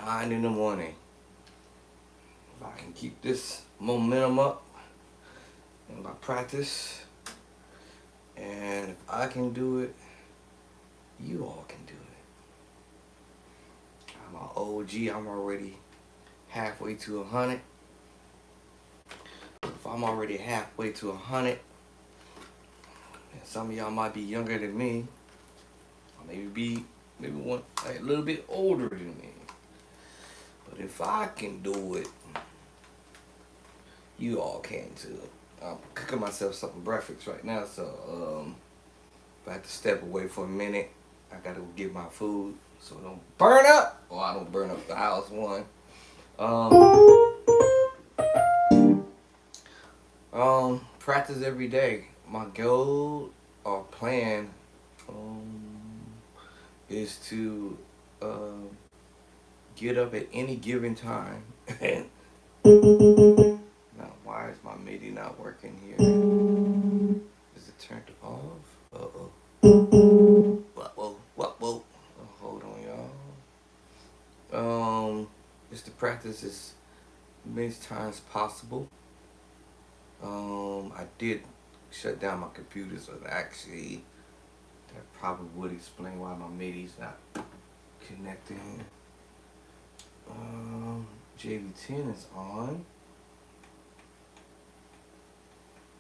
9 in the morning. If I can keep this momentum up in my practice, and if I can do it, you all can do it. I'm an OG. I'm already halfway to 100. If I'm already halfway to 100, and some of y'all might be younger than me, or maybe one a little bit older than me. But if I can do it, you all can too. I'm cooking myself something breakfast right now, so if I have to step away for a minute, I gotta go get my food so it don't burn up, or I don't burn up the house. One, um, practice every day. My goal or plan um, is to um, get up at any given time. Now, why is my MIDI not working here? Is it turned off? Uh oh. What? Whoa. What? Whoa. Oh, hold on, y'all. Just to practice as many times as possible. I did shut down my computer, so actually that probably would explain why my MIDI's not connecting. JV10 is on.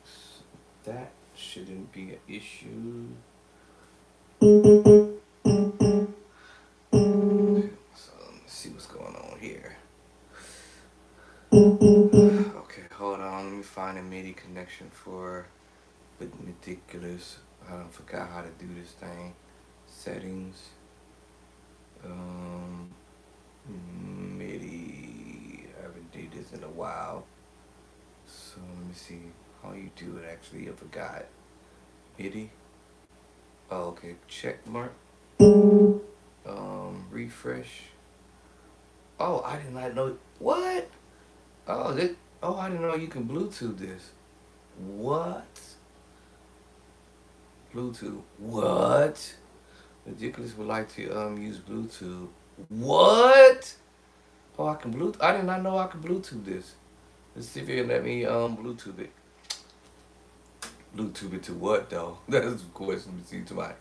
So that shouldn't be an issue. So let's see what's going on here. Okay, hold on. Let me find a MIDI connection for ridiculous. I don't forgot how to do this thing. Settings. Um, MIDI. I haven't did this in a while. So let me see how you do it actually. I forgot. MIDI. Oh, okay. Check mark. Refresh. Oh, I did not know. What? Oh, this. Oh, I didn't know you can Bluetooth this. What? Bluetooth. What? Ridiculous would like to use Bluetooth. What? Oh, I can Bluetooth. I did not know I could Bluetooth this. Let's see if you can let me Bluetooth it. Bluetooth it to what though? That's the question. Let me see to my.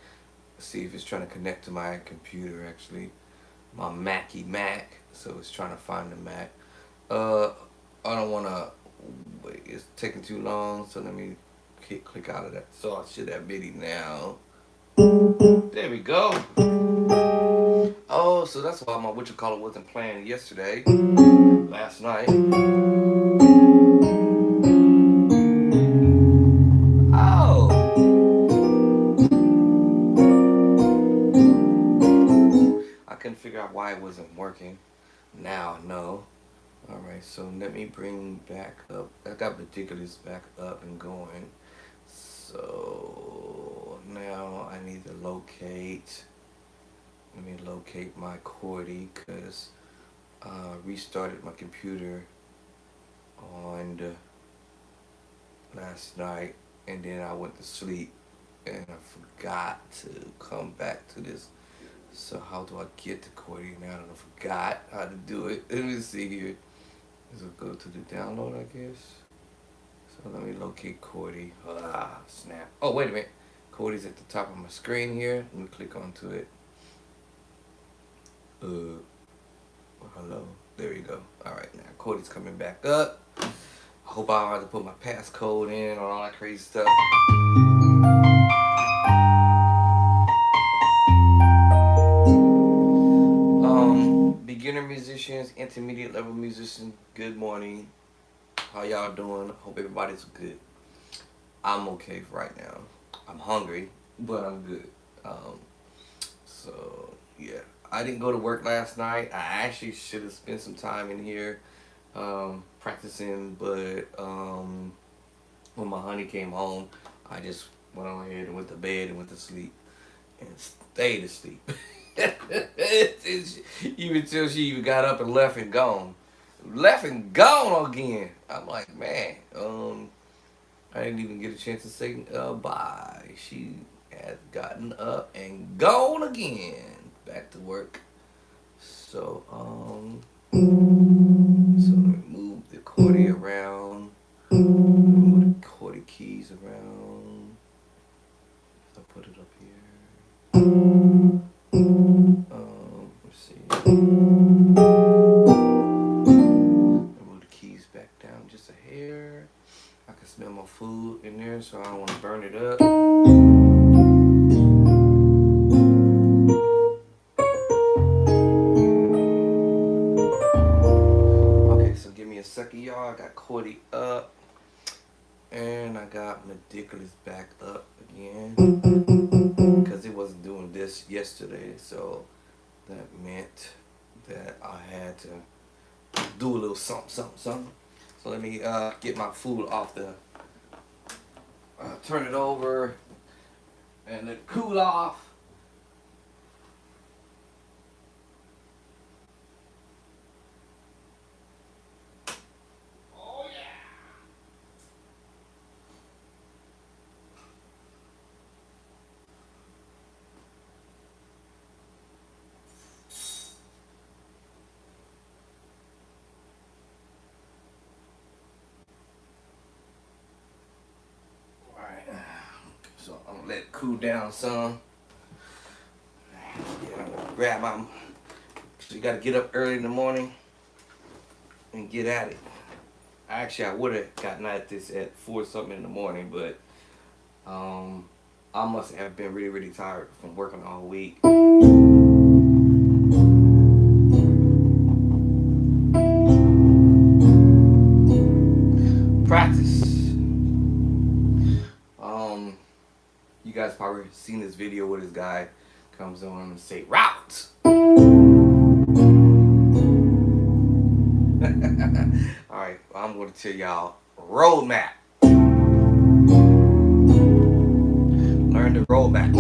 See if it's trying to connect to my computer actually. My Mackie Mac. So it's trying to find the Mac. Uh, I don't wanna wait. It's taking too long. So let me click out of that. So I should have MIDI now. There we go. Oh, so that's why my whatchamacallit wasn't playing yesterday, last night. Oh, I couldn't figure out why it wasn't working. Now, no. All right, so let me bring back up. I got ridiculous back up and going. So now I need to locate. Let me locate my Cordy because restarted my computer on last night, and then I went to sleep, and I forgot to come back to this. So how do I get to Cordy now that I forgot how to do it? Let me see here. This will go to the download, I guess. So let me locate Cordy. Ah, snap. Oh, wait a minute. Cordy's at the top of my screen here. Let me click onto it. Hello. There you go. All right, now Cordy's coming back up. I hope I don't have to put my passcode in and all that crazy stuff. Beginner musicians, intermediate level musicians, good morning. How y'all doing? Hope everybody's good. I'm okay for right now. I'm hungry, but I'm good. Um, so yeah, I didn't go to work last night. I actually should have spent some time in here practicing, but when my honey came home, I just went on ahead and went to bed and went to sleep and stayed asleep. Even till she even got up and left and gone. Left and gone again. I'm like, man, I didn't even get a chance to say bye. She had gotten up and gone again. Back to work. So So let me move the chordy around. Move the chordy keys around. So put it up here. Let's see. Move the keys back down just a hair. I can smell my food in there, so I don't want to burn it up. Okay, so give me a second, y'all. I got chordy up. And I got Ridiculous back up again. Because it wasn't doing this yesterday, so that meant that I had to do a little something. So let me get my food off the, turn it over and let it cool off. Oh yeah. So I'm gonna let it cool down some. Yeah, I'm gonna grab my. So you gotta get up early in the morning and get at it. Actually, I would have gotten at this at 4 something in the morning, but I must have been really tired from working all week. Practice. You guys probably seen this video where this guy comes on and say route. All right, well, I'm going to tell y'all roadmap. Learn the roadmap.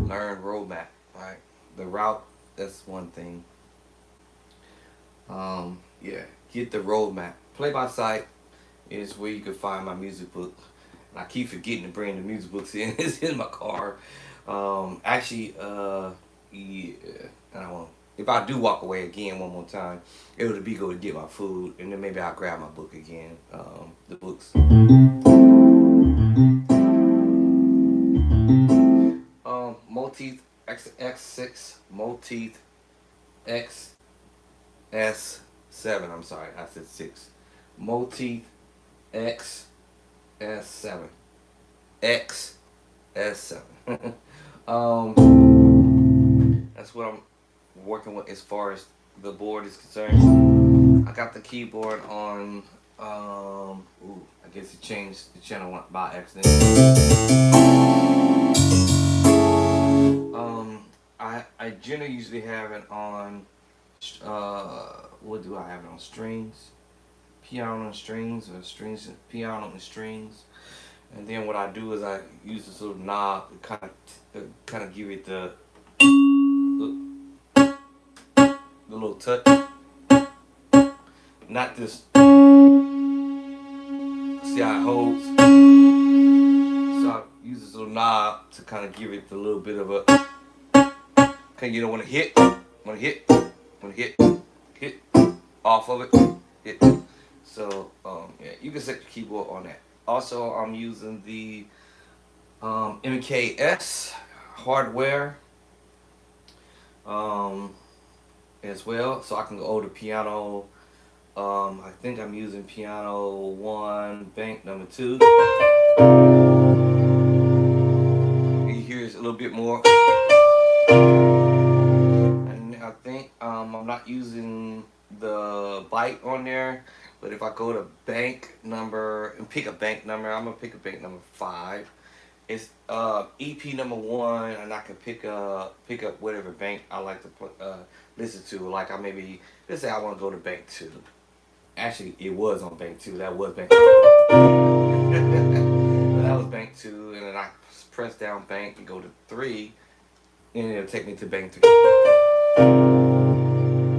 Learn roadmap. All right, the route. That's one thing. Yeah, get the roadmap. Play by sight is where you can find my music book. And I keep forgetting to bring the music books in. It's in my car. Actually, yeah, and I won't. If I do walk away again one more time, it would be go to get my food, and then maybe I'll grab my book again. The books. Moteeth X6, Moteeth XS7. I'm sorry, I said 6. Moteeth XS7. XS7. That's what I'm working with as far as the board is concerned. I got the keyboard on. I guess it changed the channel by accident. I generally usually have it on. What do I have it on? Strings, piano and strings, or strings, piano and strings. And then what I do is I use this little knob to kind of give it the little touch. Not this. See how it holds. So I use this little knob to kind of give it a little bit of a. Okay, you don't want to hit. Want to hit off of it. Hit. So yeah, you can set your keyboard on that. Also, I'm using the MKS hardware as well, so I can go to piano. I think I'm using piano 1, bank number 2. You hear it's a little bit more. And I think I'm not using the byte on there, but if I go to bank number and pick a bank number, I'm gonna pick a bank number 5. It's EP number 1, and I can pick up whatever bank I like to listen to. Like let's say I want to go to bank 2. Actually, it was on bank 2. That was bank 2. That was bank 2, and then I press down bank and go to 3, and it'll take me to bank 3.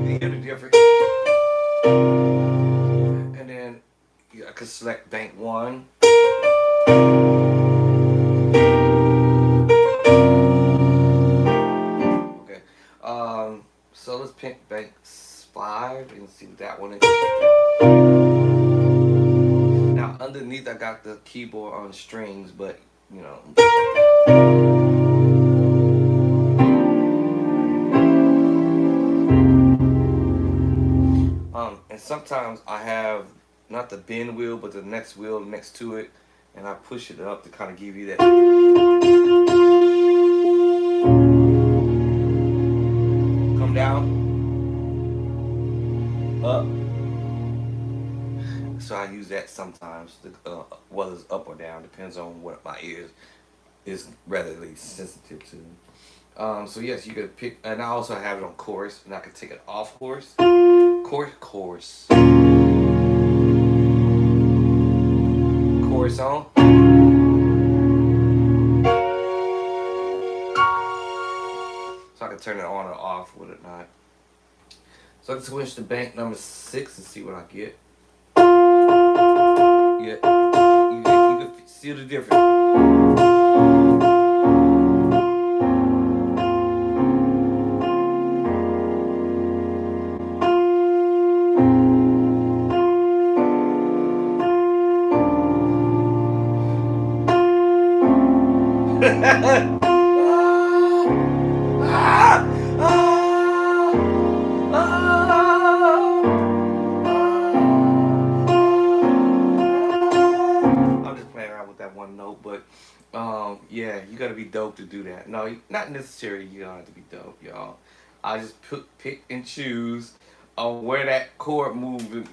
You hear the difference? And then I could select bank 1. got the keyboard on strings, but you know. And sometimes I have not the bend wheel, but the next wheel next to it, and I push it up to kind of give you that. Come down, up. So I use that sometimes, whether it's up or down, depends on what my ears is readily sensitive to. So yes, you could pick, and I also have it on chorus, and I could take it off chorus, chorus on. So I can turn it on or off with it not. So I can switch to bank number 6 and see what I get. Yeah, you can see the difference. I'm just playing around with that one note, but yeah, you gotta be dope to do that. No, not necessarily. You don't have to be dope, y'all. I just pick and choose where that chord move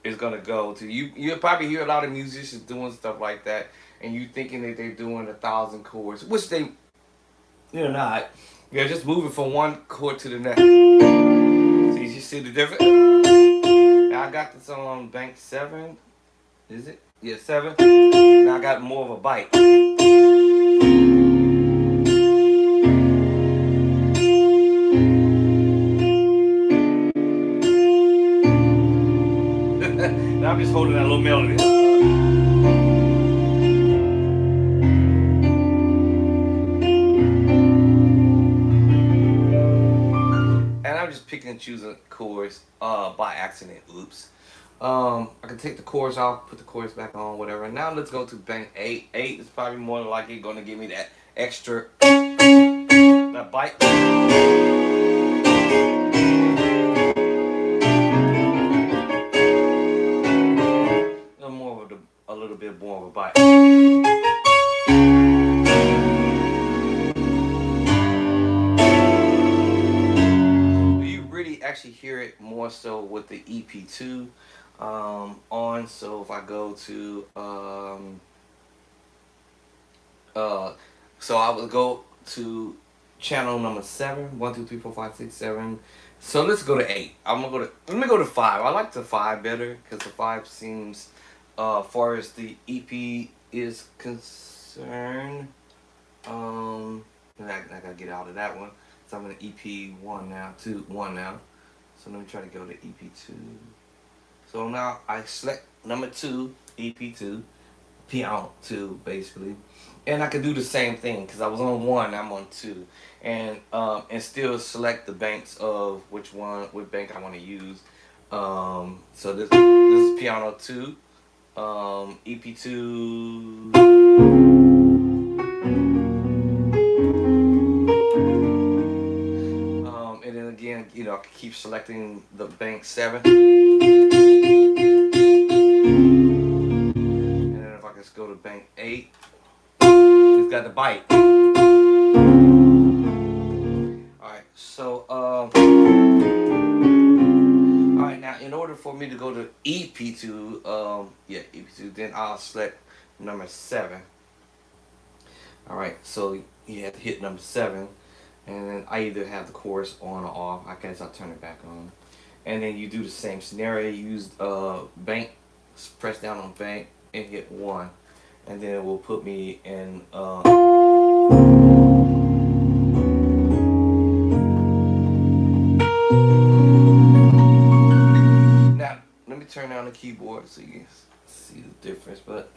is gonna go to. You'll probably hear a lot of musicians doing stuff like that, and you thinking that they're doing 1,000 chords, which they're not. They're just moving from one chord to the next. See, you see the difference? Now I got this on bank 7. Is it? Yeah, 7. Now I got more of a bite. Now I'm just holding that little melody. And I'm just picking and choosing chords by accident. Oops. I can take the chorus off, put the chorus back on, whatever. Now let's go to bank 8. 8 is probably more than likely going to give me that extra that bite. A little bit more of a bite. You really actually hear it more so with the EP2 on. So if I go to so I would go to channel number 7, 1, 2, 3, 4, 5, 6, 7. So let's go to 8. Let me go to 5. I like the 5 better because the 5 seems, far as the EP is concerned, I gotta get out of that one. So I'm in EP1 now, 1 now. So let me try to go to EP2. So now I select number 2, EP2, piano 2 basically, and I can do the same thing because I was on 1, I'm on 2, and still select the banks of what bank I want to use. So this is piano 2, EP2. And then again, I can keep selecting the bank 7. And then if I can go to bank 8, we've got the bite. Alright, so, alright, now in order for me to go to EP2, EP2, then I'll select number 7. Alright, so you have to hit number 7. And then I either have the chorus on or off. I guess I'll turn it back on. And then you do the same scenario. You use bank, press down on bank, and hit 1. And then it will put me in. Now, let me turn down the keyboard so you can see the difference. But.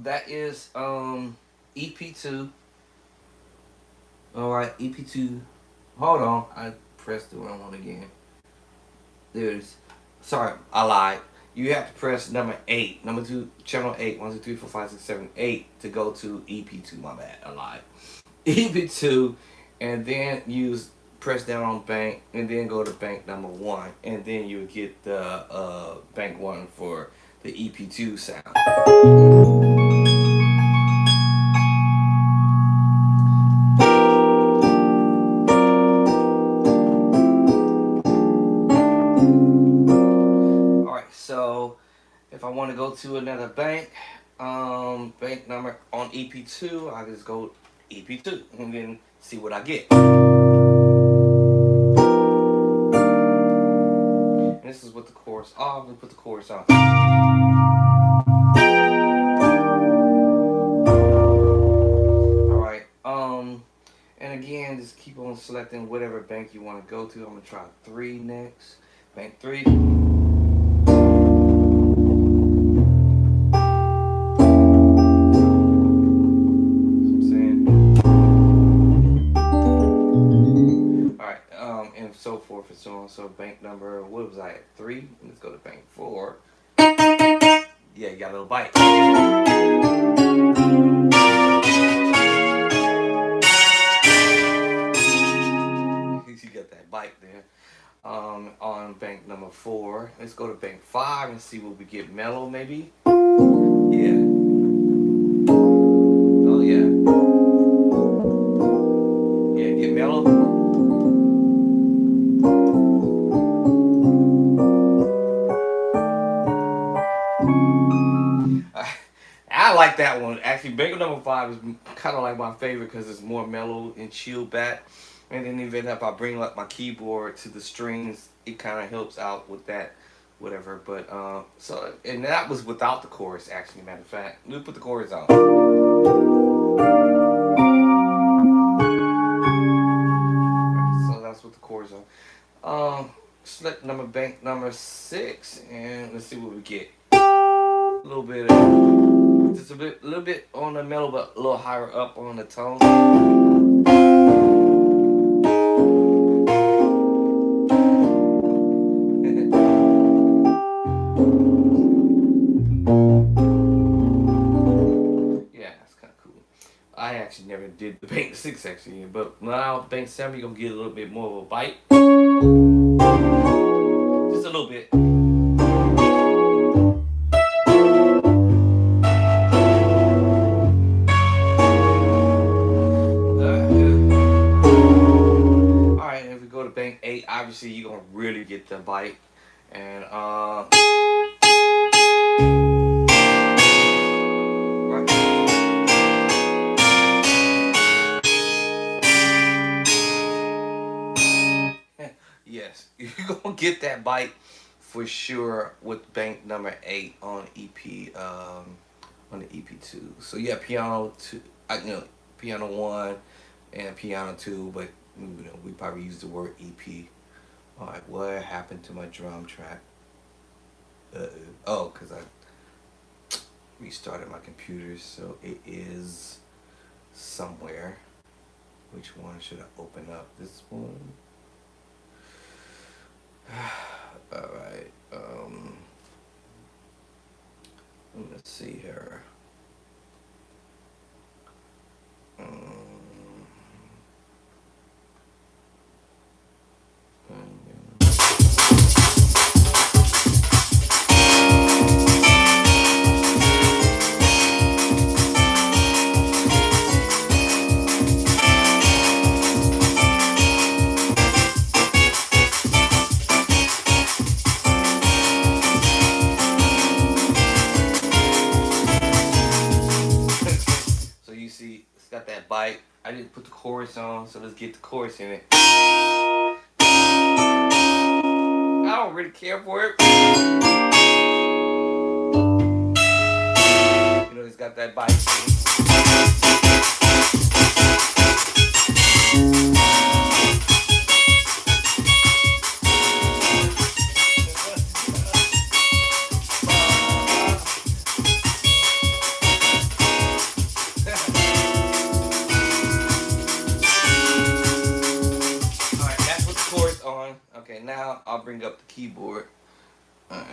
That is EP2. Alright, EP2. Hold on, I pressed the wrong one again. there's, sorry, I lied. You have to press number 8, number 2, channel 8, 1, 2, 3, 4, 5, 6, 7, 8 to go to EP2. My bad, I lied. EP2, and then use press down on bank, and then go to bank number 1, and then you get the bank 1 for the EP2 sound. Alright, so if I want to go to another bank, bank number on EP2, I just go EP2 and then see what I get. And this is what the chorus. Oh, I'm gonna put the chorus on. Alright, and again, just keep on selecting whatever bank you want to go to. I'm gonna try 3 next. Bank 3. And so forth and so on. So bank number, what was I at? 3? Let's go to bank 4. Yeah, you got a little bite. You got that bite there. On bank number 4, let's go to bank 5 and see what we get. Mellow, maybe. Yeah. Oh yeah. Yeah, get mellow. I like that one. Actually, bank number 5 is kind of like my favorite because it's more mellow and chilled back. And then even if I bring up my keyboard to the strings, it kind of helps out with that, whatever. But so, and that was without the chorus. Actually, matter of fact, let's put the chorus on. So that's what the chorus on. Select number bank number 6, and let's see what we get. A little bit, just a little bit on the mellow, but a little higher up on the tone. Yeah, that's kind of cool. I actually never did the bank 6 actually, but now bank 7 you're gonna get a little bit more of a bite, just a little bit. Bank 8, obviously you're gonna really get the bite, and right. Yes, you're gonna get that bite for sure with bank number 8 on EP on the EP2. So yeah, piano 2, piano 1 and piano 2, but we probably use the word EP. Alright, what happened to my drum track? Oh, because I restarted my computer, so it is somewhere. Which one should I open up? This one? Alright, let's see here. So you see, it's got that bite. I didn't put the chorus on, so let's get the chorus in it. I don't really care for it. It's got that bite. Okay, now I'll bring up the keyboard. Alright.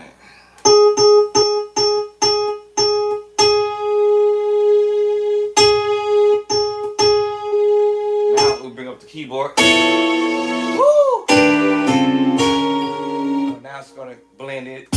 Now we'll bring up the keyboard. Woo! So now it's gonna blend it.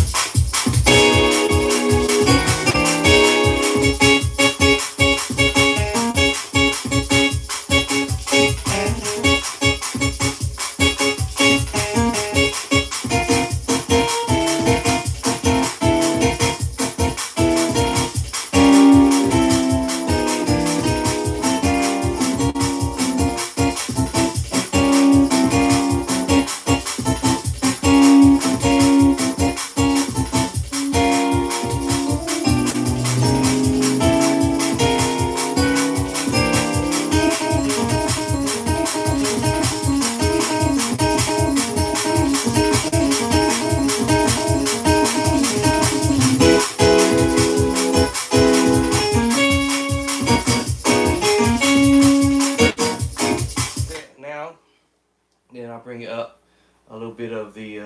Then I'll bring it up a little bit of the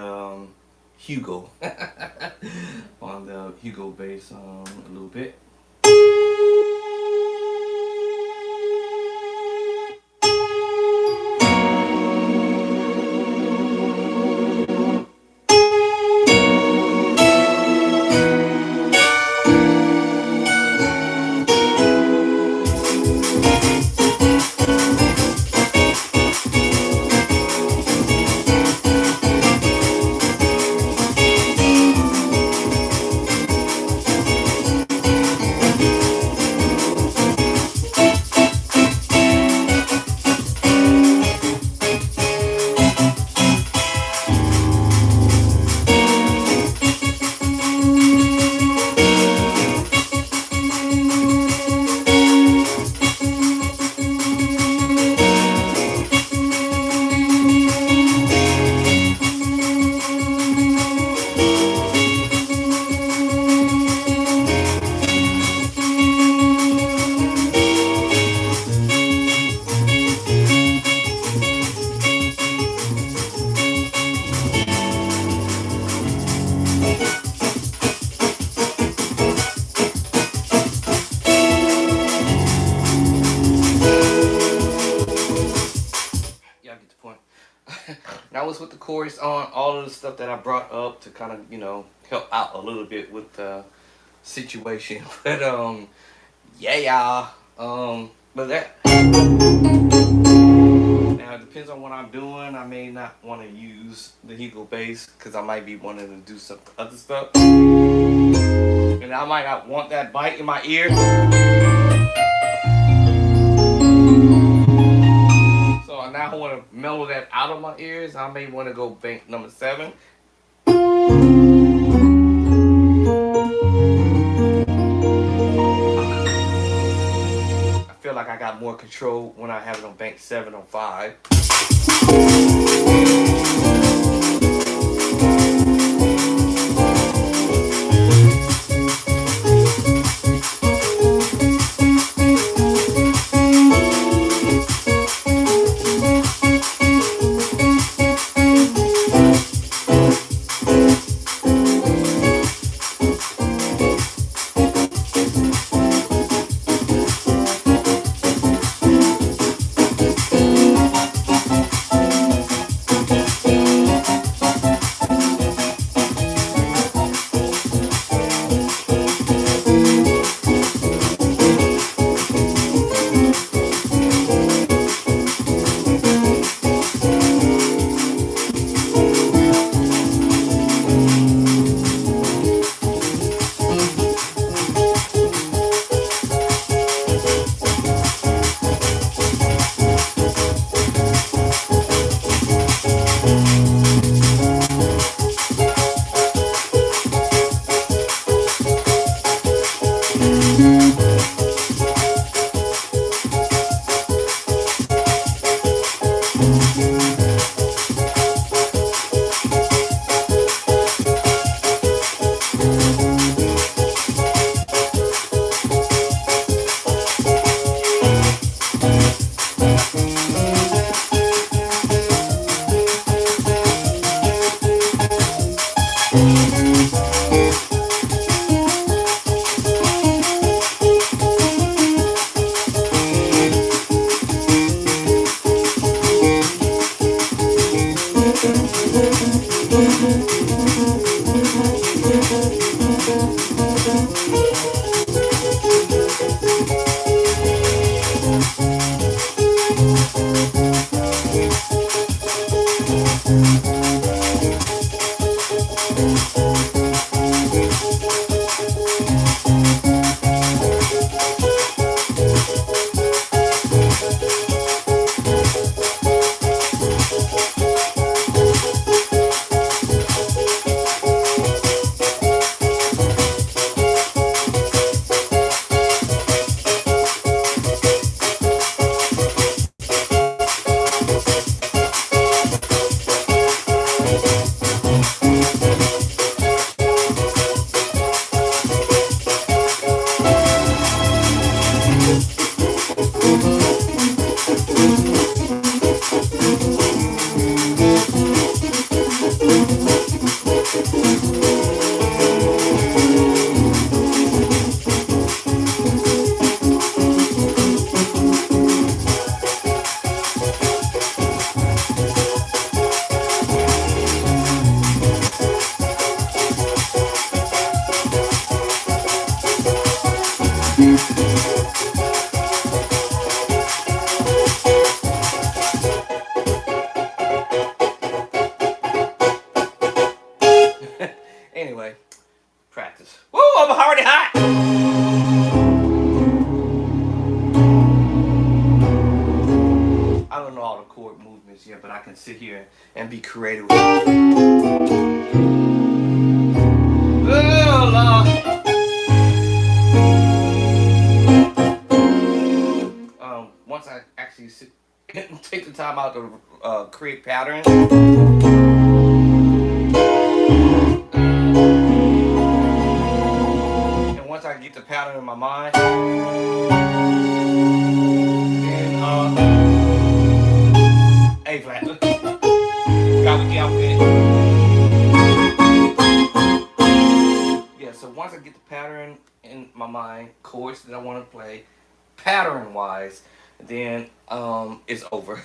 Hugo on the Hugo bass a little bit. Now it's with the chorus on, all of the stuff that I brought up to kind of, help out a little bit with the situation. But yeah, but that now it depends on what I'm doing. I may not want to use the Hugo bass because I might be wanting to do some other stuff, and I might not want that bite in my ear. Now I want to mellow that out of my ears. I may want to go bank number 7. I feel like I got more control when I have it on bank 7 on 5. Anyway, practice. Woo! I'm already hot. I don't know all the chord movements yet, but I can sit here and be creative. Oh, Lord. Once I actually sit, take the time out to create patterns. And once I get the pattern in my mind, then A flat. Yeah, so once I get the pattern in my mind, chords that I want to play, pattern wise, then it's over.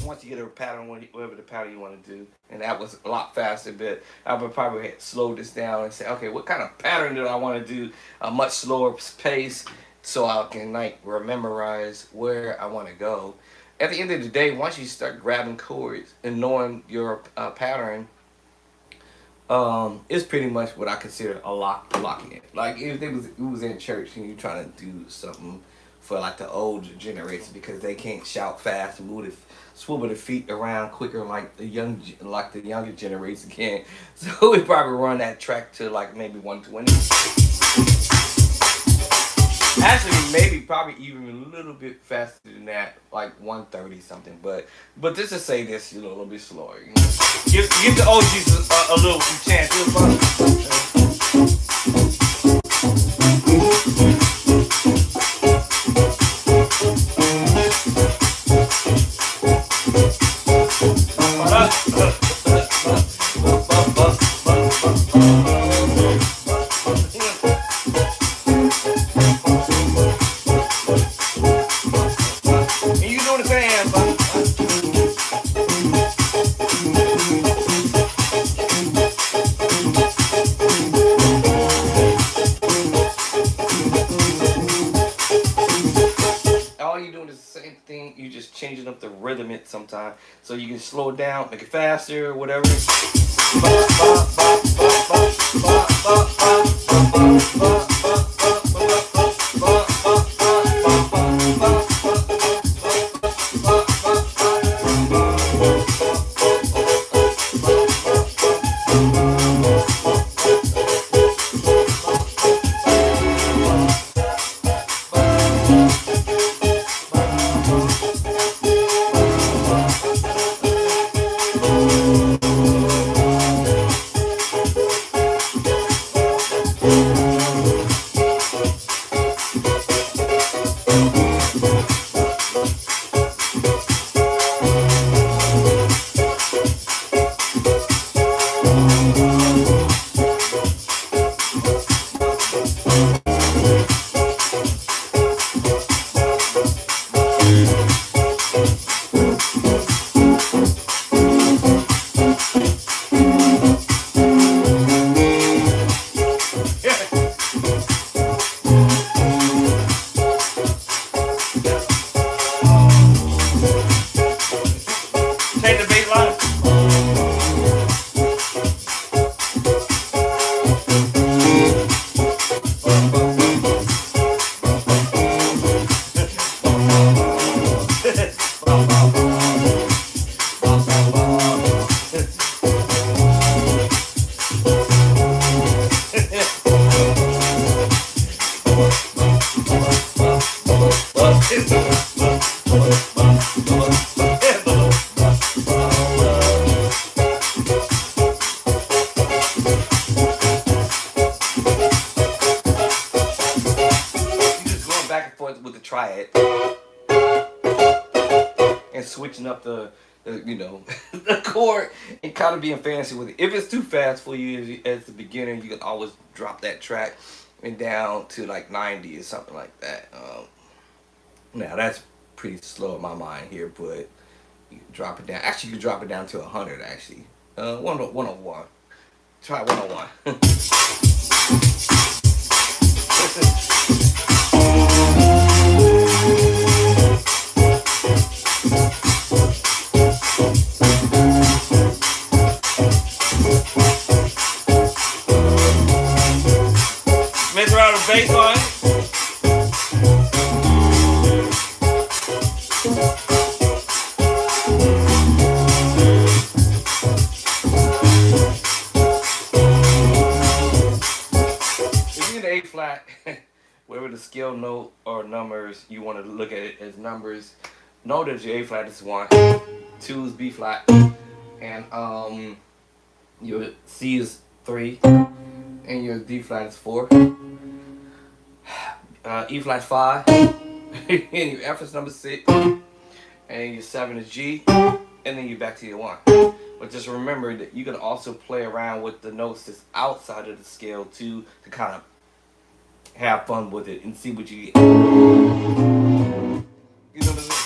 Once you get a pattern, whatever the pattern you want to do, and that was a lot faster, but I would probably slow this down and say, okay, what kind of pattern do I want to do? A much slower pace, so I can like memorize where I want to go. At the end of the day, once you start grabbing chords and knowing your pattern, it's pretty much what I consider a locking. Like if it was in church and you trying to do something for like the older generation because they can't shout fast, swivel their feet around quicker like the younger generation can. So we probably run that track to like maybe 120. Actually, maybe probably even a little bit faster than that, like 130 something. But just to say this, a little bit slower. Give the OGs a little chance. You just changing up the rhythm it sometimes, so you can slow it down, make it faster, whatever. Take the bass line. Back and forth with the triad and switching up the the chord and kind of being fancy with it. If it's too fast for you as the beginner, you can always drop that track and down to like 90 or something like that. Now that's pretty slow in my mind here, but you can drop it down. Actually, you can drop it down to 100 actually. 101. Try 101. Mess around with bass line. If you're in the A flat, wherever the scale note or numbers, you want to look at it as numbers. Know that your A flat is 1, 2 is B flat, and your C is 3, and your D flat is 4. E flat 5, and your F is number 6, and your 7 is G, and then you're back to your 1. But just remember that you can also play around with the notes that's outside of the scale too, to kind of have fun with it and see what you get. You know what I'm saying?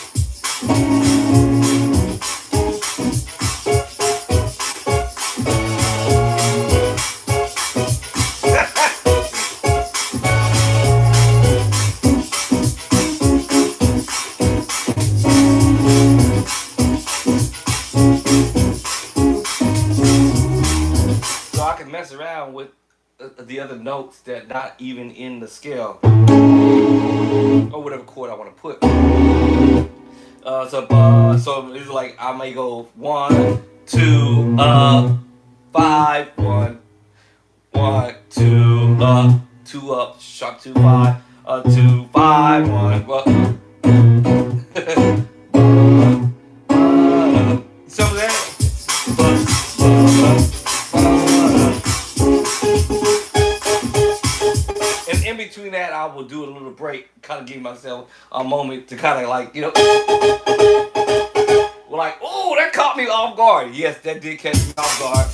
I can mess around with the other notes that not even in the scale or whatever chord I want to put. So it's like I may go 1, 2, 5, 1, 1, 2, 2 up, sharp 2, 5, 2, 5, 1. Well, so that. In between that, I will do a little break, kind of give myself a moment to kind of like, like, oh, that caught me off guard. Yes, that did catch me off guard.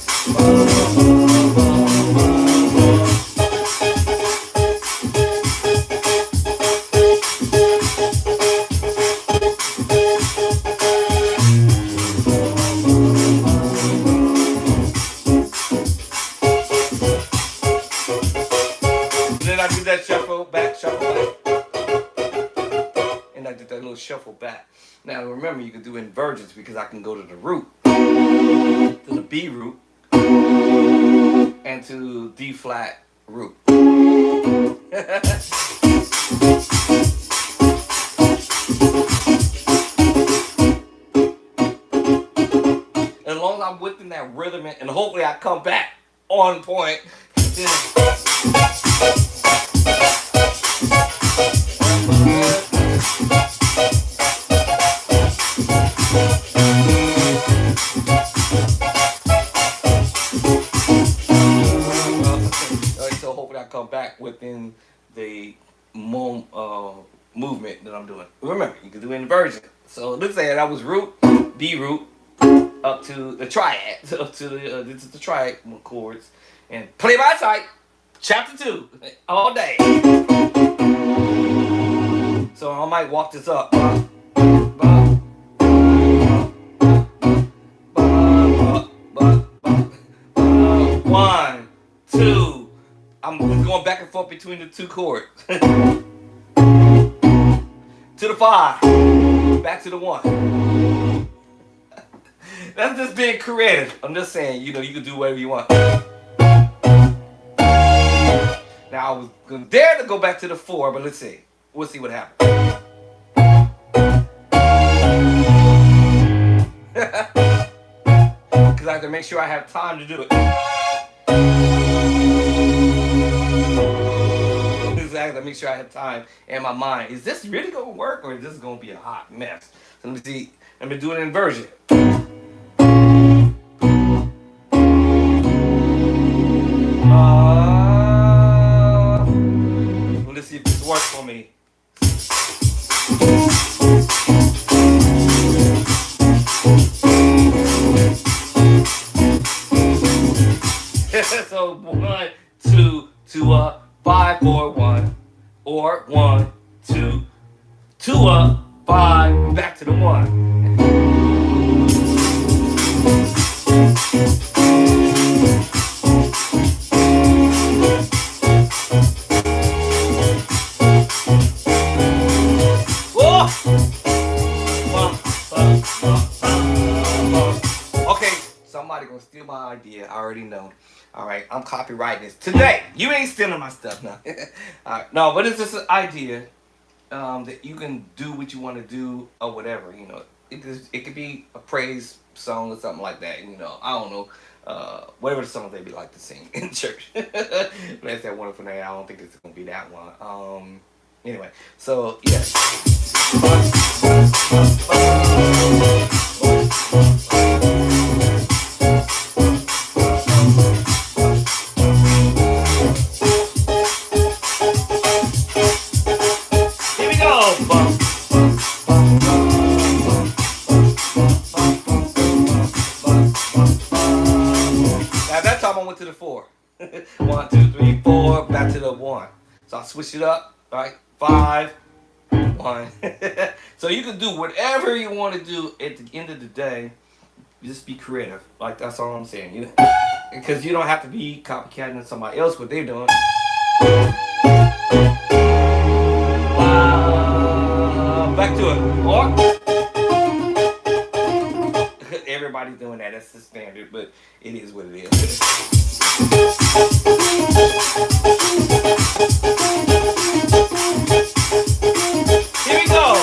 I do that shuffle back, and I did that little shuffle back. Now remember, you can do inversions because I can go to the root, to the B root, and to D flat root. As long as I'm within that rhythm, and hopefully I come back on point. So hopefully I come back within the movement that I'm doing. Remember, you can do inversion. So let's say that was root, B root, up to the triad, up to the triad chords, and play by sight. Chapter 2, all day. So I might walk this up. One, two. I'm going back and forth between the two chords. To the 5, back to the 1. That's just being creative. I'm just saying, you can do whatever you want. Now I was gonna dare to go back to the 4, but let's see. We'll see what happens. Because I have to make sure I have time to do it. Because I have to make sure I have time in my mind. Is this really gonna work, or is this gonna be a hot mess? So let me see. Let me do an inversion. Let's see if this works for me. So 1, 2, 2 up, 5, 4, 1, or 1, 2, 2 up, 5, back to the 1. Okay, somebody gonna steal my idea. I already know. All right, I'm copyrighting this today. You ain't stealing my stuff now. All right, no, but it's just an idea that you can do what you want to do or whatever. It could be a praise song or something like that. I don't know. Whatever song they be like to sing in church. That's that wonderful name. I don't think it's gonna be that one. Anyway, so yeah. Here we go. Now that time I went to the 4. 1, 2, 3, 4, back to the 1. So I switched it up, right? 5, 1. So you can do whatever you want to do at the end of the day. Just be creative. Like, that's all I'm saying. Because you don't have to be copycatting somebody else what they're doing. Back to it. Or everybody's doing that. That's the standard, but it is what it is. Here we go.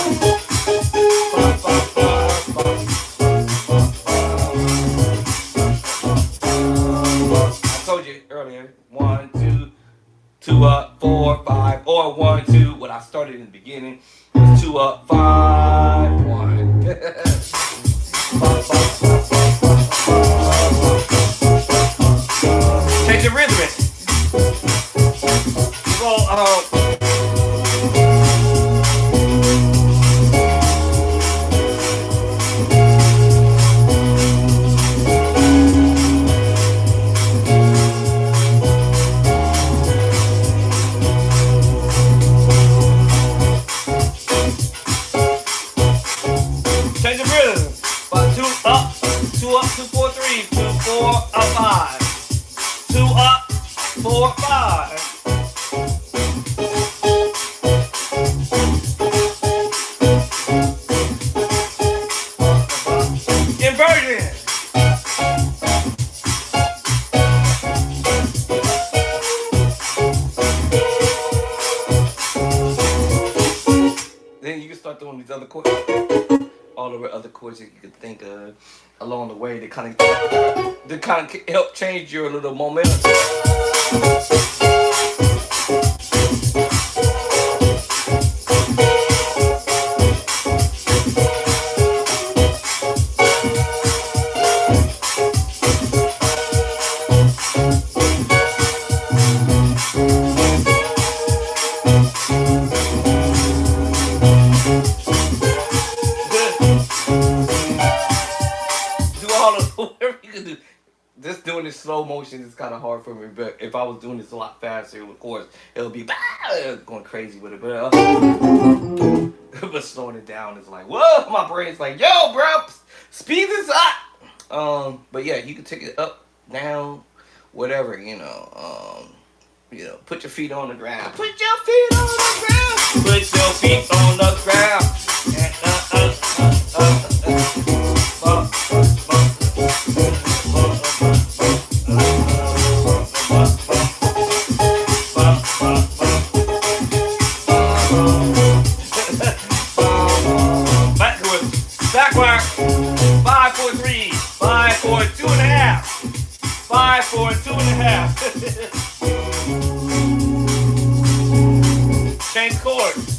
I told you earlier. 1, 2, 2 up, 4, 5, or 1, 2. What I started in the beginning was 2 up, 5, 1. Change the rhythm. Change the rhythm. 2 up, 2 up, 2, 4, 3, 2, 4, up, 5. 2 up, 4, 5. Inversion. Then you can start doing these other chords. All the other chords that you could think of along the way to kind of help change your little momentum. Whatever you can do. Just doing this slow motion is kind of hard for me. But if I was doing this a lot faster, of course, it'll be going crazy with it. But but slowing it down is like, whoa, my brain's like, yo, bro, speed this up. But yeah, you can take it up, down, whatever, put your feet on the ground. Put your feet on the ground. Put your feet on the ground. Backward. 5, 4, 3. 5, 4, 2.5. 5, 4, 2.5. Change chords.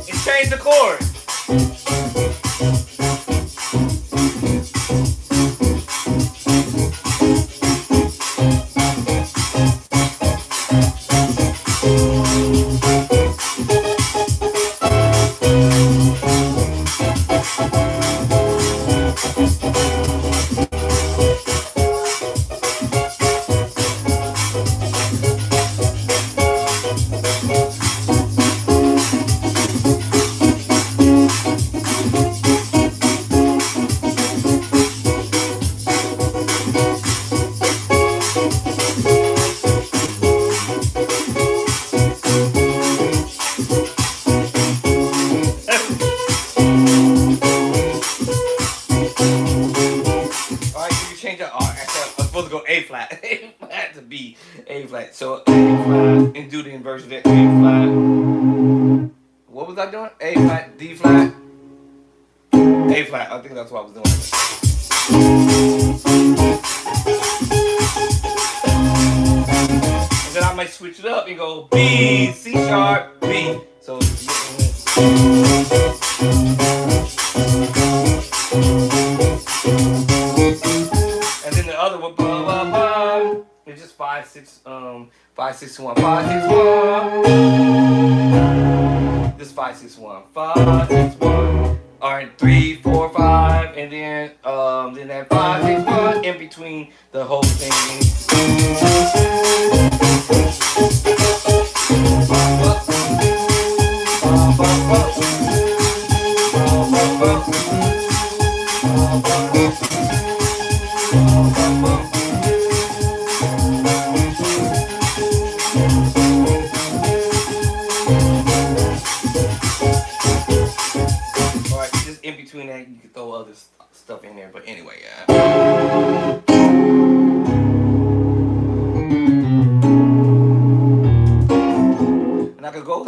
And change the chord. A flat, A flat to B, A flat. So A flat and do the inversion of A flat. What was I doing? A flat, D flat, A flat. I think that's what I was doing. And then I might switch it up and go B, C sharp, B. So. And then the other one, blah, blah, blah. It's just 5, 6, 5, 6, 1, 5, 6, 1. This 5, 6, 1, 5, 6, 1. Alright, 3, 4, 5, and then that 5, 6, 1 in between the whole thing. In between that, you can throw other stuff in there, but anyway, yeah. And I could go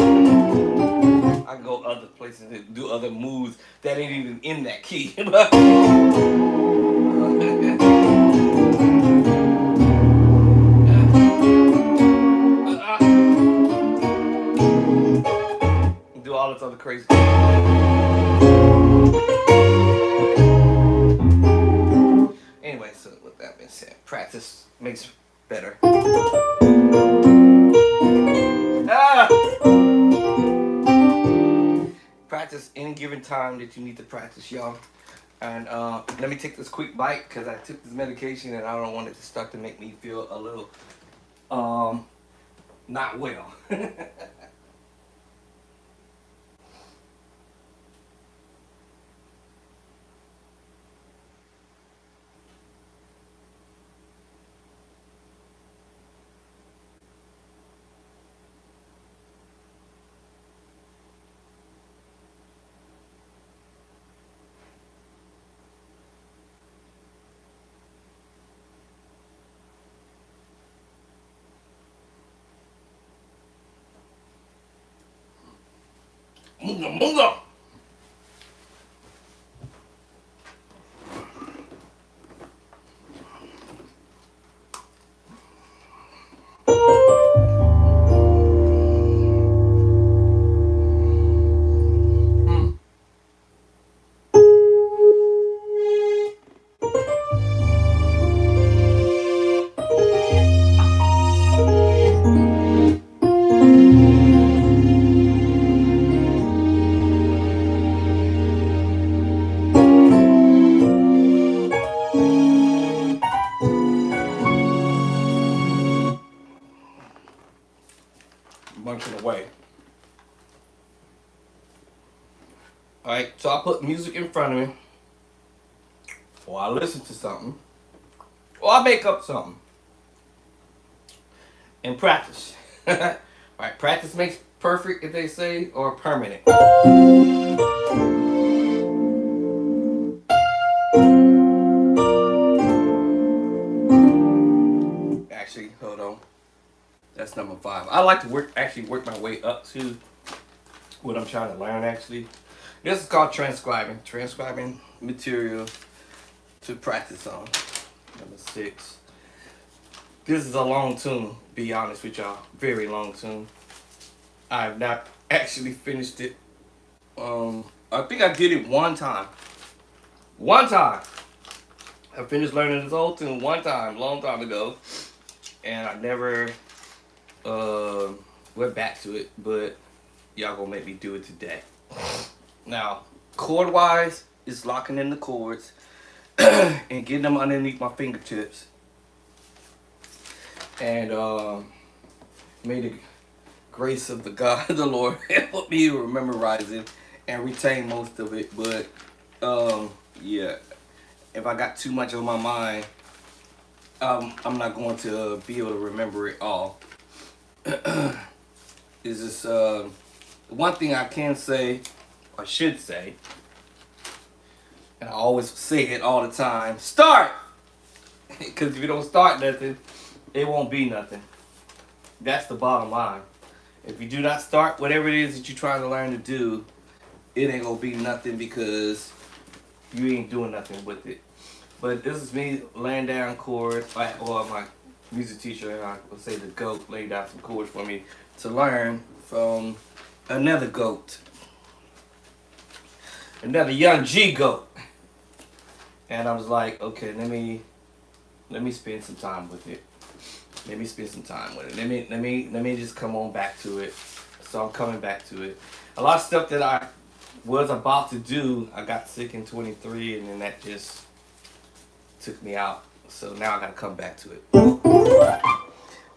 other places and do other moves that ain't even in that key. Do all this other crazy stuff. Anyway, so with that being said, practice makes better. Practice any given time that you need to practice, y'all. And let me take this quick bite because I took this medication and I don't want it to start to make me feel a little not well. Munga, munga. Bunch of the way. Alright, so I put music in front of me, or I listen to something, or I make up something, and practice. Alright, practice makes perfect, if they say, or permanent. Actually, hold on. That's number 5. I like to work my way up to what I'm trying to learn actually. This is called transcribing. Transcribing material to practice on. Number 6. This is a long tune, be honest with y'all. Very long tune. I have not actually finished it. I think I did it one time. One time. I finished learning this whole tune one time, long time ago. And I never went back to it, but y'all gonna make me do it today. Now, chord wise, is locking in the chords and getting them underneath my fingertips. And may the grace of the God, the Lord, help me memorize it and retain most of it. But yeah, if I got too much on my mind, I'm not going to be able to remember it all. Is this one thing I can say, or should say, and I always say it all the time: start. Because if you don't start nothing, it won't be nothing. That's the bottom line. If you do not start whatever it is that you're trying to learn to do, it ain't gonna be nothing because you ain't doing nothing with it. But this is me laying down chords, or my music teacher, I would say the GOAT, laid down some chords for me to learn from another GOAT. Another young G GOAT. And I was like, okay, let me spend some time with it. Let me spend some time with it. Let me just come on back to it. So I'm coming back to it. A lot of stuff that I was about to do, I got sick in 23, and then that just took me out. So now I gotta come back to it.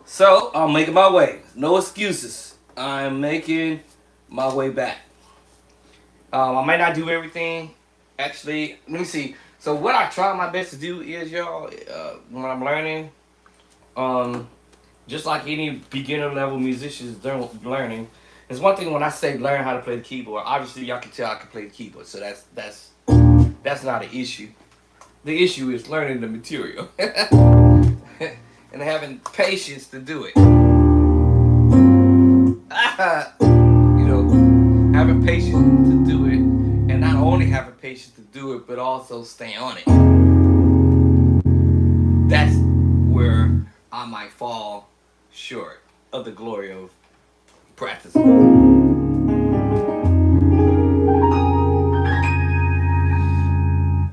So I'm making my way. No excuses. I'm making my way back. I might not do everything. Actually, let me see. So what I try my best to do is, y'all, when I'm learning, just like any beginner level musicians they're learning, there's one thing when I say learn how to play the keyboard. Obviously, y'all can tell I can play the keyboard, so that's not an issue. The issue is learning the material and having patience to do it. You know, having patience to do it, and not only having patience to do it, but also stay on it. That's where I might fall short of the glory of practice.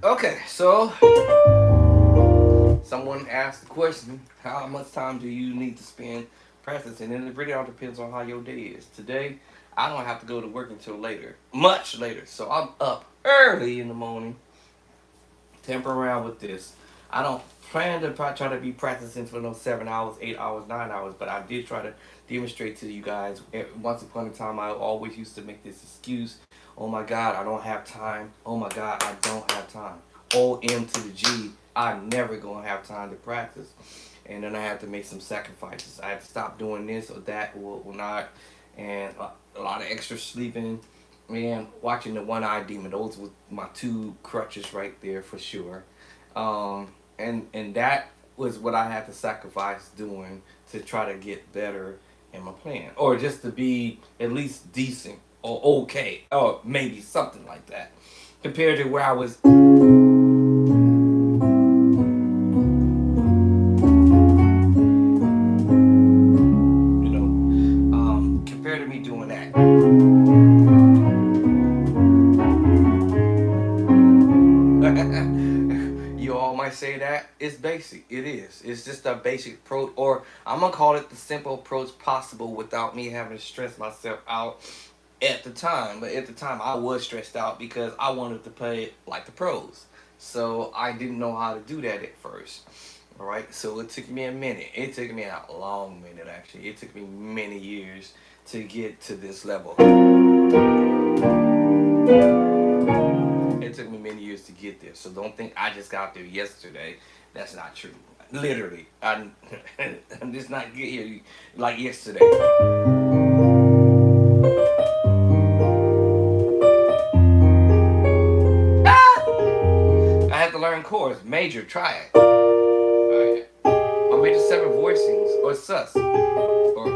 Okay, so someone asked the question, how much time do you need to spend practicing? And it really all depends on how your day is. Today, I don't have to go to work until later, much later. So I'm up early in the morning, tampering around with this. I don't plan to try to be practicing for no 7 hours, 8 hours, 9 hours, but I did try to demonstrate to you guys. Once upon a time, I always used to make this excuse. Oh my God, I don't have time. Oh my God, I don't have time. O-M to the G, I'm never going to have time to practice. And then I have to make some sacrifices. I have to stop doing this or that or not. And a lot of extra sleeping and watching the One-Eyed Demon. Those were my 2 crutches right there for sure. And that was what I had to sacrifice doing to try to get better in my plan. Or just to be at least decent or okay, or maybe something like that, compared to where I was. Compared to me doing that. You all might say that it's basic. It is. It's just a basic approach, or I'm gonna call it the simple approach possible without me having to stress myself out at the time. But at the time, I was stressed out because I wanted to play like the pros. So I didn't know how to do that at first. All right. So it took me a minute. It took me a long minute, actually. It took me many years to get to this level. It took me many years to get there. So don't think I just got there yesterday. That's not true. Literally, I'm just not get here like yesterday. I had to learn chords, major, triad, right? Or major seven voicings, or sus, or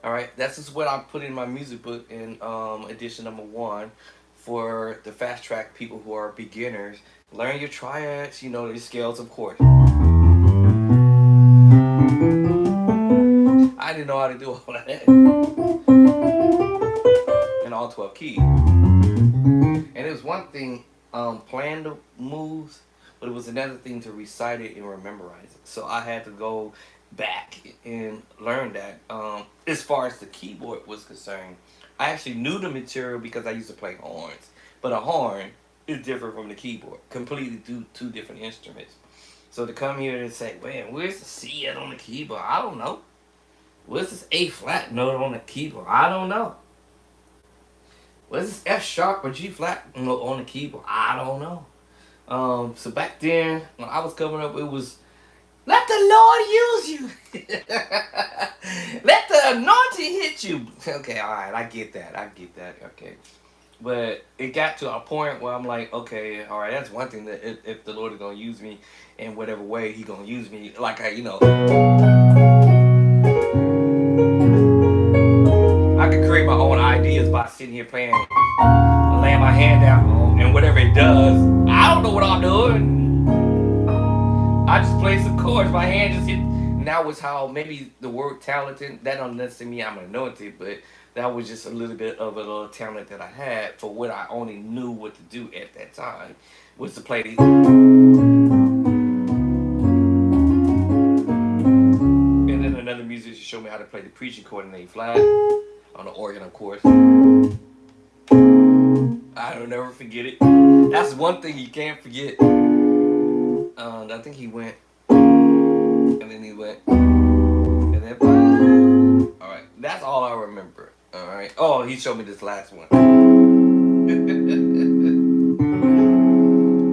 all right. That's just what I put in my music book in edition number 1 for the fast track people who are beginners. Learn your triads, your scales, of course. I didn't know how to do all of that in all 12 keys. And it was one thing playing the moves, but it was another thing to recite it and memorize it. So I had to go back and learn that. As far as the keyboard was concerned, I actually knew the material because I used to play horns. But a horn is different from the keyboard, completely two different instruments. So to come here and say, man, where's the C at on the keyboard? I don't know. What's this A flat note on the keyboard? I don't know. What's this F sharp or G flat note on the keyboard? I don't know. So back then, when I was coming up, it was let the Lord use you. Let the anointing hit you. Okay, all right, I get that. Okay. But it got to a point where I'm like, okay, all right, that's one thing that if the Lord is gonna use me in whatever way He gonna use me, like I could create my own ideas by sitting here playing, laying my hand down, and whatever it does, I don't know what I'm doing. I just play some chords. My hand just hit. And that was how maybe the word talented. That don't necessarily mean I'm anointed, but that was just a little bit of a little talent that I had for what I only knew what to do at that time, was to play these. And then another musician showed me how to play the preaching chord in A flat on the organ, of course. I'll never forget it. That's one thing you can't forget. I think he went, and then he went, and then. All right, that's all I remember. All right. Oh, he showed me this last one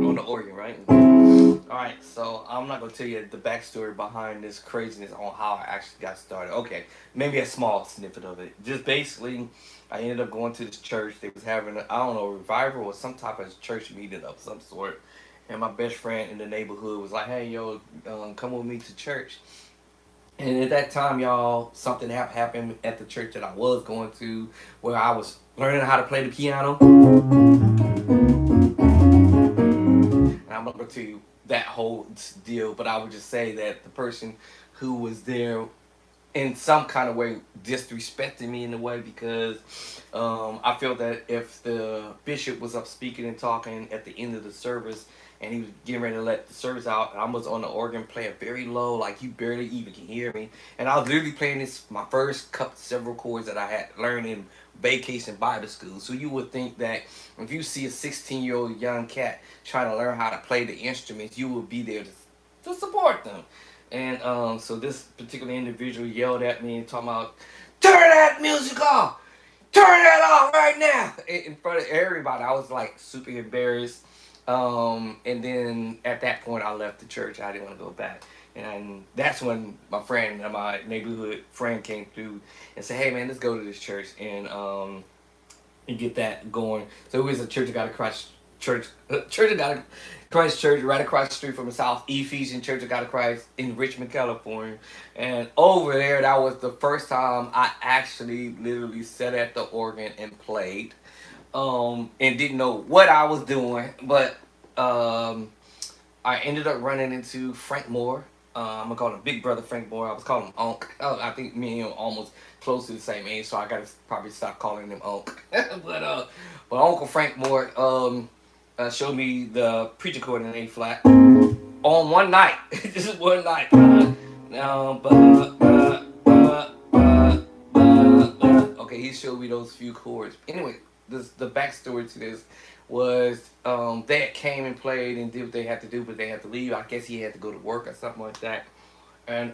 on the organ, right? All right. So I'm not gonna tell you the backstory behind this craziness on how I actually got started. Okay, maybe a small snippet of it. Just basically, I ended up going to this church. They was having I don't know, a revival or some type of church meeting of some sort. And my best friend in the neighborhood was like, "Hey, yo, come with me to church." And at that time, y'all, something happened at the church that I was going to, where I was learning how to play the piano. And I'm not gonna tell you that whole deal, but I would just say that the person who was there in some kind of way disrespected me in a way because I felt that if the bishop was up speaking and talking at the end of the service and he was getting ready to let the service out, and I was on the organ playing very low, like you barely even can hear me, and I was literally playing this my first several chords that I had learned in vacation Bible school. So you would think that if you see a 16-year-old young cat trying to learn how to play the instruments, you would be there to support them. And so this particular individual yelled at me and talking about, turn that music off! Turn that off right now! In front of everybody. I was like super embarrassed. And then at that point I left the church. I didn't want to go back. And that's when my friend, my neighborhood friend came through and said, hey man, let's go to this church and get that going. So it was a church that got across church, Church of God, Christ Church, right across the street from the South Ephesian Church of God of Christ in Richmond, California. And over there, that was the first time I actually literally sat at the organ and played. And didn't know what I was doing, but um, I ended up running into Frank Moore. I'm gonna call him Big Brother Frank Moore. I was calling him Unc. I think me and him almost close to the same age, so I gotta probably stop calling him Unc. But Uncle Frank Moore showed me the preacher chord in A flat on one night. Just one night. Okay, he showed me those few chords. Anyway, the backstory to this was they had came and played and did what they had to do, but they had to leave. I guess he had to go to work or something like that. And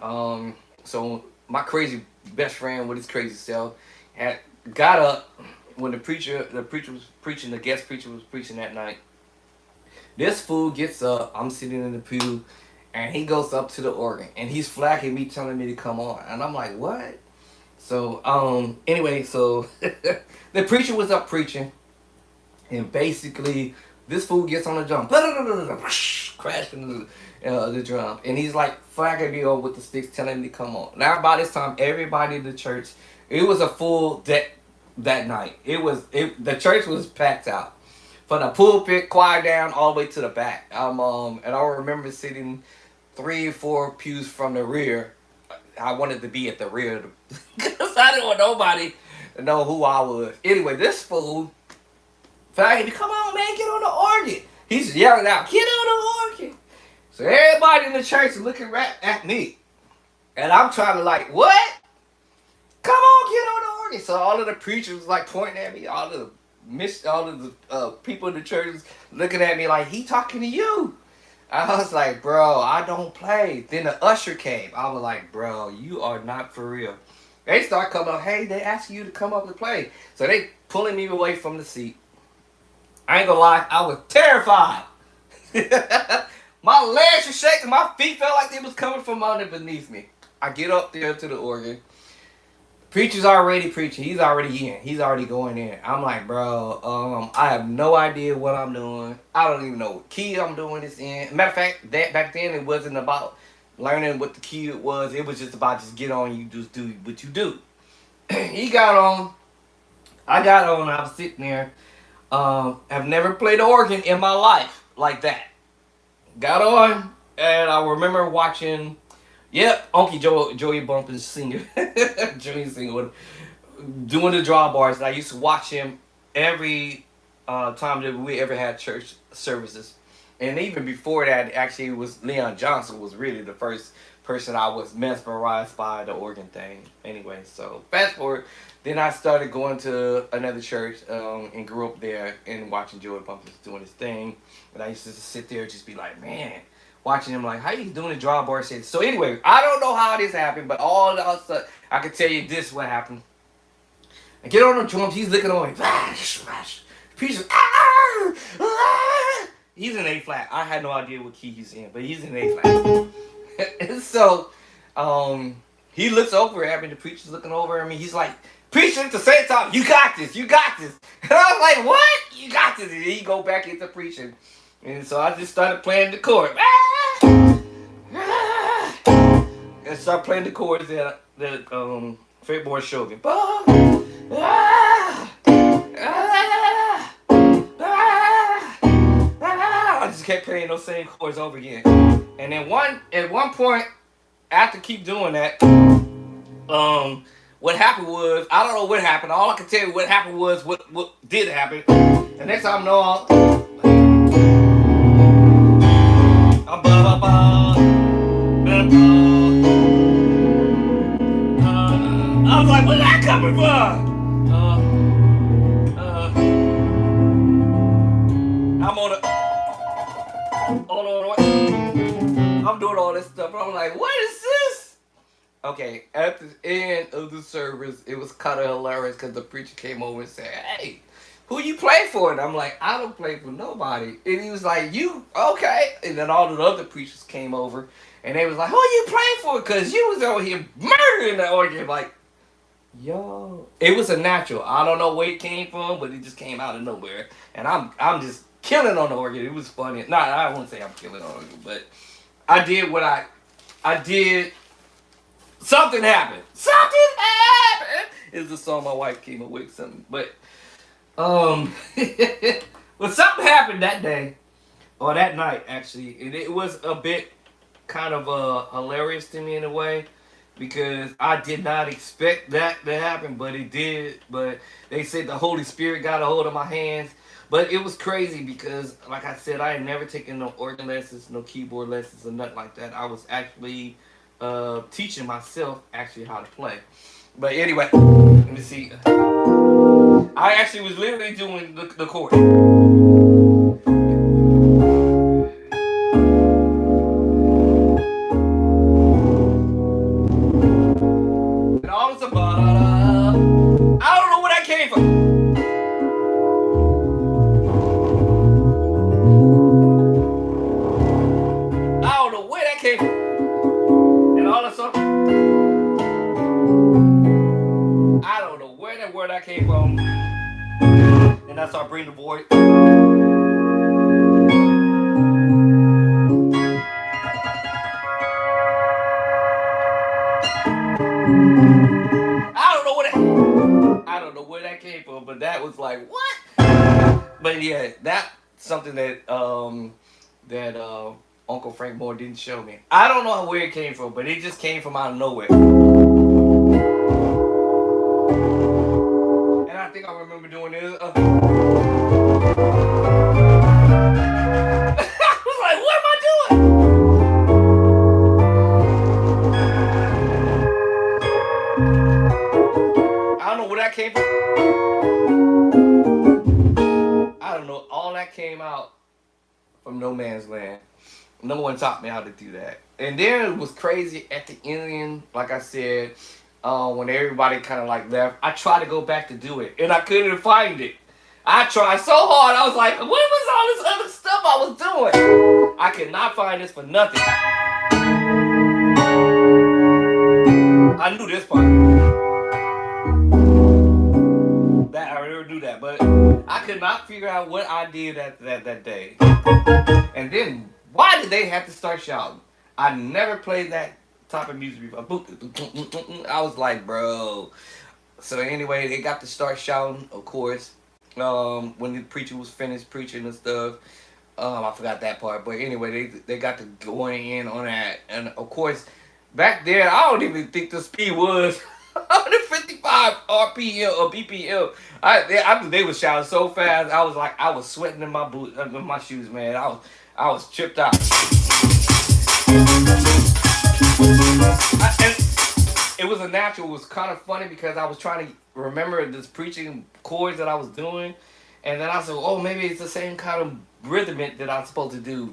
so my crazy best friend with his crazy self had got up when the preacher was preaching, the guest preacher was preaching that night. This fool gets up, I'm sitting in the pew, and he goes up to the organ and he's flagging me, telling me to come on. And I'm like, what? So anyway, so the preacher was up preaching, and basically this fool gets on the drum, crashing the drum, and he's like flagging me over with the sticks, telling me to come on. Now by this time, everybody in the church, it was a full deck that night. The church was packed out from the pulpit, choir down, all the way to the back. And I remember sitting 3 or 4 pews from the rear. I wanted to be at the rear because I didn't want nobody to know who I was. Anyway, this fool, faggot, come on, man, get on the organ. He's yelling out, get on the organ. So everybody in the church is looking right at me. And I'm trying to like, what? Come on, get on the organ. So all of the preachers was like pointing at me, all of the people in the church was looking at me like, he talking to you. I was like, bro, I don't play. Then the usher came. I was like, bro, you are not for real. They start coming up, hey, they asking you to come up and play. So they pulling me away from the seat. I ain't gonna lie, I was terrified. My legs were shaking, my feet felt like they was coming from underneath me. I get up there to the organ. Preacher's already preaching. He's already in. He's already going in. I'm like, bro, I have no idea what I'm doing. I don't even know what key I'm doing this in. Matter of fact, that back then it wasn't about learning what the key was. It was just about just get on, you just do what you do. He got on. I got on. I was sitting there. I've never played the organ in my life like that. Got on, and I remember watching. Yep, Unky Joey Bumpus singer, Joey singer, doing the drawbars. And I used to watch him every time that we ever had church services, and even before that, actually, it was Leon Johnson was really the first person I was mesmerized by the organ thing. Anyway, so fast forward, then I started going to another church and grew up there and watching Joey Bumpus doing his thing, and I used to sit there and just be like, man. Watching him like, how you doing the drawbar shit? So anyway, I don't know how this happened, but all the other stuff, I can tell you this what happened. I get on the drums, he's looking on me. Preacher, he's in A flat. I had no idea what key he's in, but he's in A flat. And so, he looks over at me, the preacher's looking over at me, he's like, preacher at the same time, you got this. And I was like, what? You got this. And he go back into preaching. And so I just started playing the chord. And start playing the chords that Fretboard showed me. I just kept playing those same chords over again. And then at one point, after keep doing that, what happened was, I don't know what happened. All I can tell you what happened was what did happen. The next time I know I was like, where's that coming from? I'm on I'm doing all this stuff. I'm like, what is this? Okay, at the end of the service, it was kind of hilarious because the preacher came over and said, hey, who you play for? And I'm like, I don't play for nobody. And he was like, you, okay. And then all the other preachers came over and they was like, who you play for? Because you was over here murdering the organ. Like, yo. It was a natural. I don't know where it came from, but it just came out of nowhere. And I'm just killing on the organ. It was funny. Nah, I won't say I'm killing on the organ, but I did what I did. Something happened. Something happened. Is the song my wife came up with something, but well, something happened that day or that night actually, and it was a bit kind of hilarious to me in a way because I did not expect that to happen, but it did. But they said the Holy Spirit got a hold of my hands. But it was crazy because, like I said, I had never taken no organ lessons, no keyboard lessons, or nothing like that. I was actually teaching myself actually how to play. But anyway, let me see. I actually was literally doing the chord. And all of a sudden, I don't know where that came from. I don't know where that came from. And all of a sudden, I don't know where that word I came from. And I started bringing the voice. I don't know where that came from, but that was like what? But yeah, that's something that Uncle Frank Moore didn't show me. I don't know where it came from, but it just came from out of nowhere. And I think I remember doing it. I was like, what am I doing? I don't know where that came from. I don't know. All that came out from no man's land. No one taught me how to do that. And then it was crazy at the end, like I said, when everybody kind of like left. I tried to go back to do it, and I couldn't find it. I tried so hard. I was like, what was all this other stuff I was doing? I could not find this for nothing. I knew this part. That I already knew that, but I could not figure out what I did that day. And then why did they have to start shouting? I never played that type of music before. I was like, bro. So anyway, they got to start shouting, of course. When the preacher was finished preaching and stuff. I forgot that part, but anyway, they got to going in on that, and of course, back then I don't even think the speed was 155 RPM or BPM. They was shouting so fast. I was like, I was sweating in my boots, in my shoes, man. I was tripped out. And it was a natural. It was kind of funny because I was trying to remember this preaching chords that I was doing, and then I said, oh, maybe it's the same kind of rhythmic that I'm supposed to do.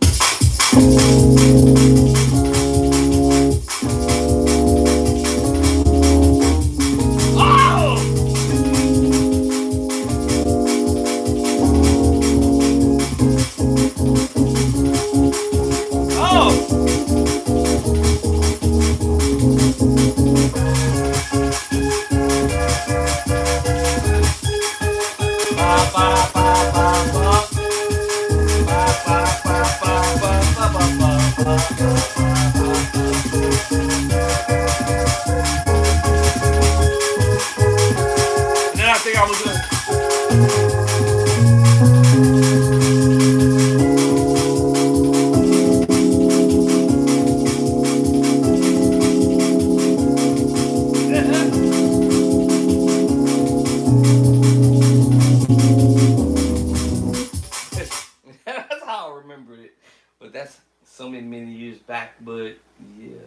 But that's so many years back. But yeah.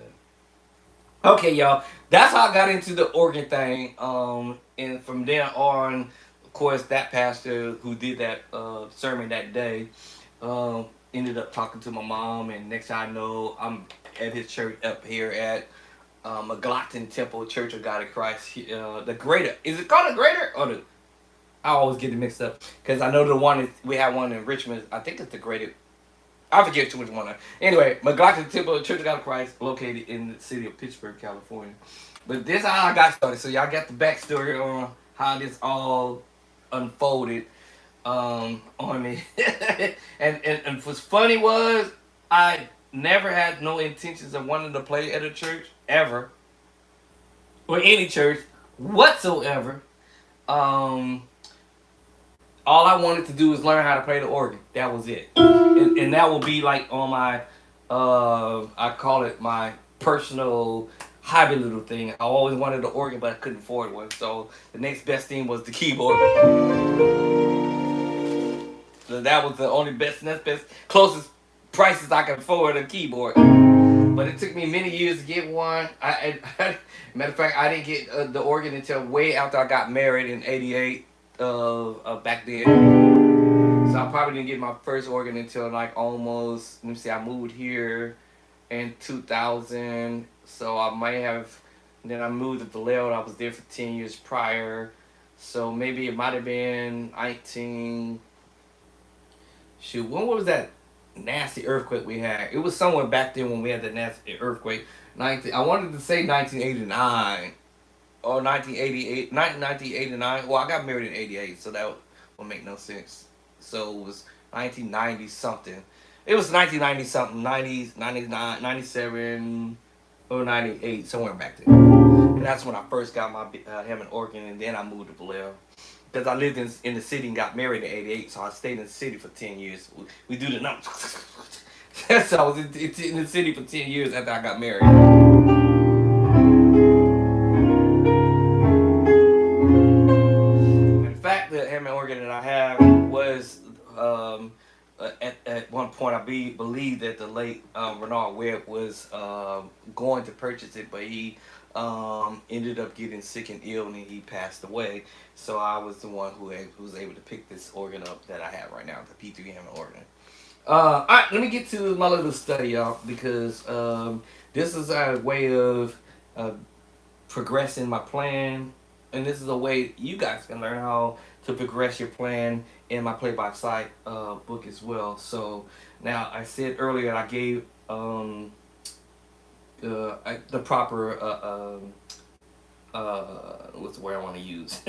Okay, y'all. That's how I got into the organ thing. And from then on, of course, that pastor who did that sermon that day, ended up talking to my mom, and next thing I know, I'm at his church up here at McGlockton Temple Church of God in Christ. The Greater. Is it called the Greater or the? I always get it mixed up because I know the one we have one in Richmond. I think it's the Greater. I forget which one. Anyway, McGlockton Temple Church of God of Christ, located in the city of Pittsburgh, California. But this is how I got started. So y'all got the backstory on how this all unfolded. on me. And what's funny was I never had no intentions of wanting to play at a church ever or any church whatsoever. Um, all I wanted to do was learn how to play the organ. That was it, and that will be like on my I call it my personal hobby little thing. I always wanted the organ, but I couldn't afford one. So the next best thing was the keyboard. So that was the only next best, closest prices I could afford a keyboard. But it took me many years to get one. Matter of fact, I didn't get the organ until way after I got married in '88. Back then, so I probably didn't get my first organ until like almost. Let me see. I moved here in 2000, so I might have. Then I moved to Vallejo. I was there for 10 years prior, so maybe it might have been 19. Shoot, when was that nasty earthquake we had? It was somewhere back then when we had the nasty earthquake. 19, I wanted to say 1989 or 1988, 1989. Well, I got married in '88, so that would make no sense. So it was 1990 something. It was 1990 something, 90s, 99, 97, or 98, somewhere back then. And that's when I first got my Hammond organ, and then I moved to Vallejo. Because I lived in the city and got married in '88, so I stayed in the city for 10 years. We do the numbers. So I was in the city for 10 years after I got married. In fact, the Hammond organ that I have was at one point believe that the late Renard Webb was going to purchase it, but he ended up getting sick and ill and he passed away. So I was the one who was able to pick this organ up that I have right now, the P3 Hammond organ. All right, let me get to my little study, y'all, because this is a way of progressing my plan, and this is a way you guys can learn how to progress your plan in my Play by Sight book as well. So now I said earlier I gave the proper what's the word I want to use?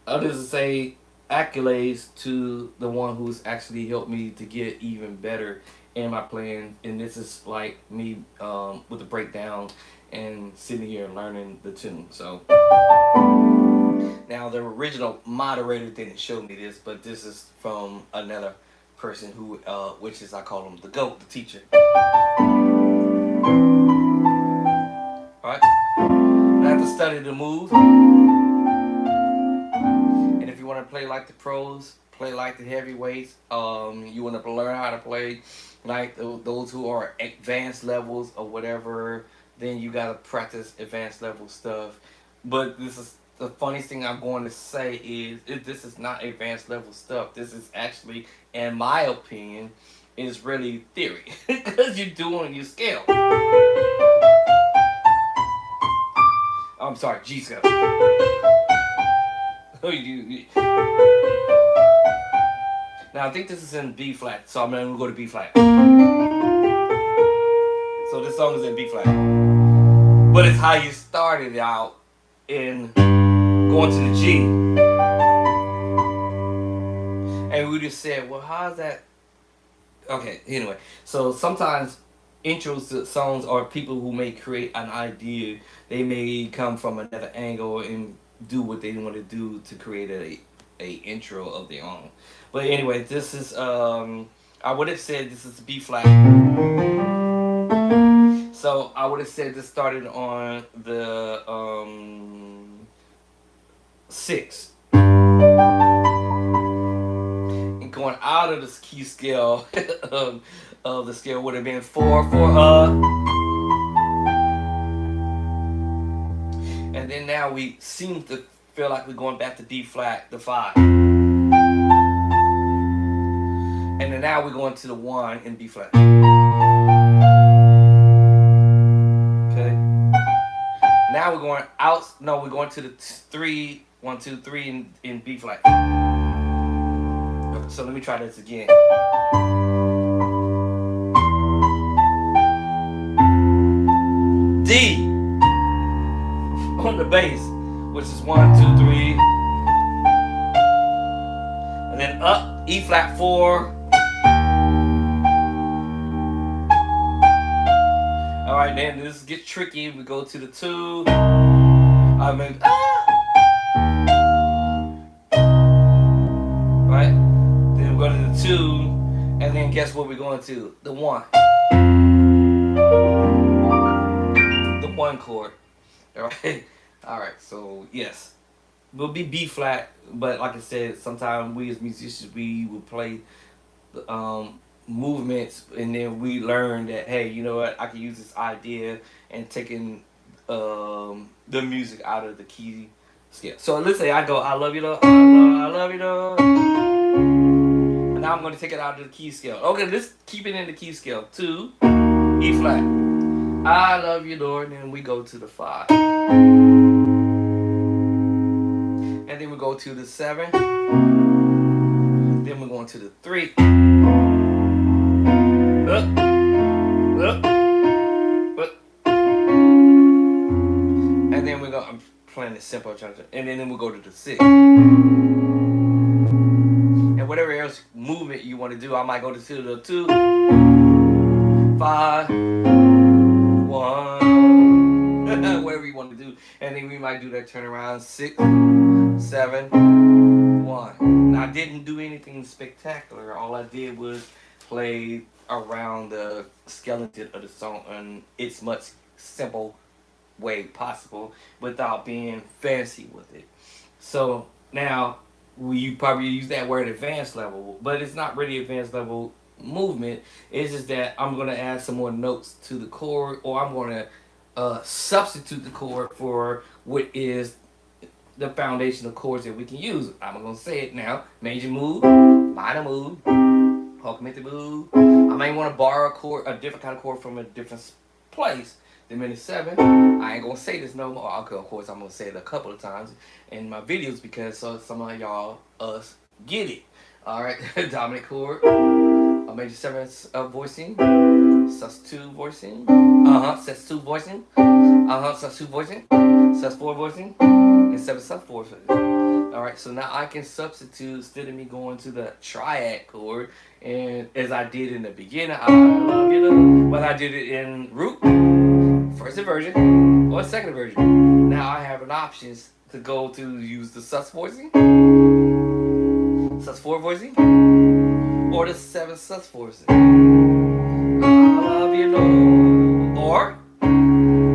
I'll just say accolades to the one who's actually helped me to get even better in my plan, and this is like me with the breakdown and sitting here and learning the tune. So now the original moderator didn't show me this, but this is from another person who which is, I call him the GOAT, the teacher. Alright, I have to study the move, and if you want to play like the pros, play like the heavyweights, you want to learn how to play like those who are advanced levels or whatever, then you gotta practice advanced level stuff. But this is the funniest thing I'm going to say is this is not advanced level stuff. This is actually, in my opinion, is really theory because you're doing your scale. I'm sorry, G scale. Now I think this is in B flat, so I'm gonna go to B flat. So this song is in B flat, but it's how you started out in going to the G. And we just said, well, how's that? Okay, anyway, so sometimes intros to songs or people who may create an idea, they may come from another angle and do what they want to do to create a intro of their own. But anyway, this is I would have said this is B flat. So I would have said this started on the 6. And going out of the key scale of the scale would have been 4 for and then now we seem to feel like we're going back to D flat, the 5. And then now we're going to the 1 in B flat. Okay. Now we're going out. No, we're going to the 3, 1, 2, 3 in B flat. So let me try this again. D on the bass, which is 1, 2, 3. And E flat 4. All right, then this gets tricky. We go to the 2. I mean, right? Then we go to the 2, and then guess what we're going to? The 1. The 1 chord. All right. All right. So yes, we'll be B flat, but like I said, sometimes we as musicians we will play movements, and then we learn that hey, you know what? I can use this idea and taking the music out of the key scale. So let's say I go, I love you, Lord, I love you, Lord. And now I'm going to take it out of the key scale. Okay, let's keep it in the key scale. 2, E flat. I love you, Lord. And then we go to the 5. And then we go to the 7. Then we're going to the 3. Up, up, up. And then we go, I'm playing it simple, and then we'll go to the 6. And whatever else movement you want to do, I might go to the 2, 5, 1, whatever you want to do. And then we might do that turnaround 6, 7, 1. Now I didn't do anything spectacular. All I did was play around the skeleton of the song in its much simple way possible without being fancy with it. So now you probably use that word advanced level, but it's not really advanced level movement. It's just that I'm going to add some more notes to the chord, or I'm going to substitute the chord for what is the foundational chords that we can use. I'm going to say it now. Major move, minor move, augmented move. I may want to borrow a chord, a different kind of chord from a different place. Diminished 7. I ain't gonna say this no more. Okay, of course, I'm gonna say it a couple of times in my videos because some of y'all get it. All right, dominant chord, a major 7 voicing, sus2 voicing, sus2 voicing, sus2 voicing, sus4 voicing, and 7 sus4 voicing. All right, so now I can substitute instead of me going to the triad chord, and as I did in the beginning, I love you, but I did it in root. First inversion or second inversion. Now I have an options to go to use the sus voicing, sus4 voicing, or the 7 sus voicing. I love you, Lord.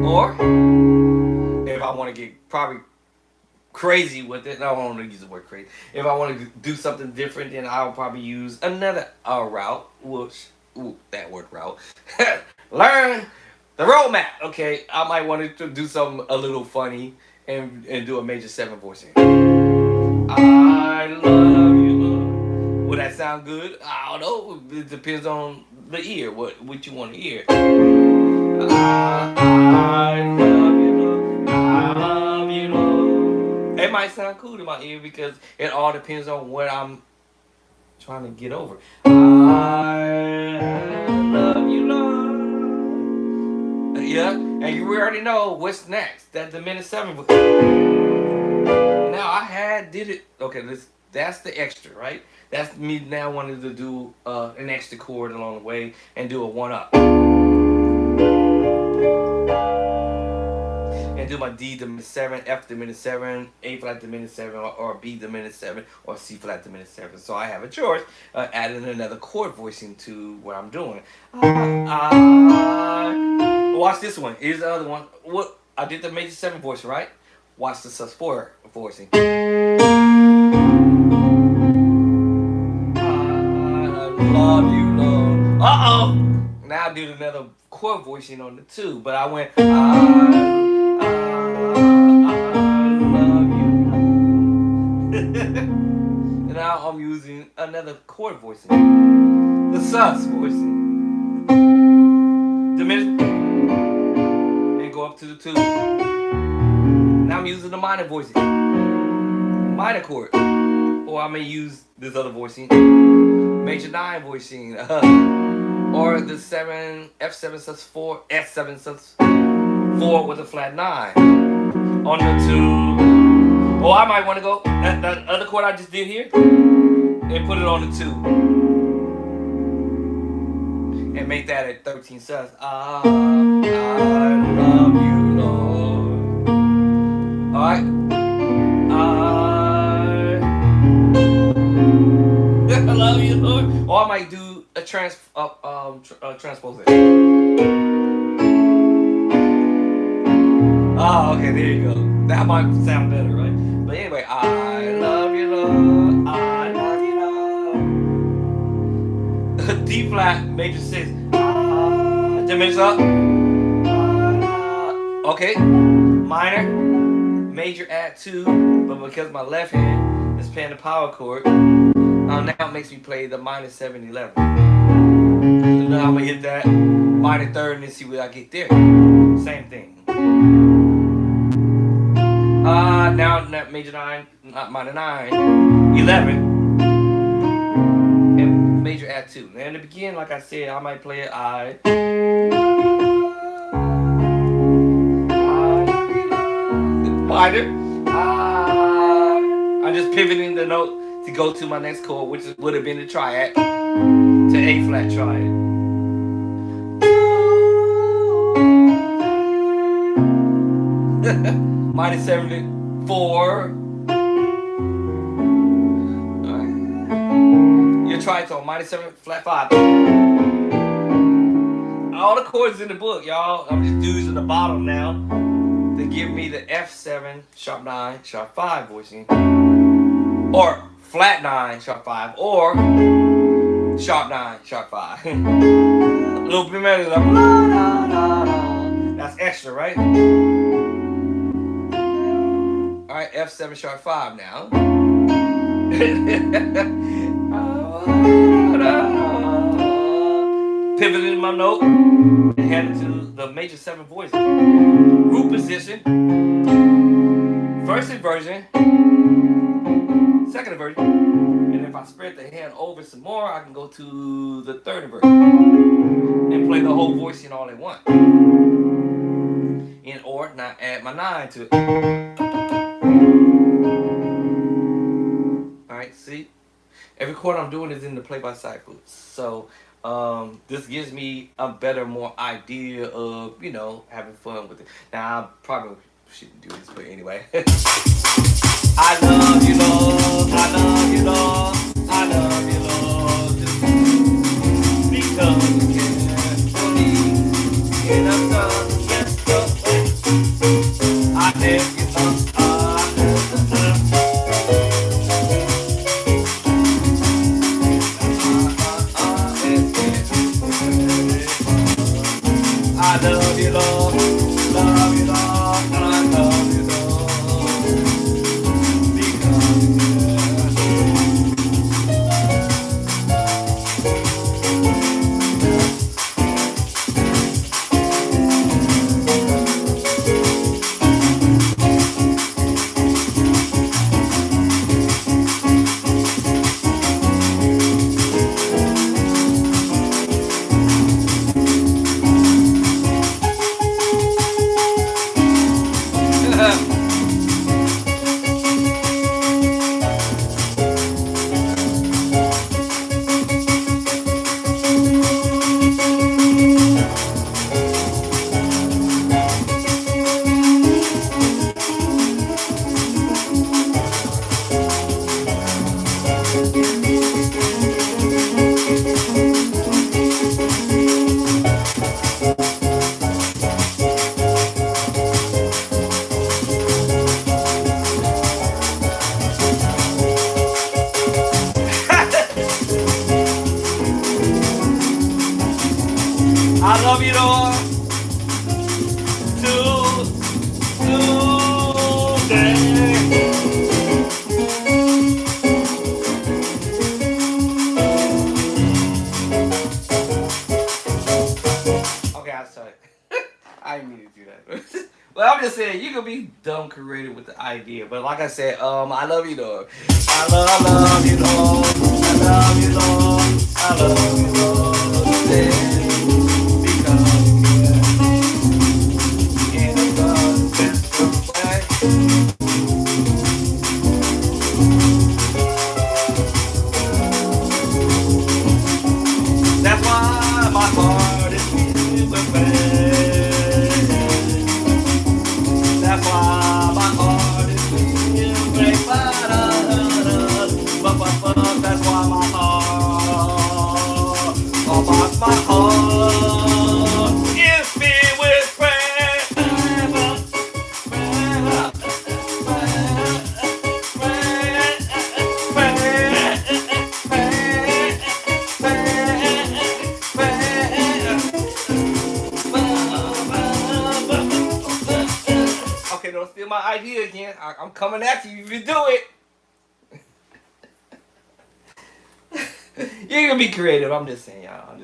Or if I want to get probably crazy with it, I don't want to use the word crazy. If I want to do something different, then I'll probably use another route, which that word route. Learn the roadmap. Okay, I might want to do something a little funny and do a major 7 voicing. I love you, Lord. Will that sound good? I don't know. It depends on the ear, what you want to hear. I love you, Lord. I love you, Lord. It might sound cool to my ear because it all depends on what I'm trying to get over. I love you, Lord. Yeah, and you already know what's next. That diminished 7. Now I did it. Okay, that's the extra, right? That's me now wanting to do an extra chord along the way and do a 1-up. And do my D diminished 7, F diminished 7, A flat diminished 7, or B diminished 7, or C flat diminished 7. So I have a choice adding another chord voicing to what I'm doing. Watch this one. Here's the other one. What I did the major 7 voice, right? Watch the sus4 voicing. I love you, Lord. Now I did another chord voicing on the 2, but I went. I love you. And now I'm using another chord voicing. The sus voicing. Diminish. Go up to the 2. Now I'm using the minor voicing, minor chord, or I may use this other voicing, major 9 voicing, or the 7 F7 sus4, S7 sus4 with a flat 9 on the 2. Or I might want to go that other chord I just did here. and put it on the 2. And make that at 13 cents. I love you, Lord. Alright. I love you, Lord. Or I might do a transpose it. Oh, okay, there you go. That might sound better, right? But anyway, I love you, Lord. I love you, Lord. D flat, major 6. Diminished up. Okay. Minor. Major add 2. But because my left hand is playing the power chord, now it makes me play the minor 7 11. So now I'm gonna hit that minor 3rd and then see what I get there. Same thing. Now major 9, minor 9, 11, and major add 2. Now in the beginning, like I said, I might play it minor. I'm just pivoting the note to go to my next chord, which would have been the triad, to A flat triad. Minor 7 4. Alright. Your tritone, minor 7 flat 5. All the chords in the book, y'all. I'm just using the bottom now to give me the F7, sharp 9, sharp 5 voicing. Or flat 9, sharp 5, or sharp 9, sharp 5. A little bit better than that's extra, right? Alright, F7 sharp 5 now. Pivoting my note and heading to the major 7 voice. Root position. First inversion. Second inversion. And if I spread the hand over some more, I can go to the 3rd inversion and play the whole voicing all at once. And or now add my 9 to it. Alright, see? Every chord I'm doing is in the play by cycles. So this gives me a better, more idea of, having fun with it. Now, I probably shouldn't do this, but anyway. I love you, Lord. I love you, Lord. I love you, Lord. Because you care for me. In a sun, yes, I live you, Lord. I love you, Lord. Love you, Lord. I love you, Lord. Because I love you, Lord. Today. Okay, I started. I didn't mean to do that. Well, I'm just saying you can be dumb creative with the idea, but like I said, I love you, Lord. I love you, Lord. I love you, Lord. I love you, Lord. Today. idea again. I'm coming after you if you do it. You're gonna be creative. I'm just saying, y'all.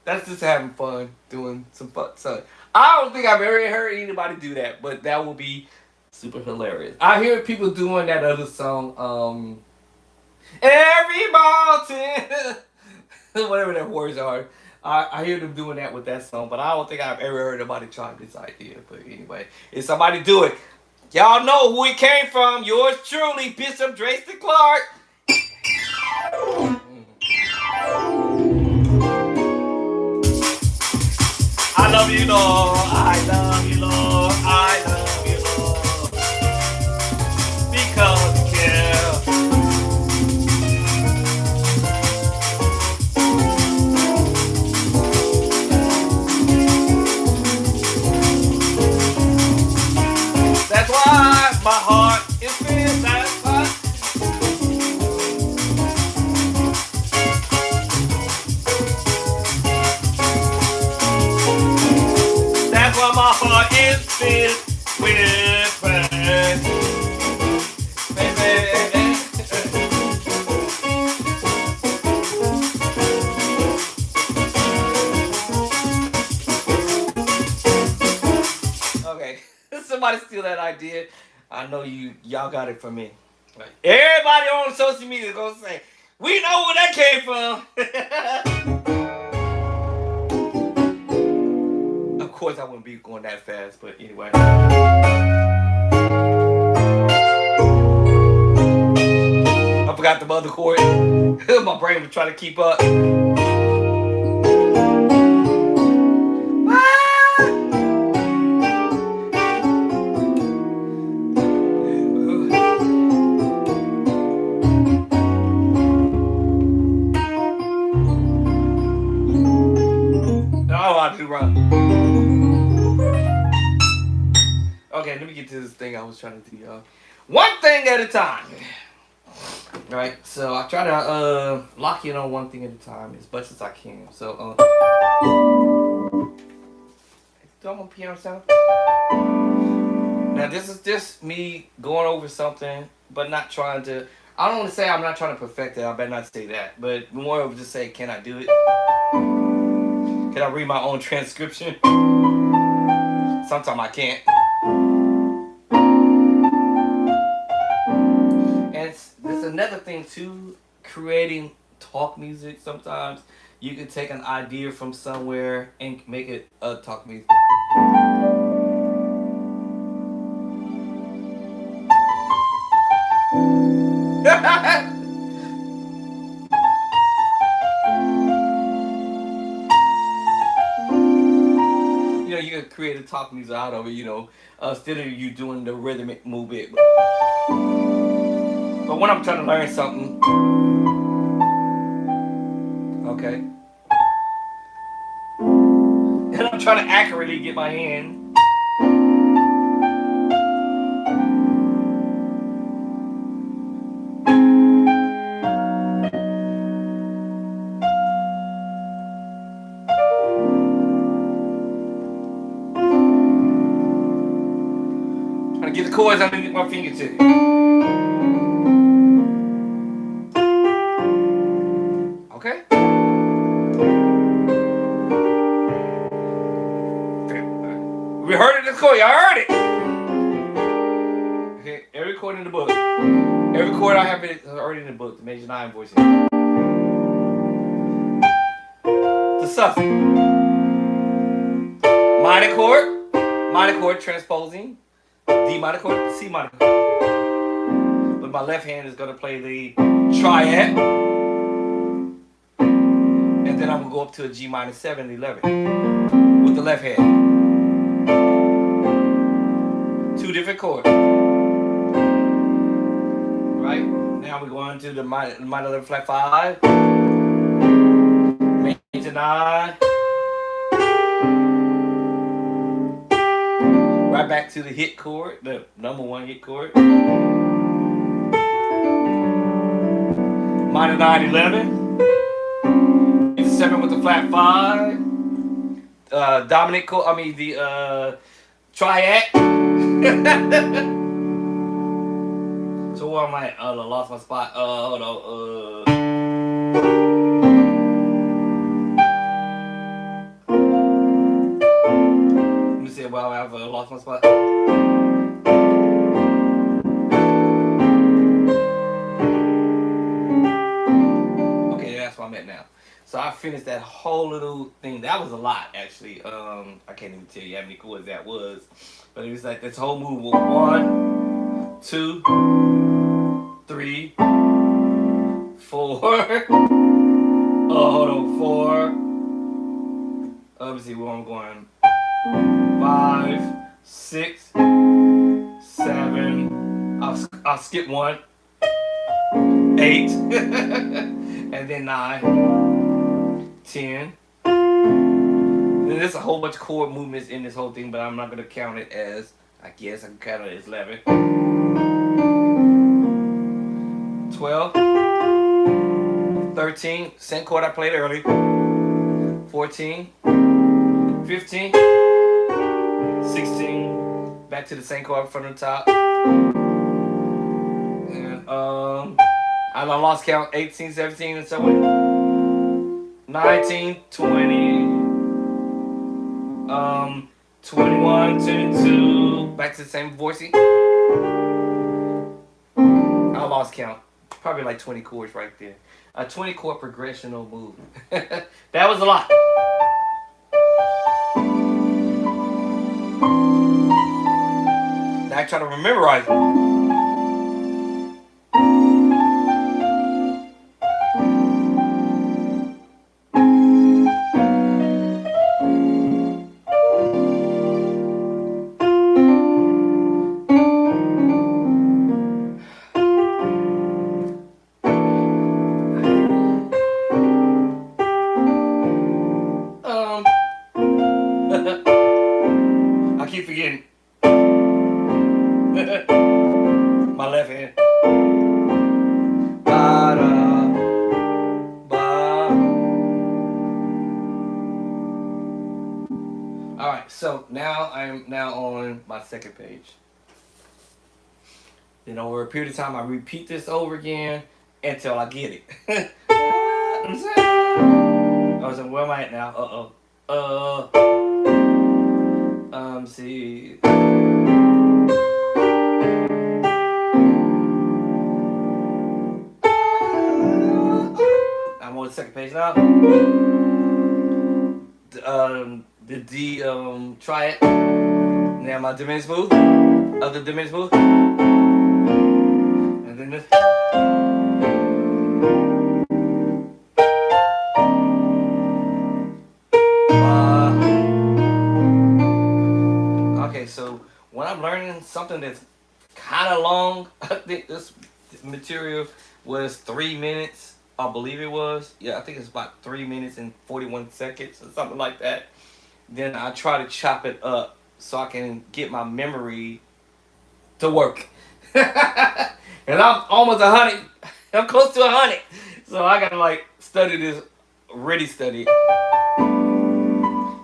That's just having fun doing some fun. So I don't think I've ever heard anybody do that, but that will be super hilarious. I hear people doing that other song, every mountain, whatever that words are. I hear them doing that with that song, but I don't think I've ever heard anybody try this idea. But anyway, if somebody do it, y'all know who it came from. Yours truly, Bishop Drayson Clark. I love you, Lord. I love you, Lord. I love you, Lord. Because you care. That's why my heart is filled. That's why. That's why my heart is filled with praise. Baby. Okay. Somebody steal that idea. I know y'all got it from me. Like, everybody on social media is gonna say, we know where that came from. Of course I wouldn't be going that fast, but anyway. I forgot the other chord. My brain was trying to keep up. Okay, let me get to this thing I was trying to do, y'all. One thing at a time. Right, so I try to lock in on one thing at a time as much as I can. So, do I want piano sound? Now, this is just me going over something, but not trying to. I don't want to say I'm not trying to perfect it. I better not say that. But more of just say, can I do it? Can I read my own transcription? Sometimes I can't. And there's another thing too, creating talk music. Sometimes you can take an idea from somewhere and make it a talk music. You know, you can create a talk music out of it, you know, instead of you doing the rhythmic movement. But when I'm trying to learn something, okay, and I'm trying to accurately get my hand. Trying to get the chords underneath my fingertips. Okay? We heard it in the chord. Y'all heard it. Okay, every chord in the book. Every chord I have is already in the book. The major 9 voices. The suffix. Minor chord transposing. D minor chord, C minor chord. But my left hand is going to play the triad. And then I'm going to go up to a G minor 7 and 11 with the left hand. 2 different chords. Right? Now we're going to the minor 11 flat 5. Major 9. Right back to the hit chord, the number 1 hit chord. Minor 9, 11. 7 with the flat 5. Dominant chord, the triad. So where am I? I lost my spot. Hold on. Let me see. Well, I've lost my spot. Okay, that's where I'm at now. So I finished that whole little thing. That was a lot, actually. I can't even tell you how many chords that was, but it was like this whole move was 1, 2, 3, 4. Hold on, 4. Let me see where I'm going. 5, 6, 7. I'll skip 1. 8, and then 9, 10. Then there's a whole bunch of chord movements in this whole thing, but I'm not gonna count it as. I guess I can count it as 11, 12, 13. Same chord I played earlier. 14, 15, 16. Back to the same chord from the top. And I lost count. 18, 17, and so on. 19, 20. 21, 22. Back to the same voicing. I lost count. Probably like 20 chords right there. A 20 chord progressional move. That was a lot. Now I try to memorize it. I keep forgetting. My left hand. Ba-da, ba. Alright, so now I am now on my second page. Then over a period of time I repeat this over again until I get it. Oh, so where am I at now? See. I'm on the second page now. The D triad. Now my diminished move. Other diminished move. And then this. Okay, so when I'm learning something that's kind of long, I think this material was 3 minutes. I believe it was. Yeah, I think it's about 3 minutes and 41 seconds or something like that. Then I try to chop it up so I can get my memory to work. And I'm almost 100. I'm close to 100. So I gotta like study this, really study it.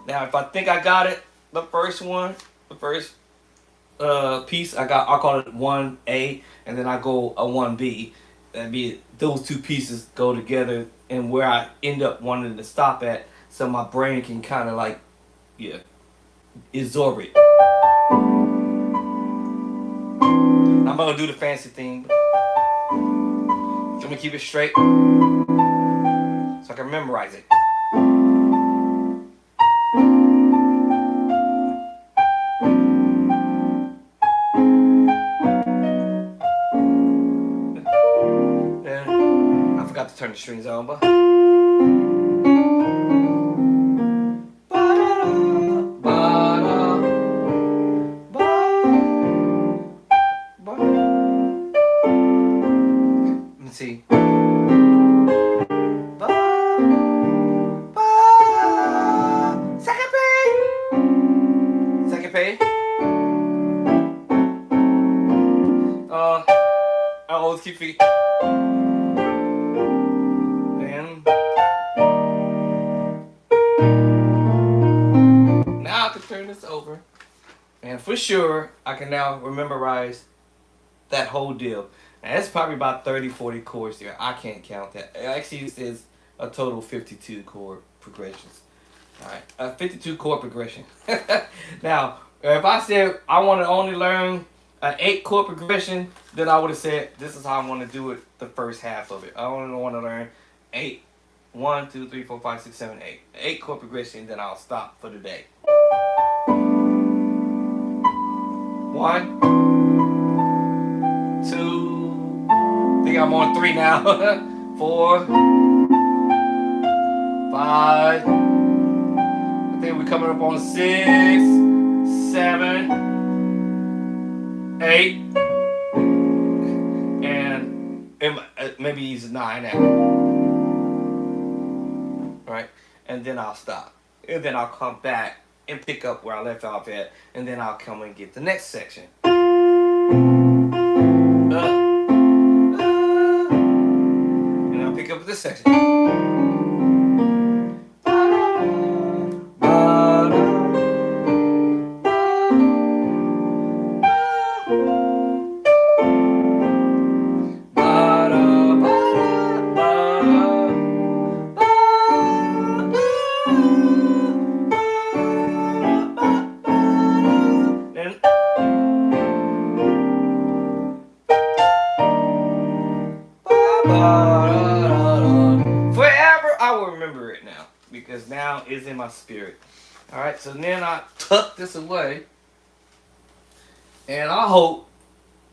Now, if I think I got it, the first piece I call it 1A, and then I go a 1B. That be those two pieces go together, and where I end up wanting to stop at, so my brain can kind of like, absorb it. I'm gonna do the fancy thing. I'm gonna keep it straight so I can memorize it. And I forgot to turn the strings on, but. See. Second page. Second page. I always keep feet. And now I can turn this over, and for sure I can now memorize that whole deal. And it's probably about 30, 40 chords there. I can't count that. It actually says a total of 52 chord progressions. All right, a 52 chord progression. Now, if I said I want to only learn an 8 chord progression, then I would have said this is how I want to do it. The first half of it. I only want to learn 8. 1, 2, 3, 4, 5, 6, 7, 8. 8 chord progression, then I'll stop for the day. 1, 2. I think I'm on 3 now. 4, 5. I think we're coming up on 6, 7, 8, and maybe he's 9 now. Right? And then I'll stop. And then I'll come back and pick up where I left off at, and then I'll come and get the next section. And I'll pick up this section. Forever I will remember it now, because now it's in my spirit. Alright, so then I tuck this away, and I hope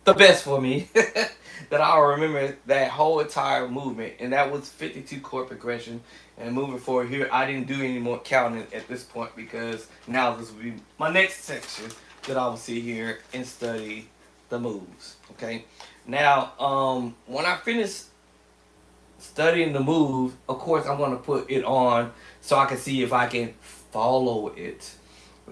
the best for me that I'll remember that whole entire movement, and that was 52 chord progression. And moving forward here, I didn't do any more counting at this point, because now this will be my next section that I will sit here and study the moves. Okay, now when I finish studying the move, of course I'm going to put it on so I can see if I can follow it.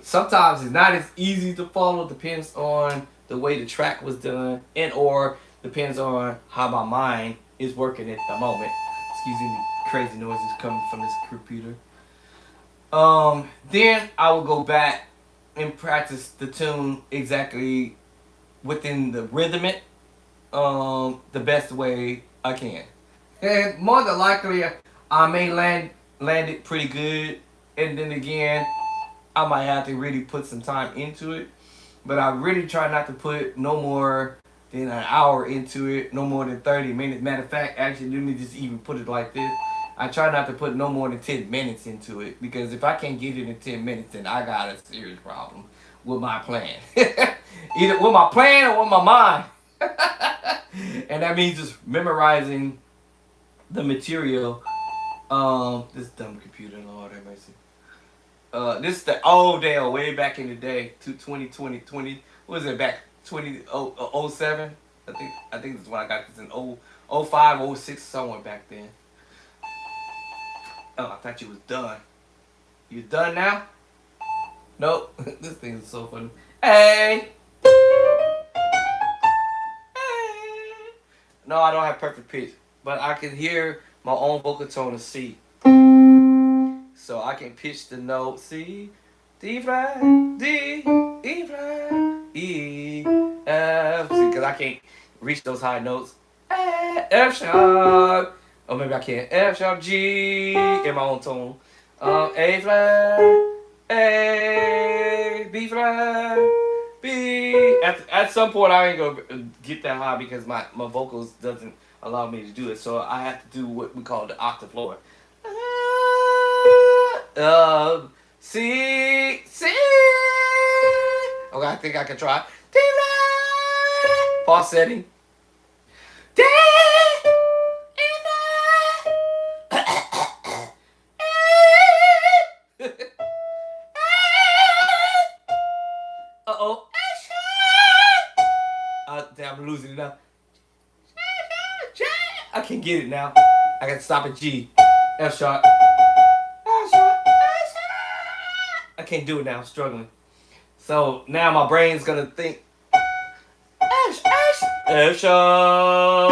Sometimes it's not as easy to follow, depends on the way the track was done, and or depends on how my mind is working at the moment. Excuse me, crazy noises coming from this computer. Then I will go back and practice the tune exactly within the rhythmic, the best way I can. And more than likely, I may land it pretty good, and then again, I might have to really put some time into it. But I really try not to put no more than an hour into it, no more than 30 minutes. Matter of fact, actually, let me just even put it like this. I try not to put no more than 10 minutes into it, because if I can't get it in 10 minutes, then I got a serious problem with my plan. Either with my plan or with my mind. And that means just memorizing the material. This dumb computer, Lord have mercy. This is the old day, way back in the day, 2020, what was it, back 07? I think this is when I got this in 05, 06, somewhere back then. Oh, I thought you was done. You done now? Nope. This thing is so funny. Hey! Hey! No, I don't have perfect pitch, but I can hear my own vocal tone of C. So I can pitch the note C, D flat, D, E flat, E, F. See, because I can't reach those high notes. F sharp. Or maybe I can't. F sharp, G in my own tone. A flat, A, B flat, B. At some point I ain't gonna get that high, because my vocals doesn't allow me to do it. So I have to do what we call the octave lower. C. Okay, I think I can try. Pause setting. Uh-oh. Damn, I'm losing it now. I can't get it now. I got to stop at G. F sharp. I can't do it now. I'm struggling. So now my brain's gonna think F sharp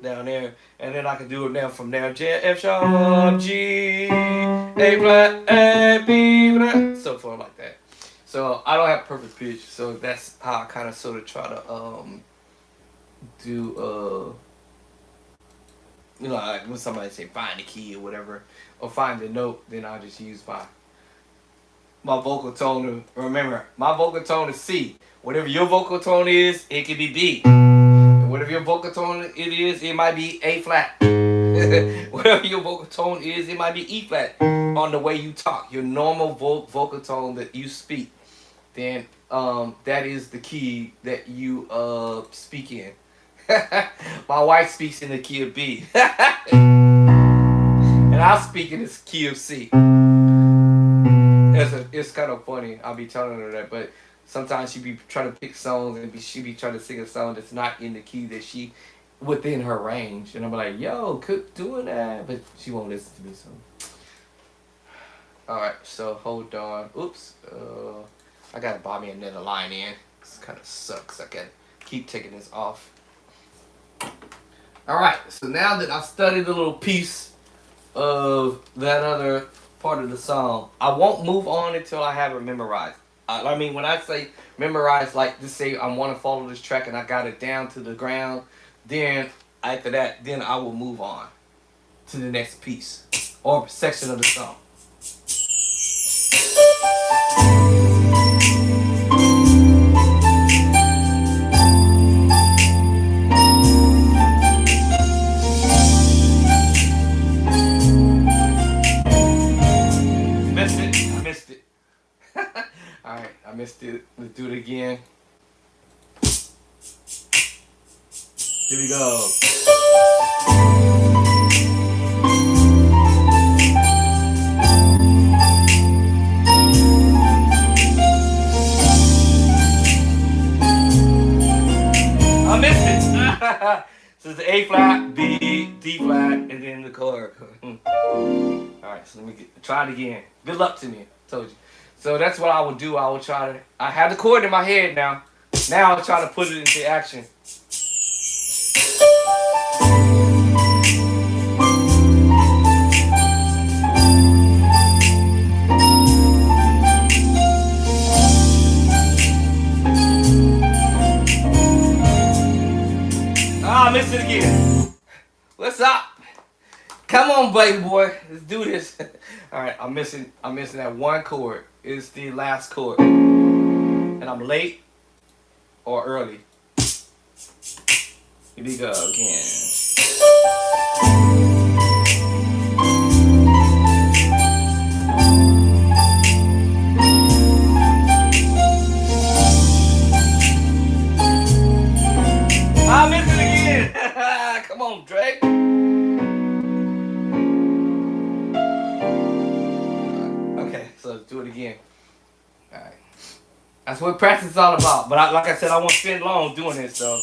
down there, and then I can do it now from there. F sharp, G, A flat, A, B flat, so forth like that. So I don't have perfect pitch. So that's how I kind of sort of try to do like when somebody say find the key or whatever, or find the note, then I'll just use my vocal tone to remember. My vocal tone is C. Whatever your vocal tone is, it could be B. And whatever your vocal tone it is, it might be A flat. Whatever your vocal tone is, it might be E flat. On the way you talk, your normal vocal tone that you speak, then that is the key that you speak in. My wife speaks in the key of B, and I speak in the key of C. It's kind of funny. I'll be telling her that, but sometimes she be trying to pick songs and she be trying to sing a song that's not in the key that she within her range, and I'm like, yo, quit doing that, but she won't listen to me. So, all right, so hold on. Oops, I gotta buy me another line in. This kind of sucks. I gotta keep taking this off. All right, so now that I've studied a little piece of that other part of the song, I won't move on until I have it memorized. I mean, when I say memorize, like just say I want to follow this track and I got it down to the ground, then after that, then I will move on to the next piece or section of the song. Alright, I missed it. Let's do it again. Here we go. I missed it. So it's A flat, B, D flat, and then the chord. Alright, so let me try it again. Good luck to me. I told you. So that's what I will do. I will try to. I have the chord in my head now. Now I'll try to put it into action. I missed it again. What's up? Come on, baby boy. Let's do this. All right, I'm missing that one chord. It's the last chord. And I'm late or early. Here we go again. I missed it again. Come on, Drake. Okay, so let's do it again. All right. That's what practice is all about. But like I said, I won't spend long doing this, so.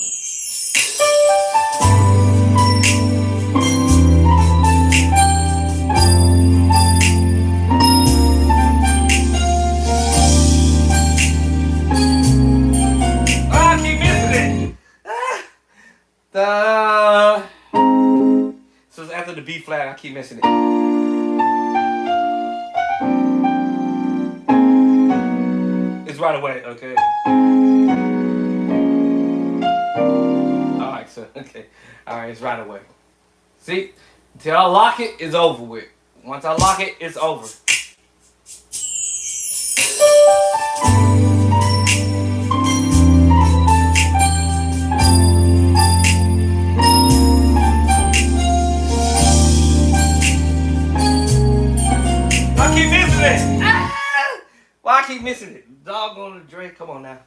I keep missing it. So it's after the B flat, I keep missing it. It's right away, okay. Alright, so okay. Alright, it's right away. See? Until I lock it, it's over with. Once I lock it, it's over. I keep missing it! Ah! Why I keep missing it? Doggone the Drake. Come on now.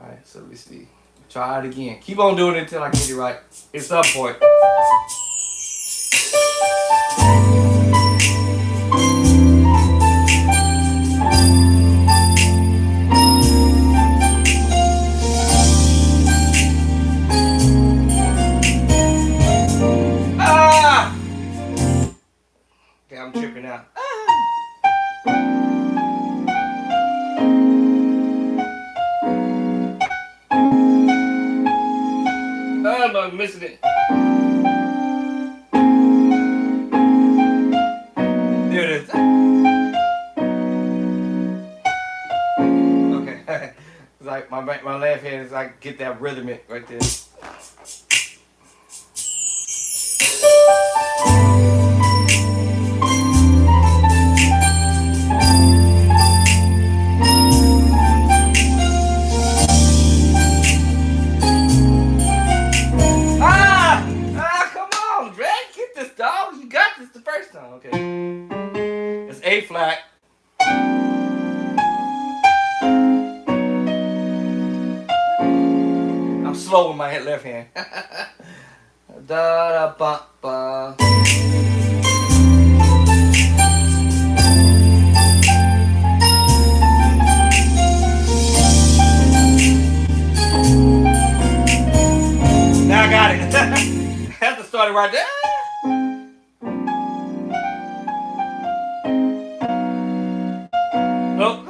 Alright, so let's see. Try it again. Keep on doing it until I get it right. It's some point. Ah! Okay, I'm tripping out. I'm missing it. There it is. my left hand is like get that rhythmic right there. Come on, Drake, get this, dog. You got this the first time. Okay, it's A flat. I'm slow with my left hand. Da da ba ba. Now I got it. I have to start it right there. Nope.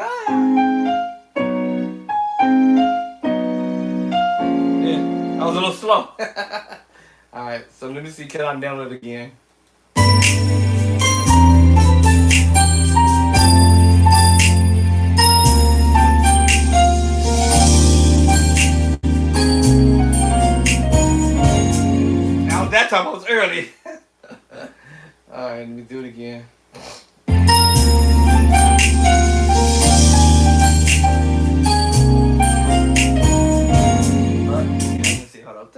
Yeah, I was a little slow. Alright, so let me see, can I nail it again? Now that time I was early. Alright, let me do it again. Let's see, hold on.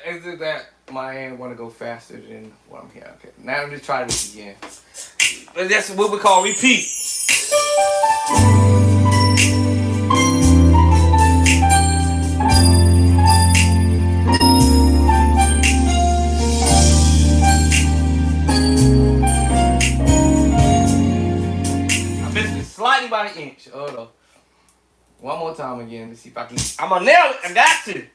Is it that my hand want to go faster than what I'm here? Okay, now let me try this again. That's what we call repeat. I missed it slightly by an inch. Hold on. One more time again. Let's see if I can. I'm gonna nail it. I got to.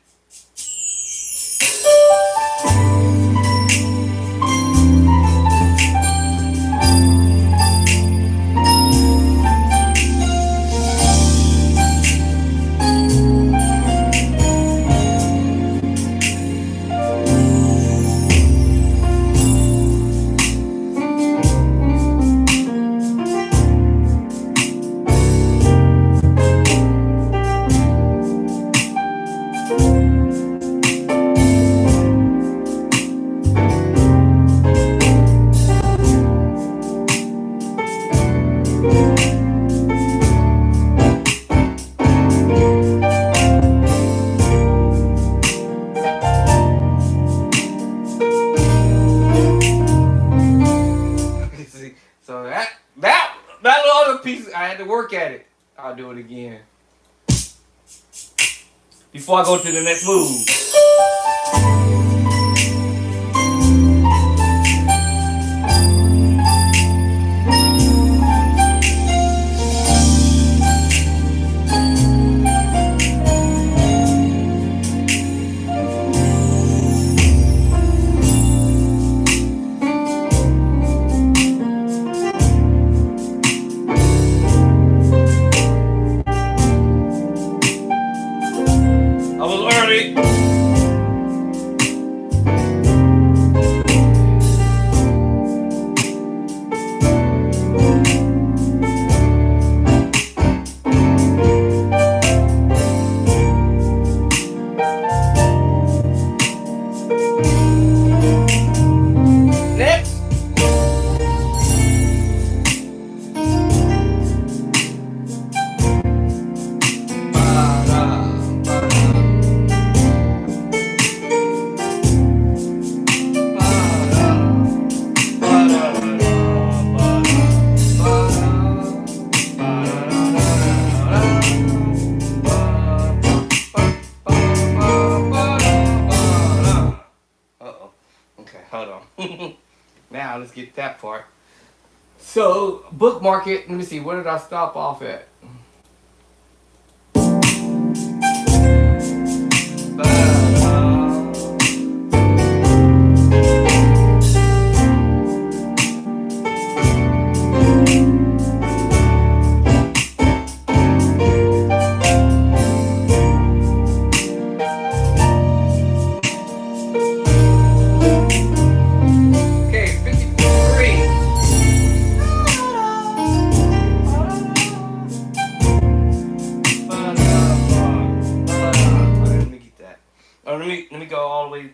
So that little other piece, I had to work at it. I'll do it again. Before I go to the next move. I was early. Next. Okay, hold on. Now let's get that part. So bookmark it. Let me see. Where did I stop off at?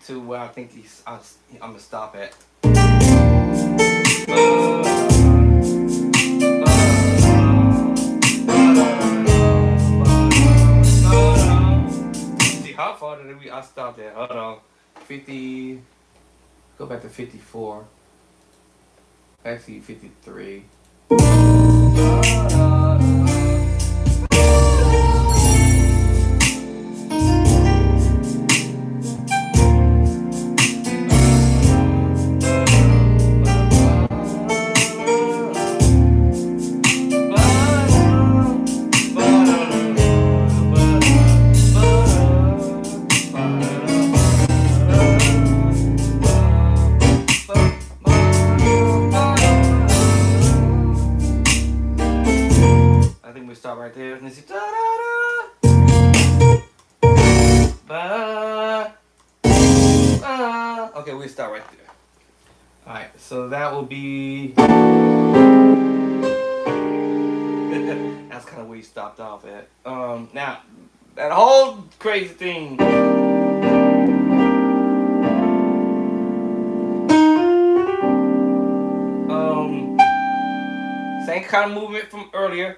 to where I think I'm gonna stop at. See how far did I stopped at? Hold on, 50. Go back to 54. Actually, 53. I think we stop right there. And see, okay, we start right there. All right, so that will be. That's kind of where you stopped off at. Now that whole crazy thing. Same kind of movement from earlier.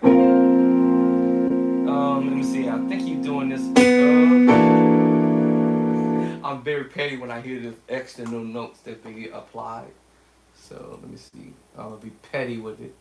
Let me see. I think he's doing this. I'm very petty when I hear the extra new notes that they applied. So let me see. I'm gonna be petty with it.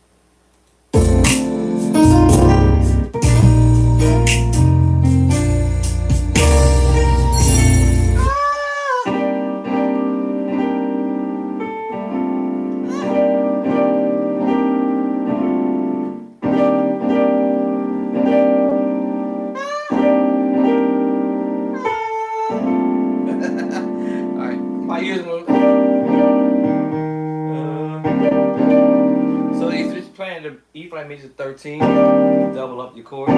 E flat major 13, double up your chord.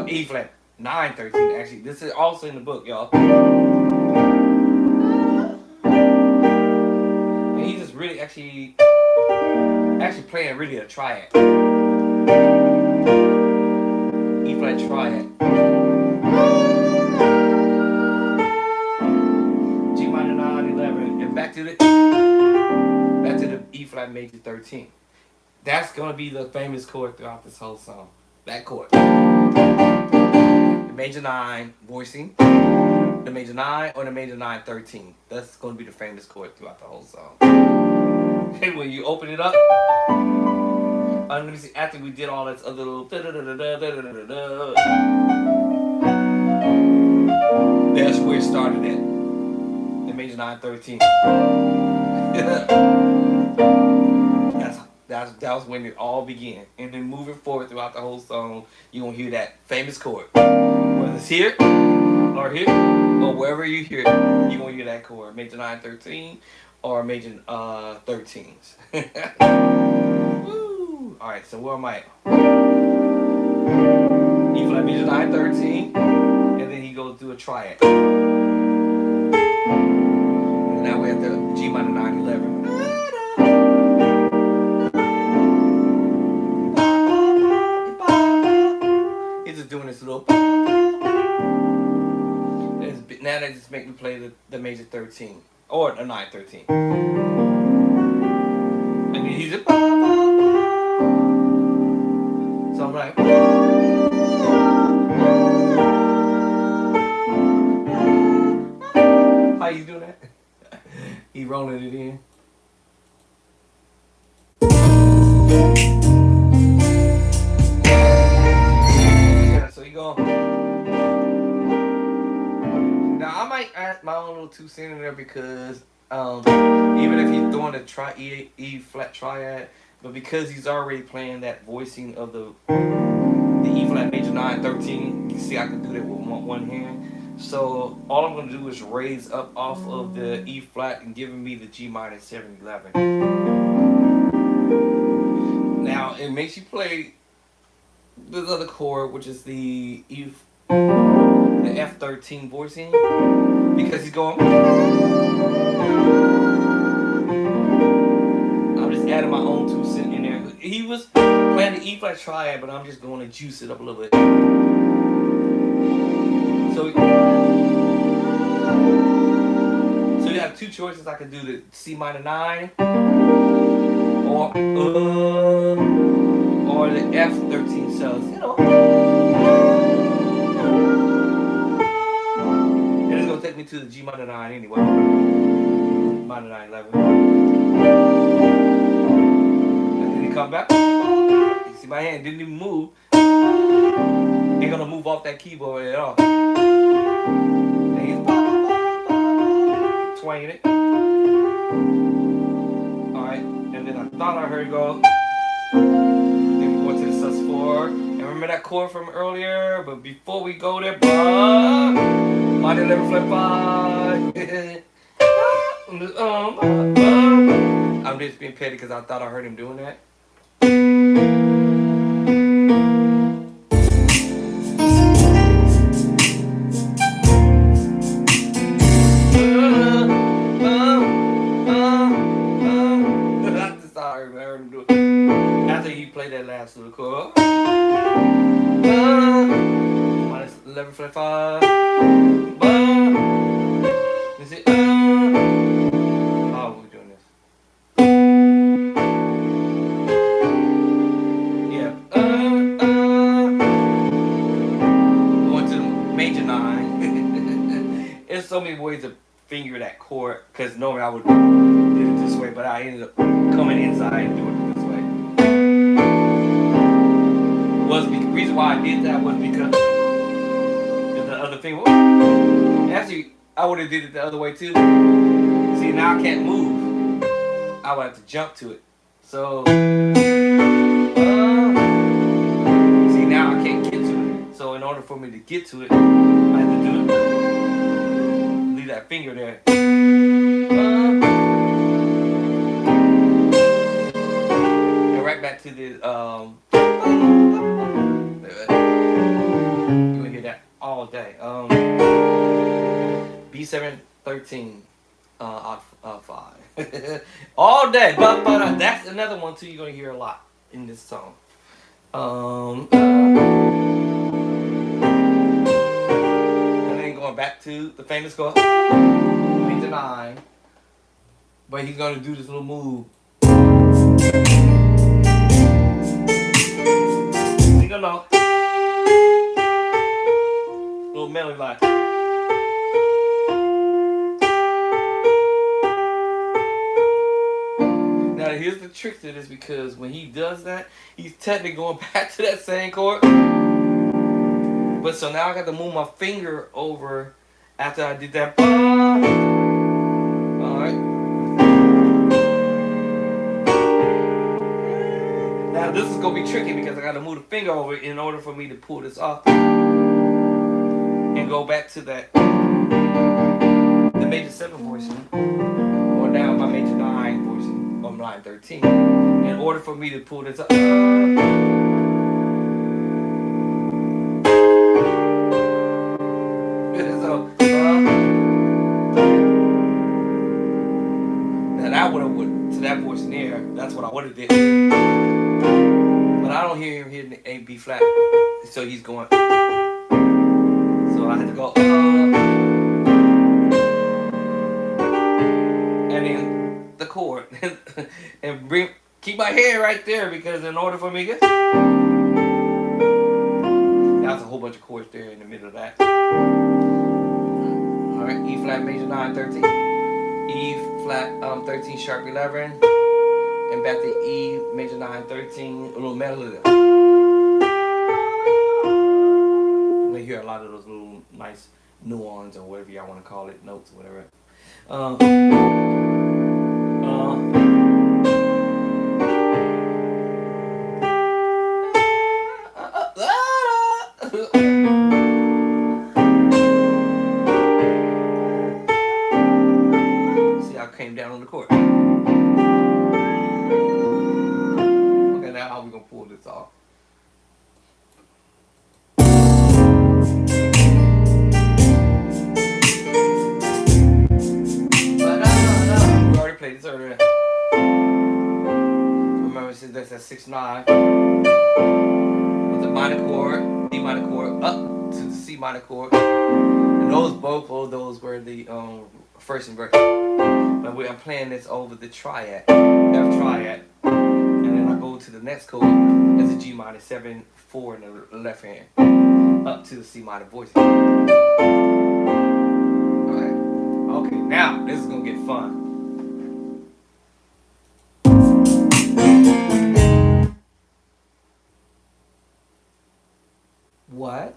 E flat 9 13. Actually, this is also in the book, y'all. And he's just really actually playing really a triad. E flat triad. G minor 9 11, and back to the E flat major 13. That's gonna be the famous chord throughout this whole song. That chord. The major 9 voicing, the major 9 or the major 9 13. That's gonna be the famous chord throughout the whole song. Okay, when you open it up, let me see. After we did all that other little that's where it started at. The major 9 13. That was when it all began. And then moving forward throughout the whole song, you're going to hear that famous chord. Whether it's here, or wherever you hear it, you're going to hear that chord. Major 9 13 or major 13s. Woo! Alright, so where am I at? E flat major 9 13. And then he goes through a triad. And now we're at the G minor 9 11. Doing this little. Now they just make me play the major 13 or the 9 13. And then he's a. So I'm like. How you doing that? He rolling it in. So you go. Now I might add my own little 2 cents in there because even if he's doing the E flat triad, but because he's already playing that voicing of the E flat major 9 13, you see I can do that with one hand. So all I'm gonna do is raise up off of the E flat and giving me the G minor 7 11. Now it makes you play this other chord, which is the F13 voicing, because he's going. I'm just adding my own 2 cents in there. He was playing the E flat triad, but I'm just going to juice it up a little bit. So you have two choices. I could do the C minor 9 or the F13 cells. You know, and it's gonna take me to the G minor 9 anyway. Minor 9 11. And then you come back. You see my hand didn't even move. Ain't gonna move off that keyboard at all. And he's twanging it. Alright, and then I thought I heard go. Then we go to the sus4. And remember that chord from earlier? But before we go there, minor 11 flat 5. I'm just being petty because I thought I heard him doing that. After he played that last little chord, minus 11 flat 5. Is it? How are we doing this? Yeah. Going to the major 9. There's so many ways to finger that chord because normally I would do it this way, but I ended up coming inside and doing it this way. The reason why I did that was because the other finger. Actually, I would have did it the other way too. See, now I can't move. I would have to jump to it. So, see, now I can't get to it. So, in order for me to get to it, I have to do it. Leave that finger there. And right back to the you will hear that all day. B7 13 5. All day. But that's another one too you're gonna hear a lot in this song. And then going back to the famous chord, major 9. But he's gonna do this little move. Single note. Little melody line. Now here's the trick to this, because when he does that, he's technically going back to that same chord. But so now I got to move my finger over after I did that. Alright. Now this is going to be tricky because I got to move the finger over in order for me to pull this off. And go back to that, the major 7 portion, or down my major 9 portion, or 9 13, in order for me to pull this up. So, now that would have went to that portion there. That's what I would have did. But I don't hear him hitting A B flat, so he's going. So I had to go and then the chord and keep my hand right there, because in order for me to that's a whole bunch of chords there in the middle of that. Alright, E flat major 9 13, E flat 13 sharp 11, and back to E major 9 13, a little melody. You hear a lot of those little nice nuance or whatever y'all want to call it, notes or whatever. See how I came down on the chord. Okay, now how we gonna pull this off? Played this earlier. Remember, that's that 6/9 with the minor chord, D minor chord, up to the C minor chord, and both of those were the first inversion. But I'm playing this over the triad, F triad, and then I go to the next chord as a G minor 7/4 in the left hand, up to the C minor voice. Okay, okay, now this is gonna get fun. What?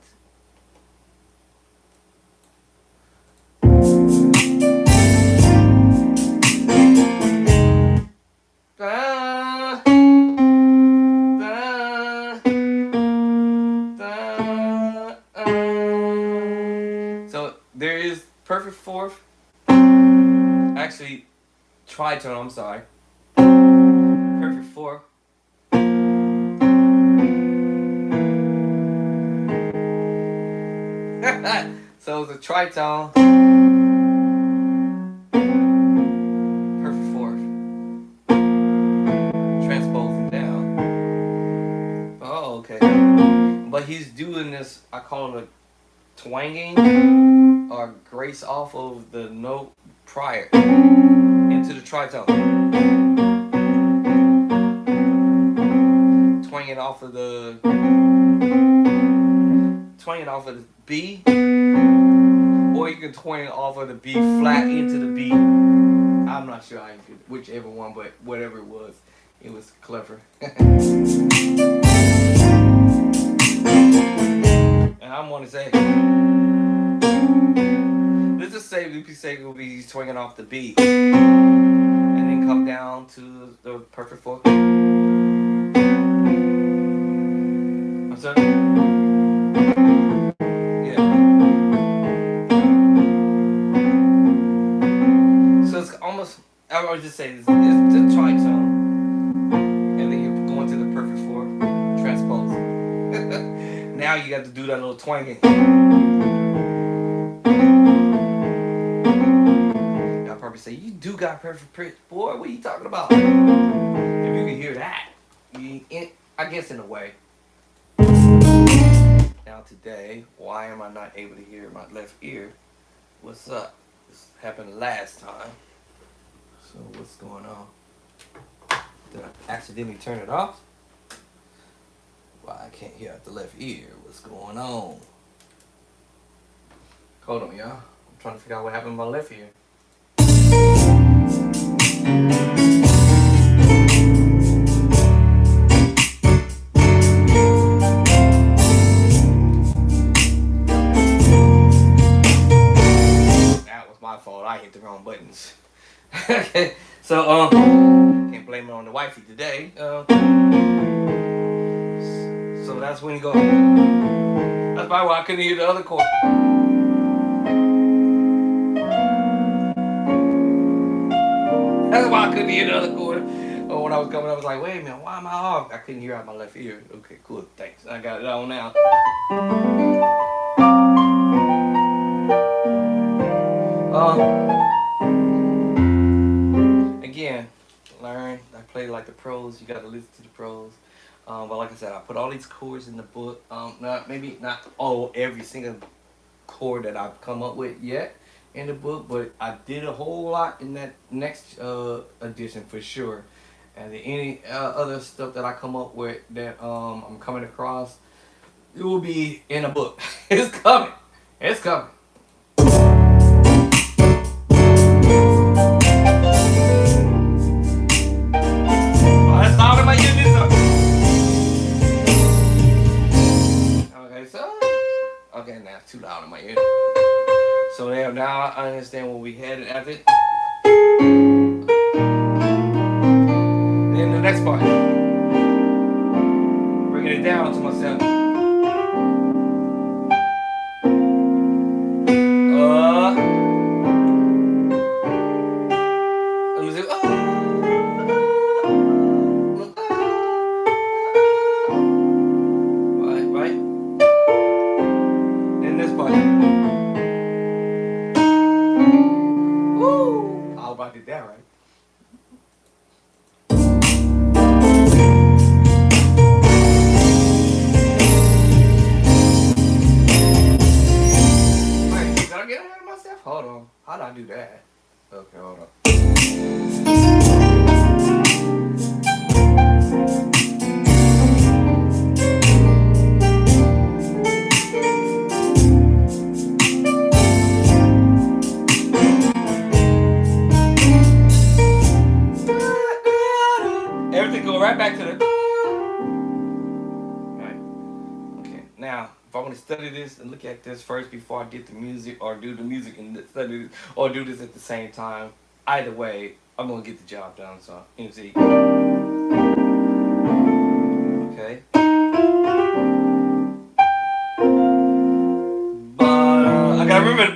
So there is perfect fourth. Actually, tritone. I'm sorry. Perfect fourth. So it's a tritone. Perfect fourth. Transposing down. Oh, okay. But he's doing this, I call it a twanging or grace off of the note prior into the tritone. Twanging off of the B, or you can twang off of the B flat into the B. I'm not sure how you did whichever one, but whatever it was clever. And I'm gonna say, let's just say Lupe will be swinging off the B, and then come down to the perfect fourth. I'm sorry. I would just say it's the tritone, and then you're going to the perfect fourth, transpose. Now you got to do that little twanging. Y'all probably say, you do got perfect pitch, boy. What are you talking about? If you can hear that, I guess in a way. Now today, why am I not able to hear my left ear? What's up? This happened last time. So what's going on? Did I accidentally turn it off? Why I can't hear out the left ear? What's going on? Hold on, y'all. I'm trying to figure out what happened to my left ear. That was my fault. I hit the wrong buttons. Okay, so can't blame it on the wifey today. So that's when you go. That's probably why I couldn't hear the other chord. That's why I couldn't hear the other chord. Oh, when I was coming, I was like, wait a minute, why am I off? I couldn't hear out my left ear. Okay, cool, thanks. I got it on now. Again, learn. I play like the pros. You got to listen to the pros. But like I said, I put all these chords in the book. Maybe not every single chord that I've come up with yet in the book, but I did a whole lot in that next edition for sure. And any other stuff that I come up with that I'm coming across, it will be in a book. It's coming. It's coming. Okay, now it's too loud in my ear. So now I understand where we headed at it. Then the next part, bringing it down to myself. Let me see. Right. Then this part. Woo! I hope I did that right. Everything go right back to the. Right. Okay. Now, if I want to study this and look at this first before I get the music, or do the music and study this, or do this at the same time, either way, I'm gonna get the job done. So, MC. Okay. I gotta remember the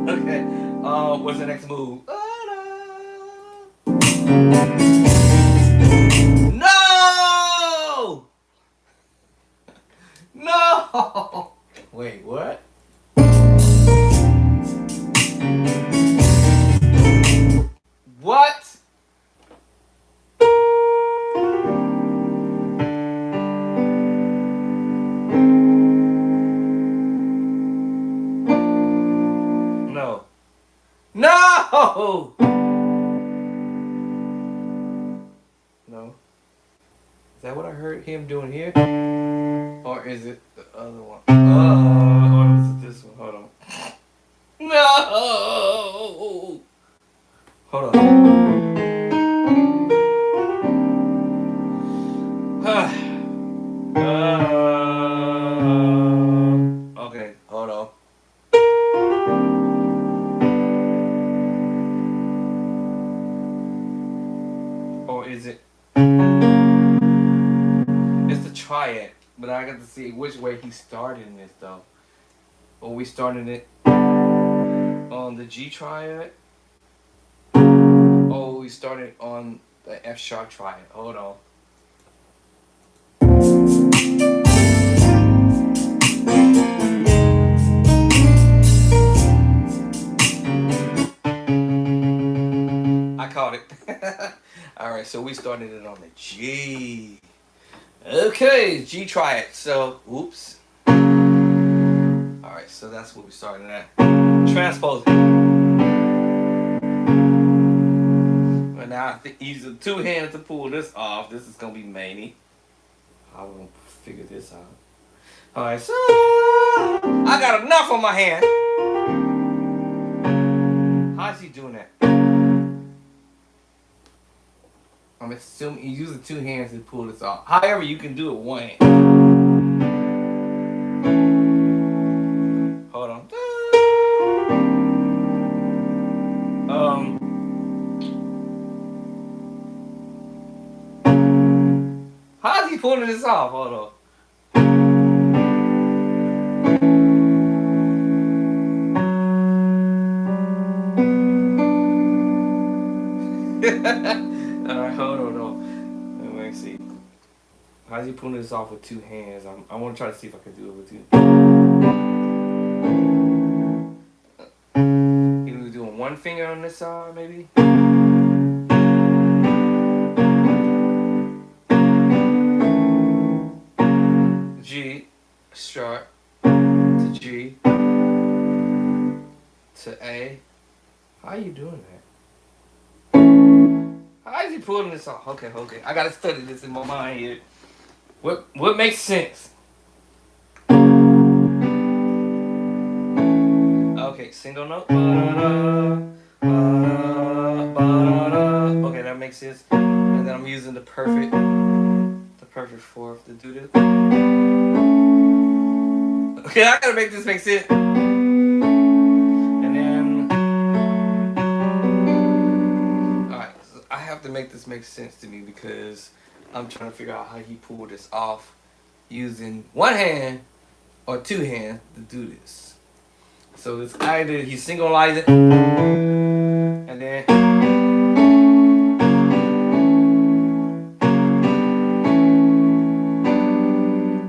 okay. What's the next move? No! No! Wait, what? What? No. No! No. Is that what I heard him doing here? Or is it the other one? Or is it this one? Hold on. No! Hold on. Okay, hold on. Or is it? It's the triad, but I got to see which way he started in this though. Or we started it on the G triad. Oh, we started on the F sharp triad. Hold on. I caught it. Alright, so we started it on the G. Okay, G triad. So, oops. Alright, so that's what we started at. Transpose it. But now I think using two hands to pull this off. This is gonna be many. I'm gonna figure this out. Alright, so I got enough on my hand. How's he doing that? I'm assuming you're using two hands to pull this off. However, you can do it one hand. Hold on. How's he pulling this off? Hold on. Alright, hold on. Let me see. How's he pulling this off with two hands? I want to try to see if I can do it with two. He was doing one finger on this side, maybe? G, sharp, to G, to A. How are you doing that? How is he pulling this off? Okay. I gotta study this in my mind here. What makes sense? Okay, single note. Okay, that makes sense. And then I'm using the perfect fourth to do this. Okay, I gotta make this make sense. And then, alright, so I have to make this make sense to me because I'm trying to figure out how he pulled this off using one hand or two hands to do this. So it's either he singleized it and then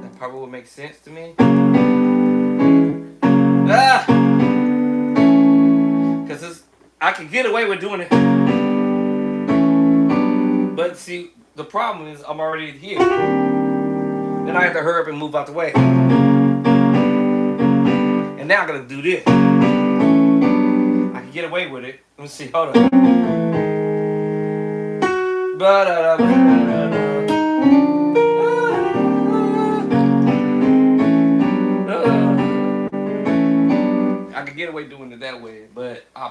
that probably would make sense to me. Because I can get away with doing it. But see, the problem is I'm already here. Then I have to hurry up and move out the way. And now I gotta do this. I can get away with it. Let me see, hold on.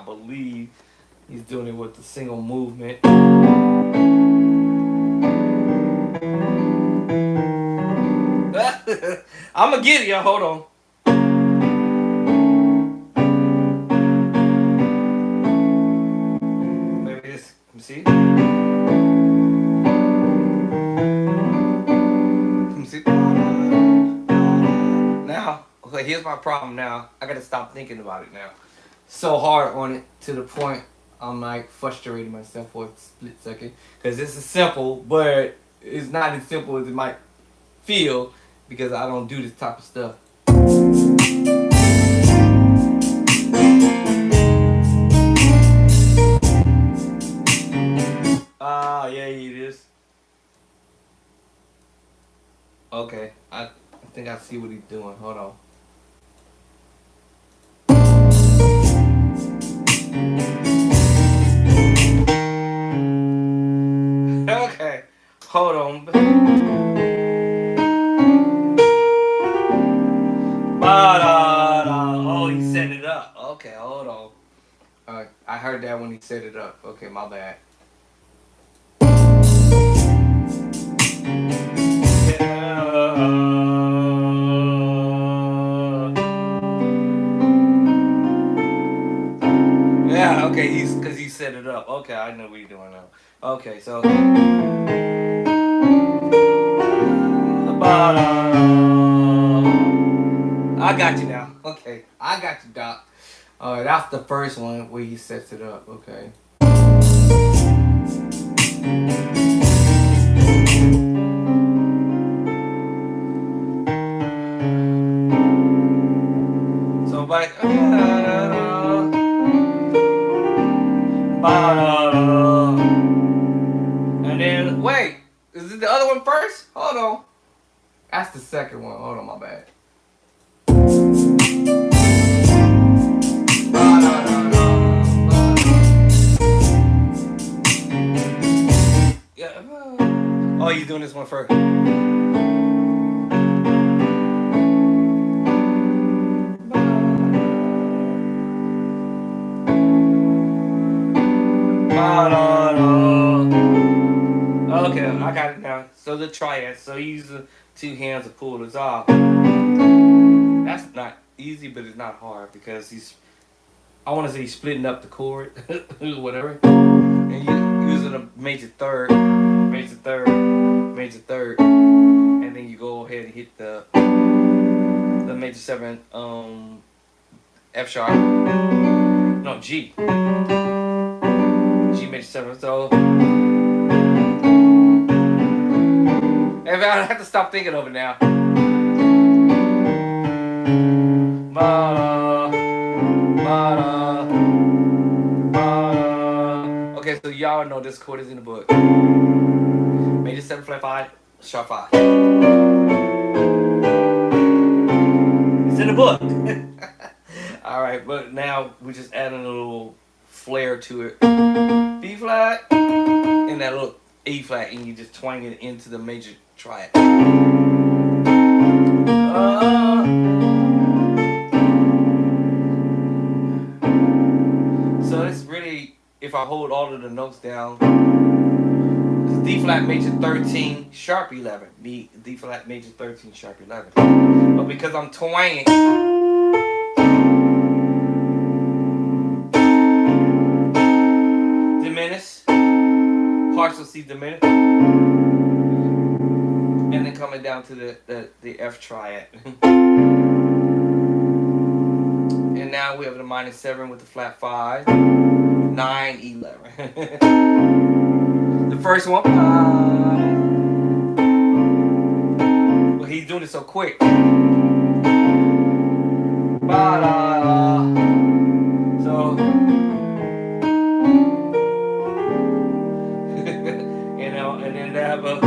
I believe he's doing it with the single movement. I'm gonna get it, y'all. Hold on. Maybe this. Let me see. Let me see. Now, okay, here's my problem now. I gotta stop thinking about it now. So hard on it to the point I'm like frustrating myself for a split second. Because this is simple, but it's not as simple as it might feel because I don't do this type of stuff. Ah, yeah, it is. Okay, I think I see what he's doing. Hold on. Okay, hold on. Ba-da-da. Oh, he set it up. Okay, hold on. I heard that when he set it up. Okay, my bad. Yeah, okay, he's because he set it up. Okay, I know what you're doing now. Okay, so. I got you now. Okay, I got you, Doc. Alright, that's the first one where he sets it up. Okay. So, like. And then, wait, is it the other one first? Hold on. That's the second one. Hold on, my bad. Yeah. Oh, you're doing this one first. Okay, I got it now. So the triad. So he uses two hands to pull this off. That's not easy, but it's not hard because he's. I want to say he's splitting up the chord, whatever, and you using a major third, major third, major third, and then you go ahead and hit the major seven, F sharp, no G major seven. So. I have to stop thinking of it now. Okay, so y'all know this chord is in the book. Major 7 flat 5, sharp 5. It's in the book. Alright, but now we're just adding a little flair to it. B flat and that little E flat, and you just twang it into the major triad. So it's really, if I hold all of the notes down, it's D flat major 13 sharp 11, D flat major 13 sharp 11. But because I'm twanging, diminished, partial C diminished, and then coming down to the F triad. And now we have the minor 7 with the flat 5, 9, 11. The first one, but he's doing it so quick. So, you know, and then they have a.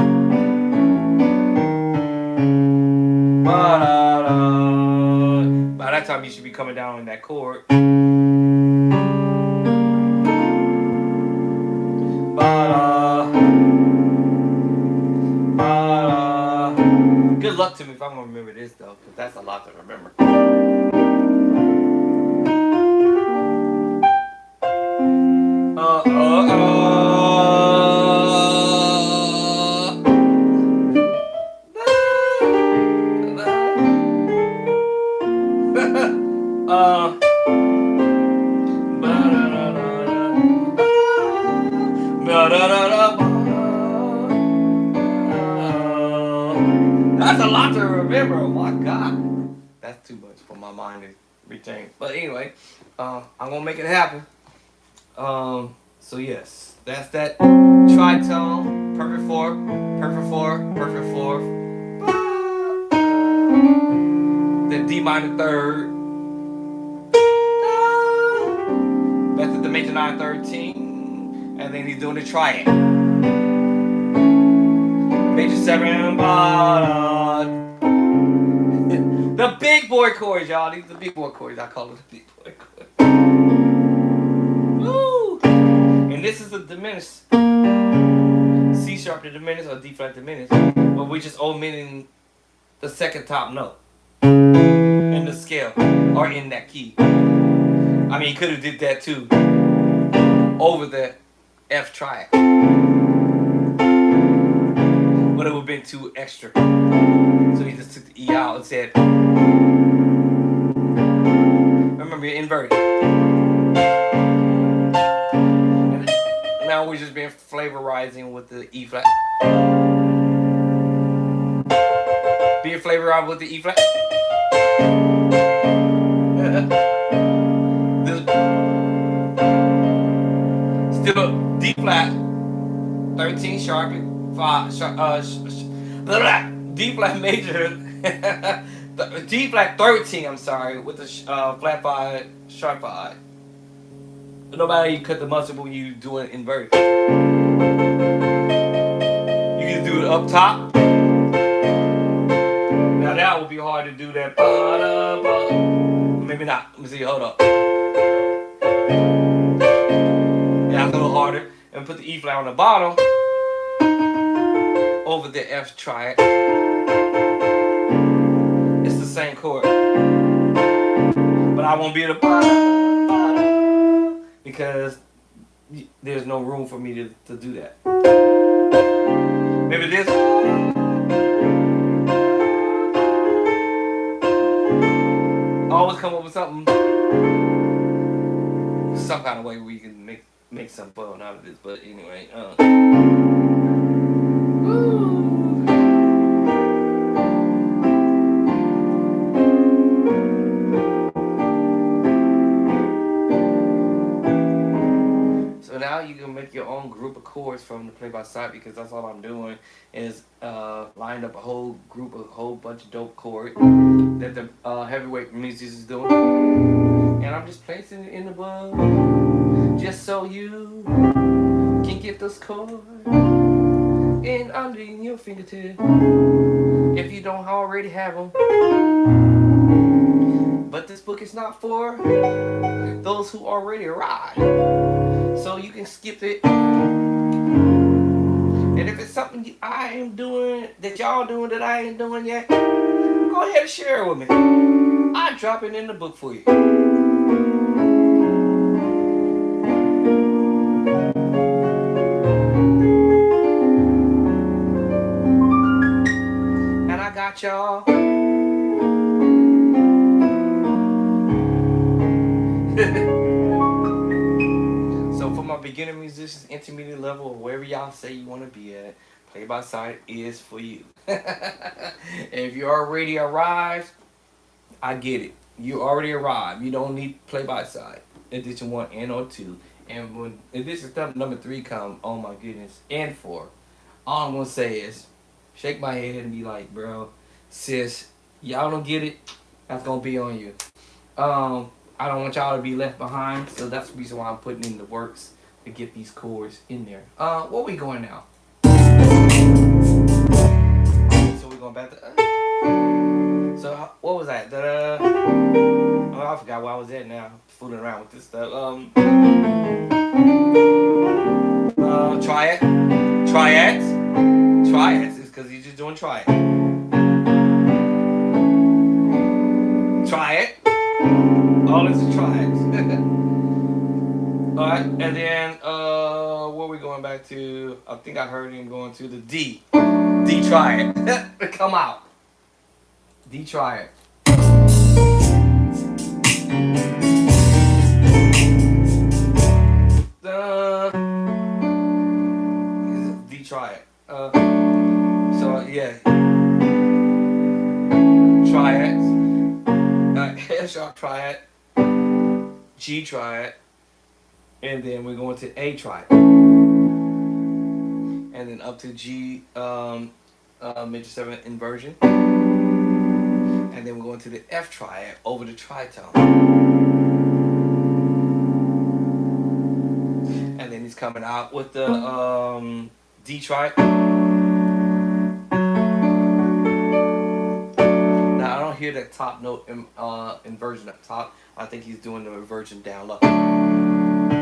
By that time, you should be coming down on that chord. Good luck to me if I'm gonna remember this though, because that's a lot to remember. Uh, uh, that's a lot to remember. Oh my God, that's too much for my mind to retain. But anyway, I'm gonna make it happen. So yes, that's that tritone, perfect fourth, perfect fourth, perfect fourth. Then D minor third. That's the major 9/13, and then he's doing the triad. Major 7, the big boy chords, y'all. These are the big boy chords. I call it the big boy chords. Woo! And this is the diminished C sharp to diminished or D flat diminished, but we're just omitting the second top note in the scale or in that key. I mean, he could have did that too over the F triad, but it would have been too extra. So he just took the E out and said, remember, you're inverted. And now we're just being flavorizing with the E flat. Being flavorized with the E flat. Still D flat, 13 sharp, 5 sharp, D flat major, D flat 13. I'm sorry, with the flat 5 sharp 5. No matter how you cut the mustard when you do it inverted. You can do it up top. Now that would be hard to do that. Maybe not. Let me see. Hold up. Yeah, a little harder. And put the E flat on the bottom over the F triad. It's the same chord, but I won't be able to because there's no room for me to do that. Maybe this. Always come up with some kind of way we can make some fun out of this. But anyway, so now you can make your own group of chords from the play by sight, because that's all I'm doing is line up a whole group, a whole bunch of dope chords that the heavyweight musicians doing, and I'm just placing it in the book just so you can get those chords in under your fingertip if you don't already have them. But this book is not for those who already arrived, so you can skip it. And if it's something I am doing that y'all doing that I ain't doing yet, go ahead and share it with me. I'll drop it in the book for you. And I got y'all. So for my beginner musicians, intermediate level, or wherever y'all say you want to be at, play by sight is for you. If you already arrived, I get it. You already arrived. You don't need play by sight. Edition 1 and or 2. And when edition number 3 come, oh my goodness, and 4, all I'm gonna say is shake my head and be like, bro, sis, y'all don't get it, that's gonna be on you. I don't want y'all to be left behind, so that's the reason why I'm putting in the works to get these chords in there. Where we going now? So we're going back to so what was that? Oh, I forgot where I was at now. Fooling around with this stuff. Triads is because you're just doing triad. Triad. All this is triads. Alright, and then what are we going back to? I think I heard him going to the D. D triad. Come out. D triad. D triad. So yeah, triads. F sharp triad, G triad, and then we're going to A triad, and then up to G major 7 inversion, and then we're going to the F triad over the tritone, and then he's coming out with the D triad. Now I don't hear that top note inversion up top. I think he's doing the inversion down low, and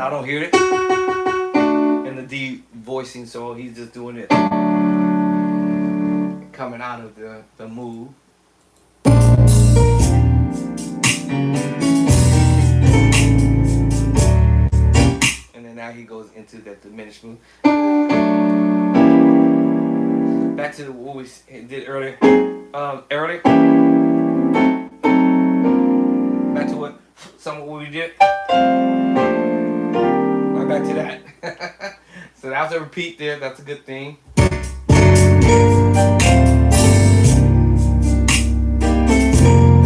I don't hear it in the D voicing, so he's just doing it coming out of the move. And then now he goes into that diminished move. Back to what we did earlier. Earlier. Back to what some of what we did. Right back to that. So that was a repeat there. That's a good thing.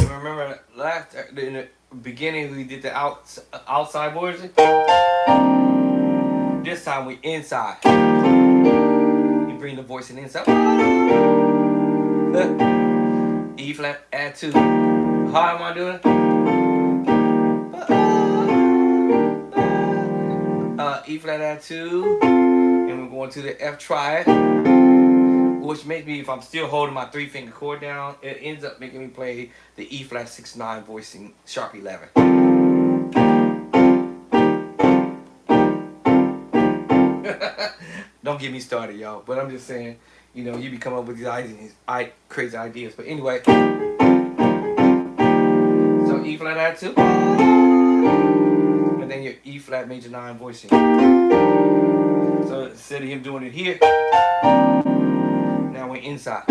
Remember last in the beginning we did the outside version. This time we inside. You bring the voice in inside. E flat, add 2. How am I doing? E flat, add 2, and we're going to the F triad, which makes me, if I'm still holding my 3-finger chord down, it ends up making me play the E flat 6/9 voicing sharp 11. Don't get me started, y'all. But I'm just saying, you know, you be coming up with these ideas, crazy ideas. But anyway, so E flat add 2, and then your E flat major 9 voicing. So instead of him doing it here, now we're inside.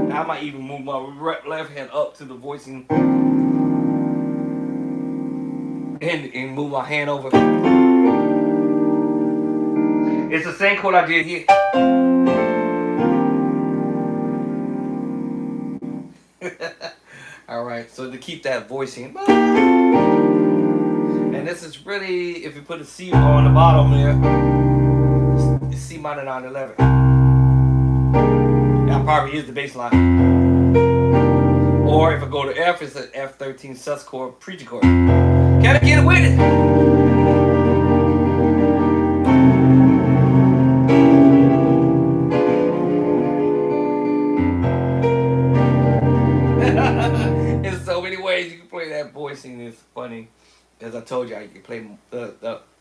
Now I might even move my left hand up to the voicing and move my hand over. It's the same chord I did here. Alright, so to keep that voicing. And this is really, if you put a C on the bottom there, it's C minor 9/11. That probably is the bass line. Or if I go to F, it's an F13 sus chord, preacher chord. Gotta get it with it. There's so many ways you can play that voicing. It's funny. As I told you, you can play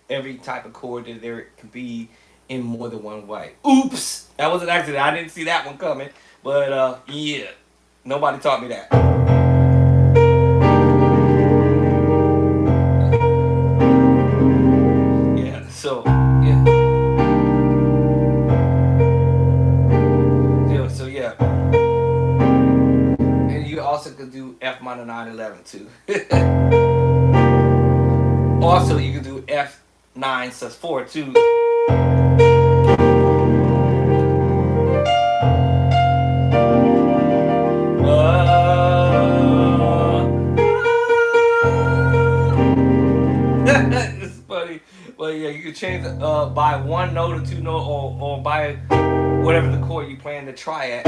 every type of chord that there can be in more than one way. Oops! That was an accident. I didn't see that one coming. But yeah, nobody taught me that. Yeah, so yeah. So yeah. And you also could do F minor 9/11 too. Also, you can do F9 sus4 too. It's funny. Well, yeah, you can change by 1 note or 2 note or by whatever the chord you plan to try at.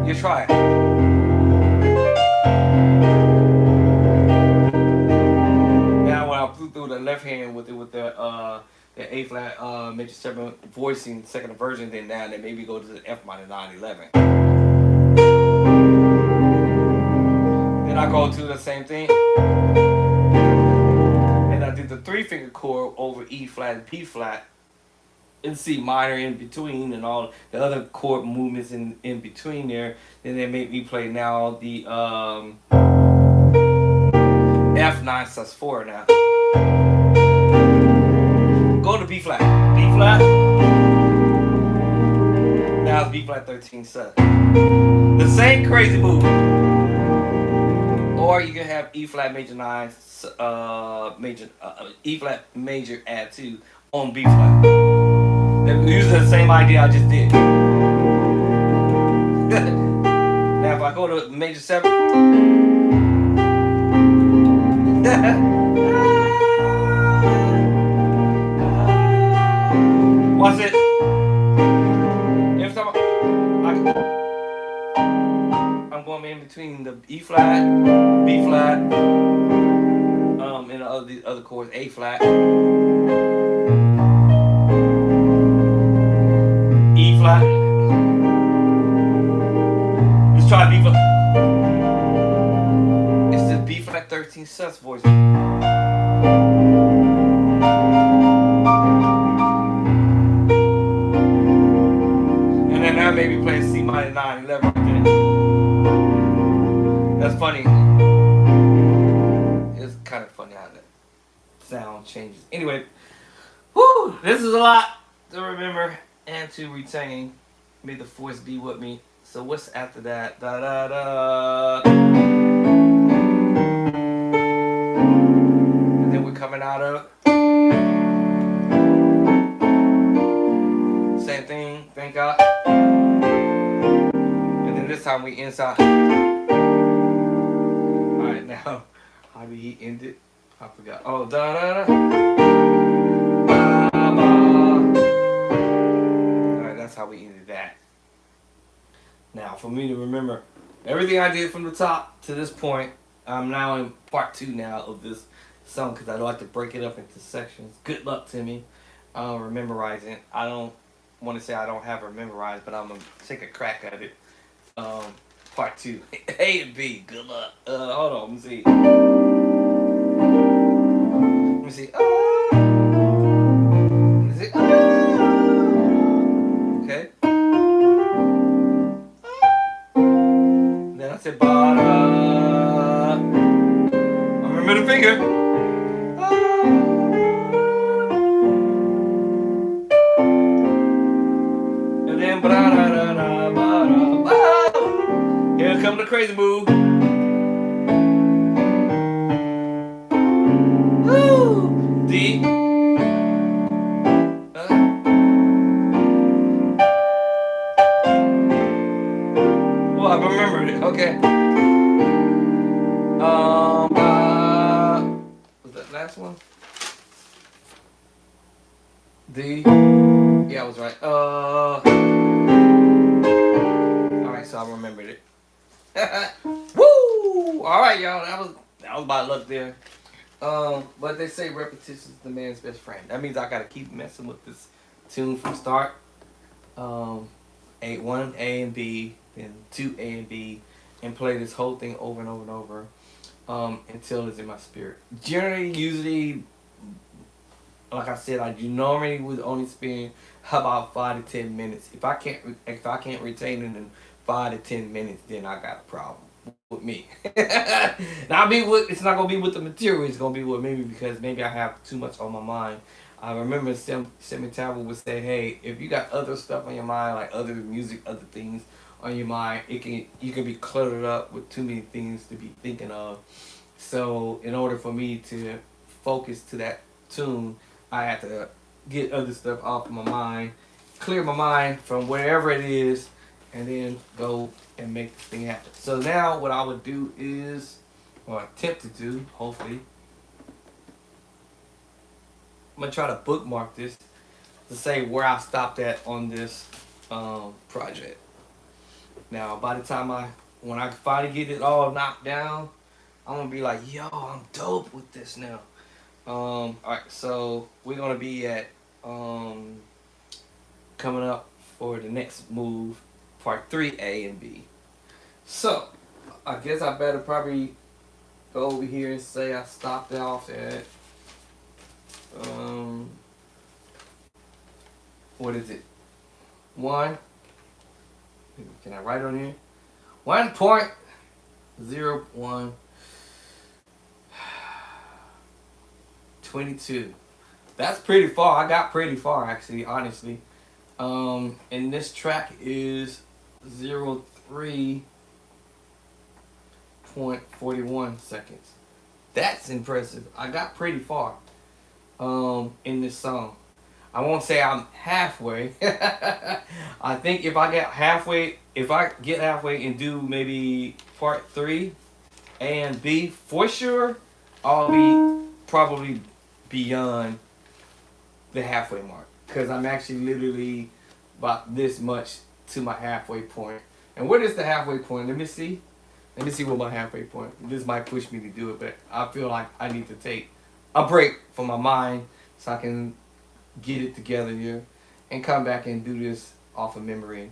You try it. Now when I flew through the left hand with the A flat major 7 voicing second inversion, then now they maybe go to the F minor 9/11. Then I go to the same thing, and I did the 3-finger chord over E flat and P flat, in C minor in between and all the other chord movements in between there. Then they make me play now the F9 sus4 now. Go to B flat. B flat. Now it's B flat 13 sus. The same crazy move. Or you can have E flat major 9, E flat major add 2 on B flat. They're using the same idea I just did. Now if I go to major 7. Watch it. Every time I'm going in between the E flat, B flat, and the other chords, A flat, E flat. Let's try B flat. It's the B flat 13 sus voice. And then now maybe playing C minor 9, 11 right there. That's funny. It's kind of funny how that sound changes. Anyway, whoo, this is a lot to remember and to retain. May the force be with me. So what's after that? Da da da. And then we're coming out of same thing. Thank God. And then this time we inside. All right, now how did he end it? I forgot. Oh, da da da. Alright, that's how we ended that. Now, for me to remember everything I did from the top to this point, I'm now in part 2 now of this song because I like to break it up into sections. Good luck to me. Memorizing. I don't want to say I don't have it memorized, but I'm going to take a crack at it. Part 2. A and B. Good luck. Hold on. Let me see. Let me see. Okay. Then I said, ba-da. I remember the finger. And then, ba-da-da-da-ba-da-ba. Here comes the crazy move. Woo! D. Well, I remembered it. Okay. Was that last one? D. Yeah, I was right. Alright, so I remembered it. Woo! Alright, y'all. That was my luck there. But they say repetition is the man's best friend. That means I gotta keep messing with this tune from start. 1 A and B, then 2 A and B, and play this whole thing over and over and over until it's in my spirit. Generally, usually, like I said, I normally would only spend about 5 to 10 minutes. If I can't retain it in 5 to 10 minutes, then I got a problem with me. Now, it's not gonna be with the material. It's gonna be with me because maybe I have too much on my mind. I remember Semi Tavil would say, "Hey, if you got other stuff on your mind, like other music, other things on your mind, you can be cluttered up with too many things to be thinking of. So, in order for me to focus to that tune, I have to get other stuff off of my mind, clear my mind from wherever it is, and then go and make this thing happen." So now, what I would do is, or attempt to do, hopefully. I'm gonna try to bookmark this to say where I stopped at on this project. Now, by the time when I finally get it all knocked down, I'm gonna be like, yo, I'm dope with this now. Alright, so we're gonna be at coming up for the next move, part 3 A and B. So I guess I better probably go over here and say I stopped off at what is it? 1. Can I write on here? 1.01 22. That's pretty far. I got pretty far actually, honestly. And this track is 03.41 seconds. That's impressive. I got pretty far in this song. I won't say I'm halfway. I think if I get halfway and do maybe part 3 A and B, for sure, I'll be probably beyond the halfway mark. Because I'm actually literally about this much to my halfway point. And what is the halfway point? Let me see. Let me see what my halfway point. This might push me to do it, but I feel like I need to take a break from my mind so I can get it together here and come back and do this off of memory.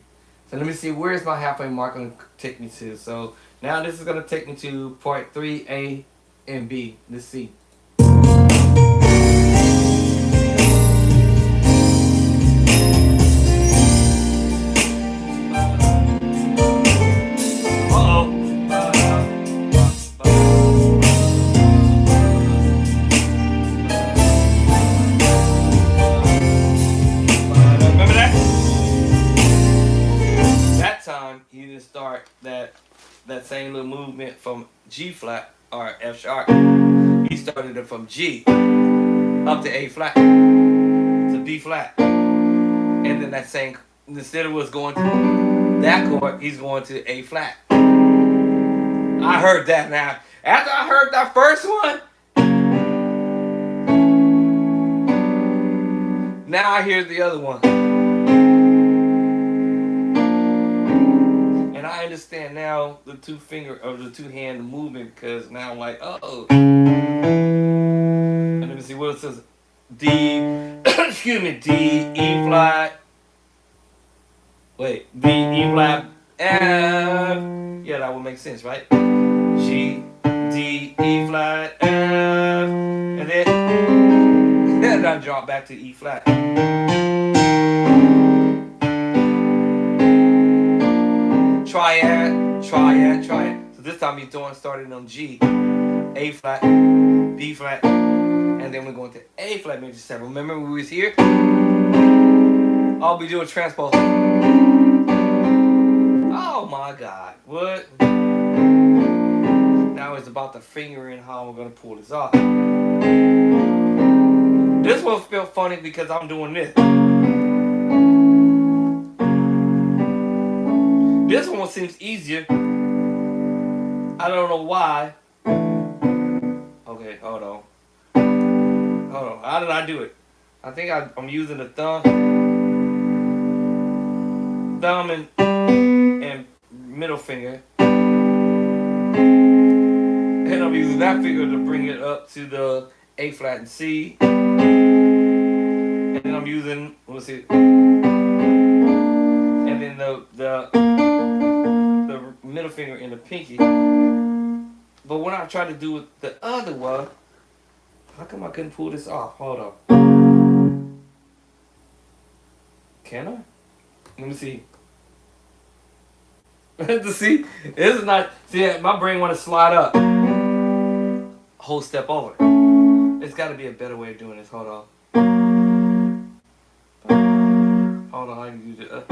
So let me see, where's my halfway mark going to take me to? So now this is going to take me to part 3 A and B. Let's see. You didn't start that same little movement from G flat or F sharp. He started it from G up to A flat to B flat, and then that same, instead of what's going to that chord, he's going to A flat. I heard that now. After I heard that first one, now I hear the other one. And I understand now the two finger or the two hand movement, because now I'm like, oh. And let me see what it says. D, excuse me, D, E flat. Wait, D, E flat, F. Yeah, that would make sense, right? G, D, E flat, F. And then I drop back to E flat. Triad. So this time he's starting on G, A flat, B flat, and then we're going to A flat major 7. Remember when we was here? I'll be doing transpose. Oh my God, what? Now it's about the fingering, how we're gonna pull this off. This one felt funny because I'm doing this. This one seems easier. I don't know why. Okay, hold on. How did I do it? I think I'm using the thumb and middle finger. And I'm using that finger to bring it up to the A flat and C. And then I'm using, let's see. And then the middle finger and the pinky. But when I try to do it the other one, how come I couldn't pull this off? Hold on. Can I? Let me see. To see, this is not. See, my brain want to slide up. Whole step over. It's got to be a better way of doing this. Hold on. Hold on. How do you do it?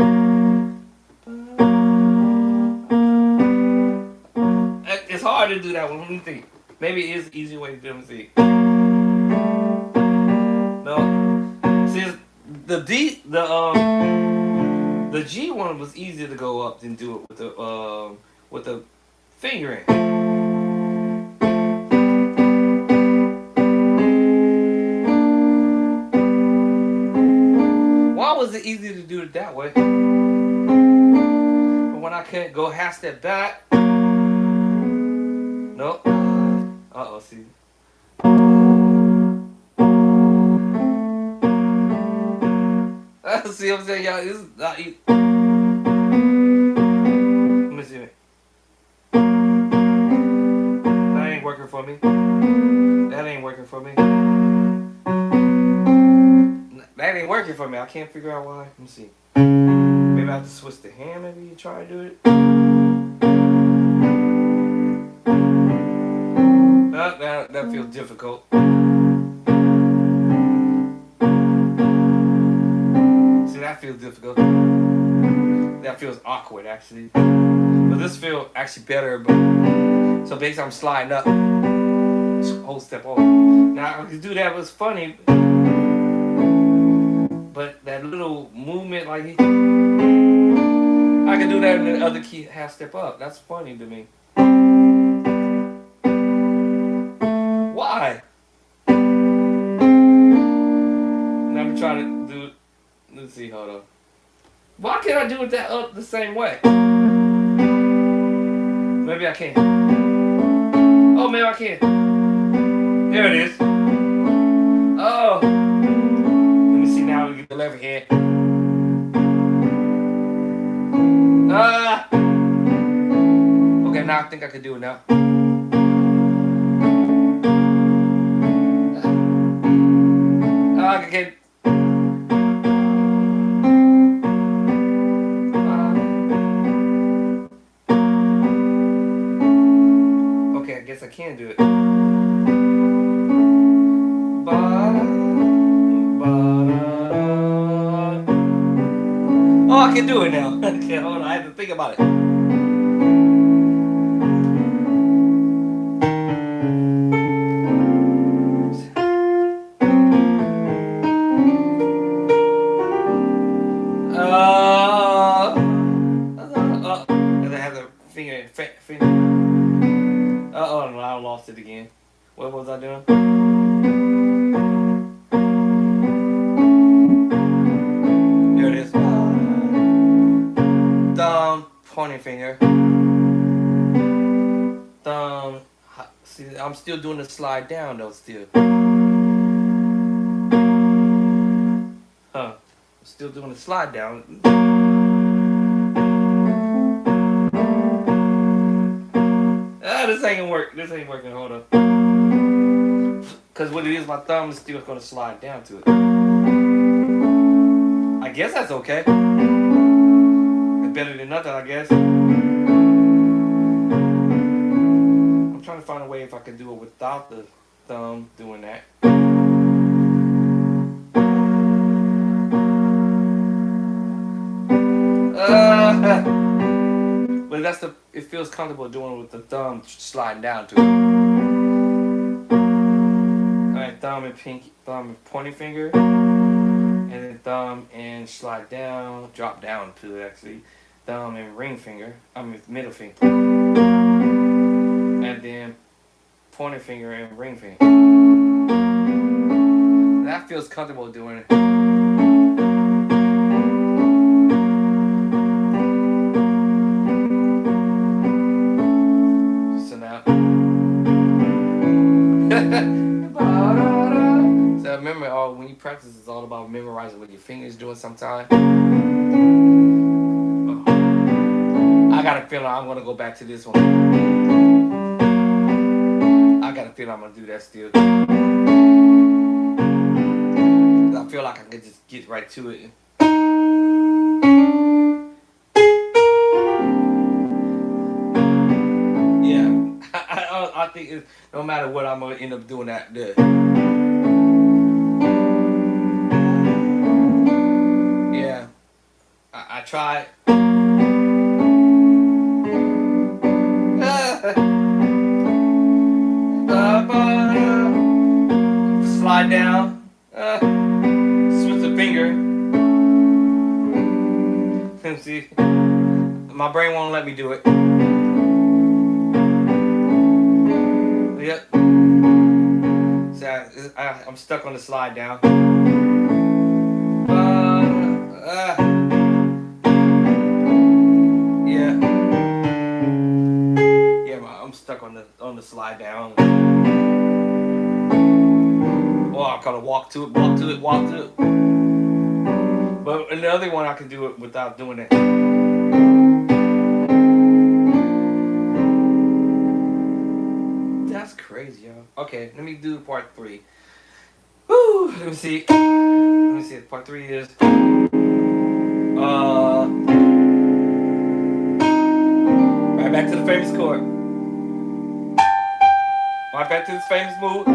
It's hard to do that one. Let me think. Maybe it is an easier way to do it. Let me see. No. See, the G one was easier to go up than do it with the fingering. Why was it easier to do it that way? But when I can't go half step back. Nope. Uh-oh, see. See what I'm saying, y'all? This is not easy. Let me see. That ain't working for me. That ain't working for me. That ain't working for me. I can't figure out why. Let me see. Maybe I have to switch the hand. Maybe you try to do it. That feels difficult. See, that feels difficult. That feels awkward, actually. But this feels actually better. But so basically, I'm sliding up. Whole step over. Now, I could do that. It was funny. But that little movement, like I can do that in the other key, half step up. That's funny to me. Why? Now I'm trying to do. Let's see. Hold on. Why can't I do it that up the same way? Maybe I can't. Oh, maybe I can't. There it is. Oh. Let me see now. We get the left hand. Okay, now I think I can do it now. I can. Okay, I guess I can do it. Oh, I can do it now. Okay, hold on. I have to think about it. And I have the finger. Oh, no, I lost it again. What was I doing? There it is. Thumb, pointing finger. Thumb. See, I'm still doing the slide down though. Still. Huh? I'm still doing the slide down. This ain't gonna work. This ain't working. Hold up. Cause what it is, my thumb is still gonna slide down to it. I guess that's okay. It's better than nothing, I guess. I'm trying to find a way if I can do it without the thumb doing that. But it feels comfortable doing it with the thumb sliding down to it. Alright, thumb and pointing finger. And then thumb and slide down, drop down to it actually. Thumb and middle finger. And then pointer finger and ring finger. That feels comfortable doing it. So now. So remember, when you practice, it's all about memorizing what your fingers doing sometimes. I got a feeling I'm going to go back to this one. I got a feeling I'm going to do that still. I feel like I can just get right to it. Yeah. I think no matter what, I'm going to end up doing that there. Yeah. I tried. Slide down. Switch the finger. See, my brain won't let me do it. Yep. So I'm stuck on the slide down. Yeah. Yeah, I'm stuck on the slide down. Oh, I gotta walk to it. But another one I can do it without doing it. That's crazy, y'all. Okay, let me do part 3. Woo, let me see. Let me see. Part 3 is right back to the famous chord. Right back to this famous move.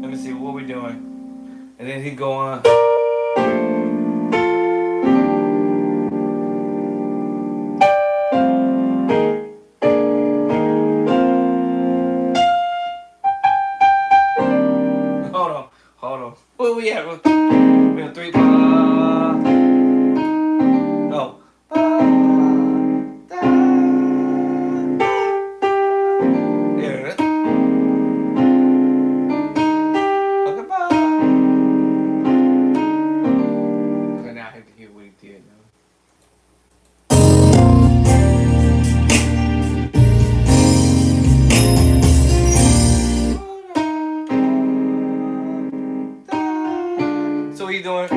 Let me see what we doing. And then he go on. Hold on. Where we at? We on 3 no. Yeah. Okay, okay, now I have to hear what he did now. So what you doing?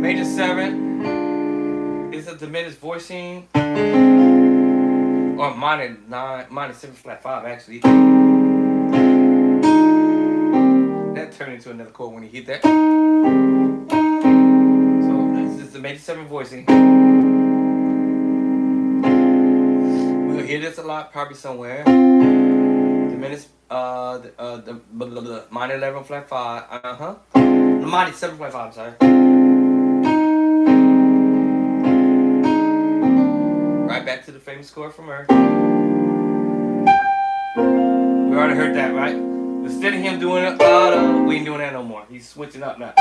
Major 7 is a diminished voicing, or minor 9, minor 7 flat 5 actually. That turned into another chord when he hit that. So this is the major 7 voicing. We'll hear this a lot, probably somewhere. Diminished, the minor 11 flat 5, the minor 7 flat 5, sorry. Right back to the famous chord from her. We already heard that, right? Instead of him doing it, we ain't doing that no more. He's switching up now.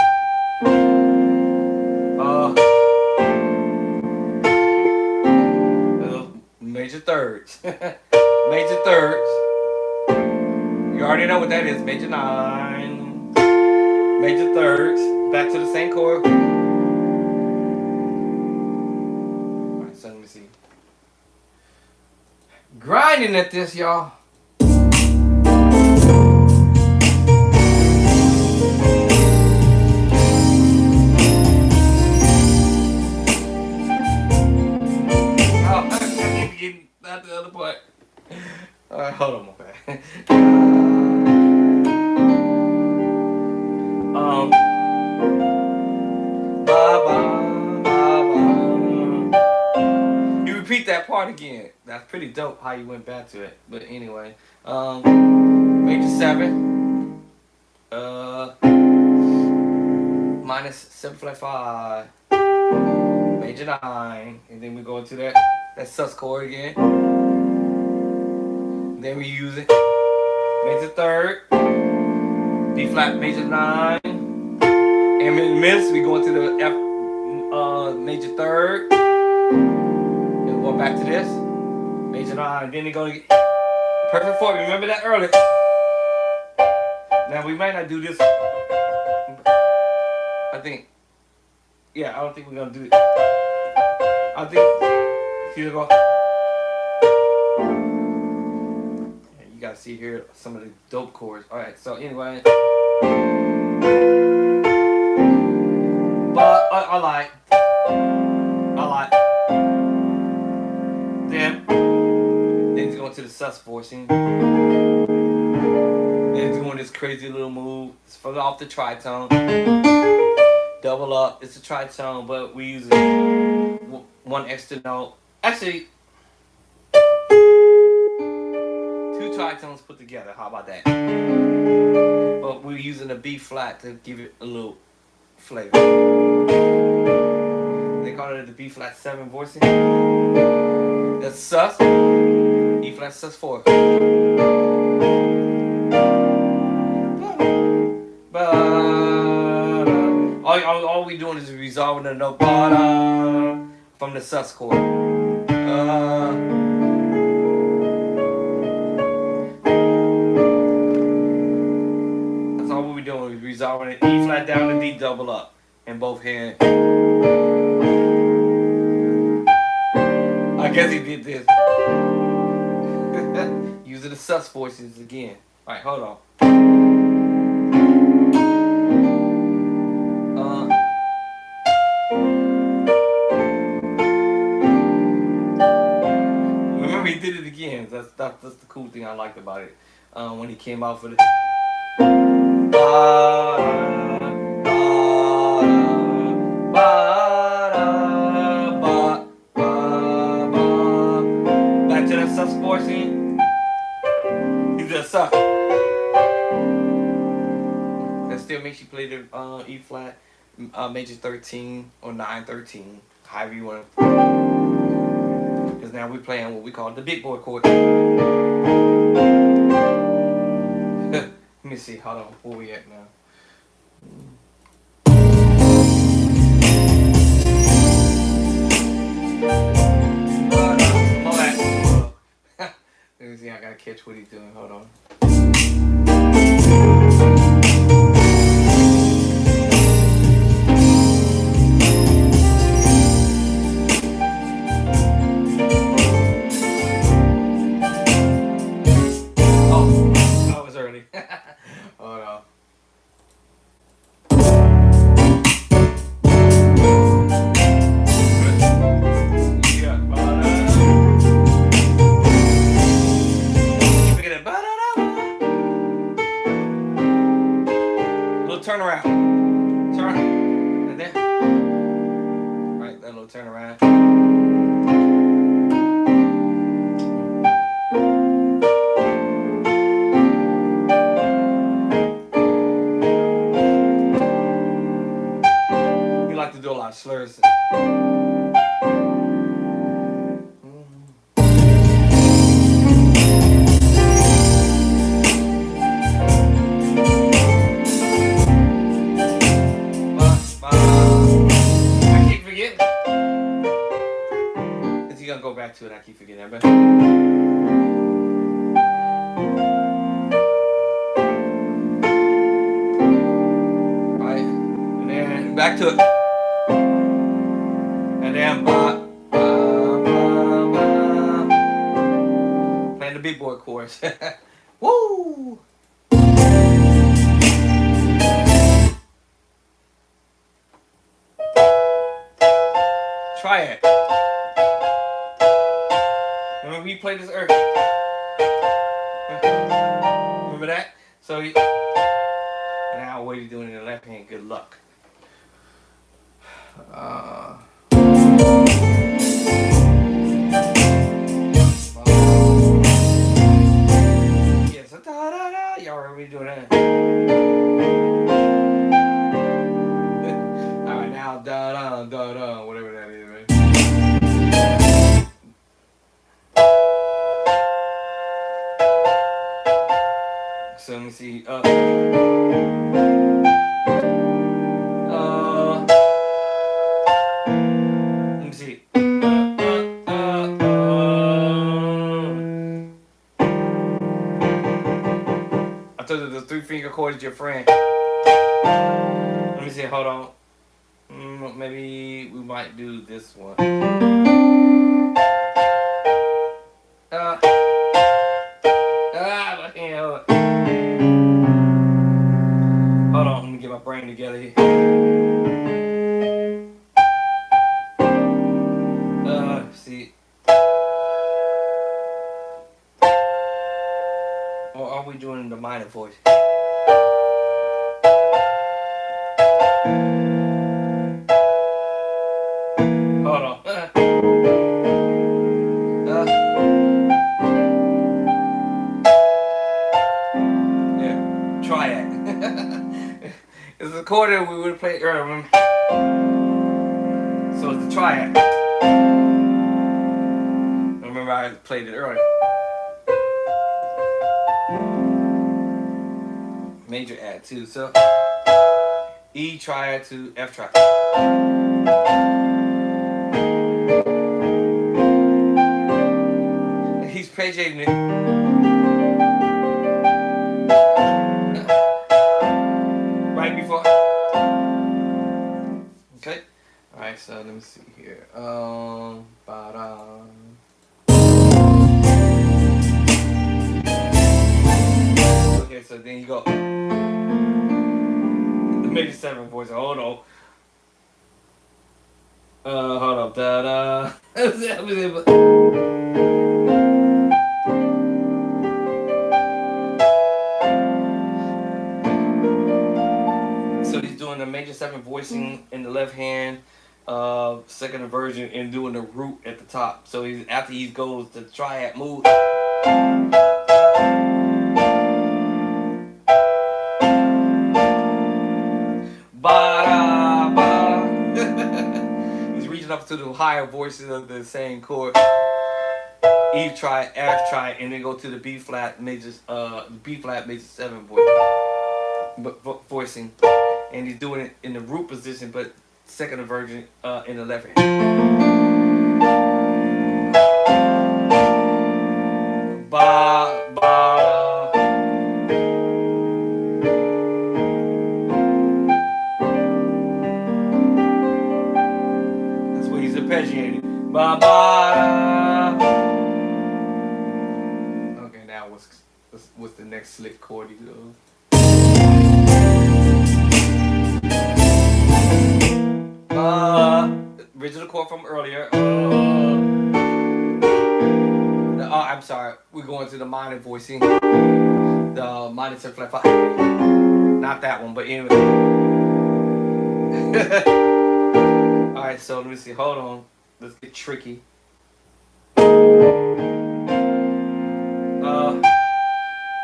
Major thirds. Major thirds. You already know what that is. Major 9. Major thirds. Back to the same chord. Alright, so let me see. Grinding at this, y'all. Not the other part. Alright, hold on, my bad. You repeat that part again. That's pretty dope how you went back to it. But anyway, major 7, minus 7 flat 5, major 9, and then we go into that sus chord again. Then we use it. Major 3rd, D flat major 9, and in the midst we go into the F major 3rd, and go back to this major 9. Then they go to perfect 4. Remember that earlier. Now we might not do this. I think. Yeah, I don't think we're gonna do it. I think. See the go. You gotta see here some of the dope chords. All right. So anyway, but I like. Then it's going to the sus voicing. Then it's doing this crazy little move. It's from off the tritone. Double up. It's a tritone, but we use one extra note. Actually, 2 tritones put together. How about that? But we're using a B flat to give it a little flavor. They call it the B flat 7 voicing. That's sus. E flat sus 4. All we doing is resolving the note from the sus chord. That's all we're doing is resolving it. E flat down to D double up in both hands. I guess he did this. Using the sus voices again. Alright, hold on. Remember he did it again. That's the cool thing I liked about it. when he came out for the. Back to that sus sports scene. He just suck. That still makes you play the E flat, major 13 or 9/13, however you want to. Because now we're playing what we call the big boy chord. Let me see. Hold on. Where we at now? Let me see. I gotta catch what he's doing. Hold on. Oh, I was early. Hold on. Turn around. Turn. And then. Right, that little turn around. You like to do a lot of slurs. Go back to it. I keep forgetting. But right, and then back to it, and then playing the big boy chorus. Woo! Try it. Remember we played this earlier. Remember that? So now what are you doing in the left hand? Good luck. Yes, y'all remember me doing that? Alright, now da da, whatever that is, right? So let me see. Let me see. I told you the 3-finger chord is your friend. Let me see. Hold on. Maybe we might do this one. Hold on, let me get my brain together here. See. Or are we doing the minor voice? Hold on. Yeah, try it. It's a chord that we would play earlier. Remember? So it's the triad. Remember I played it earlier. Major add too. So E triad to F triad. He's appreciating it. Right before. Okay. Alright, so let me see here. Okay, so then you go. The major 7 voice. Hold on. Hold up. Da da. the major 7 voicing in the left hand, second inversion, and doing the root at the top. So he's after he goes the triad move. Ba ba. He's reaching up to the higher voices of the same chord. E triad, F triad, and then go to the B flat major, B flat major 7 voicing, and he's doing it in the root position, but second inversion in the left hand. Ba ba. That's what he's arpeggiating. Ba ba. Okay, now what's the next slick chord he goes? Original chord from earlier. I'm sorry. We're going to the minor voicing. The minor 7 flat 5. Not that one, but anyway. Alright, so let me see. Hold on. Let's get tricky.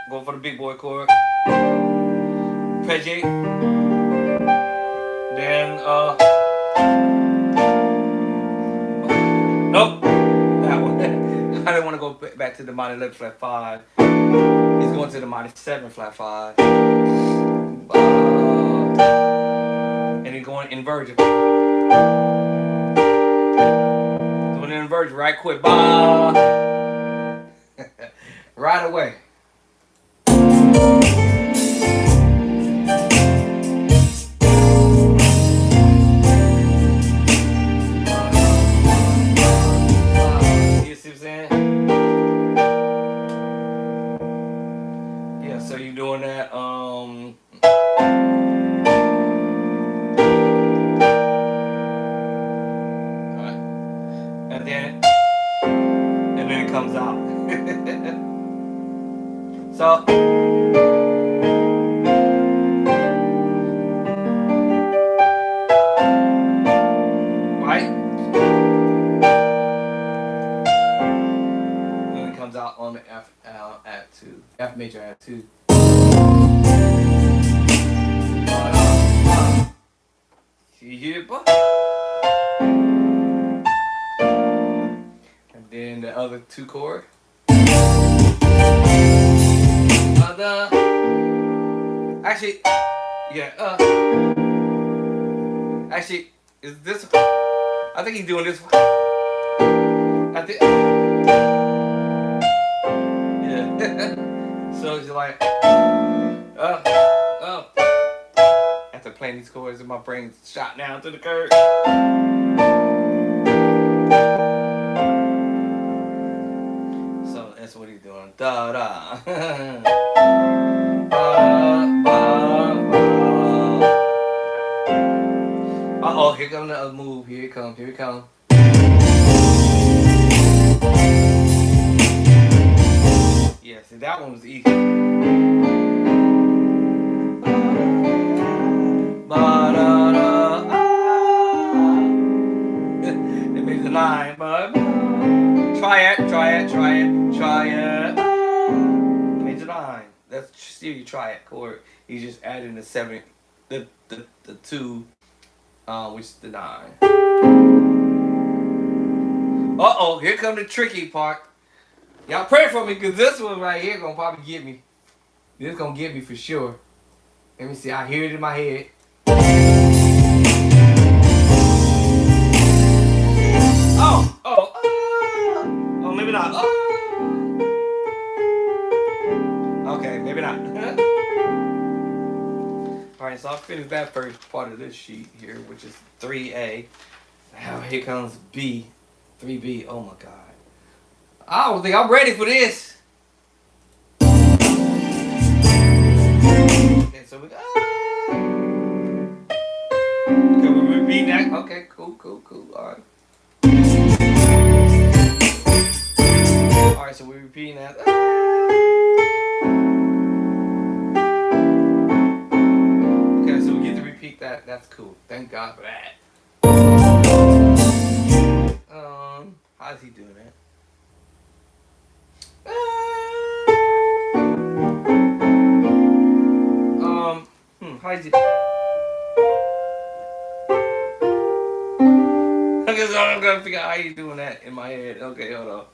Go for the big boy chord. Arpeggiate. Then, nope. That one. I didn't want to go back to the minor 11 flat 5. He's going to the minor 7 flat 5. And he's going inversion. Doing an inversion right quick. Right away. So you're doing that, alright. And then it comes out. So right? And then it comes out on the F at 2. F major at 2. You hear it, and then the other 2 chord. Actually, yeah. Actually, is this? I think he's doing this. I think. Yeah. So it's like, after playing these chords, and my brain's shot down to the curb. So that's what he's doing. Da da. Uh-oh, here comes the other move. Here it comes. Here it comes. Yeah, see, that one was easy. It makes a 9, but try it. Major 9. That's still your triad chord. He's just adding the 7, the 2, which is the 9. Uh-oh, here comes the tricky part. Y'all pray for me, because this one right here gonna probably get me. This gonna get me for sure. Let me see, I hear it in my head. Oh, maybe not. Okay, maybe not. Alright, so I'll finish that first part of this sheet here, which is 3A. Now here comes B. 3B. Oh my God. I don't think I'm ready for this. Okay, so we got. Can we repeat that? Okay, cool. Alright. Alright, so we're repeating that. Okay, so we get to repeat that that's cool. Thank God for that. How's he doing that? How's he? I guess I'm gonna figure out how you doing that in my head. Okay, hold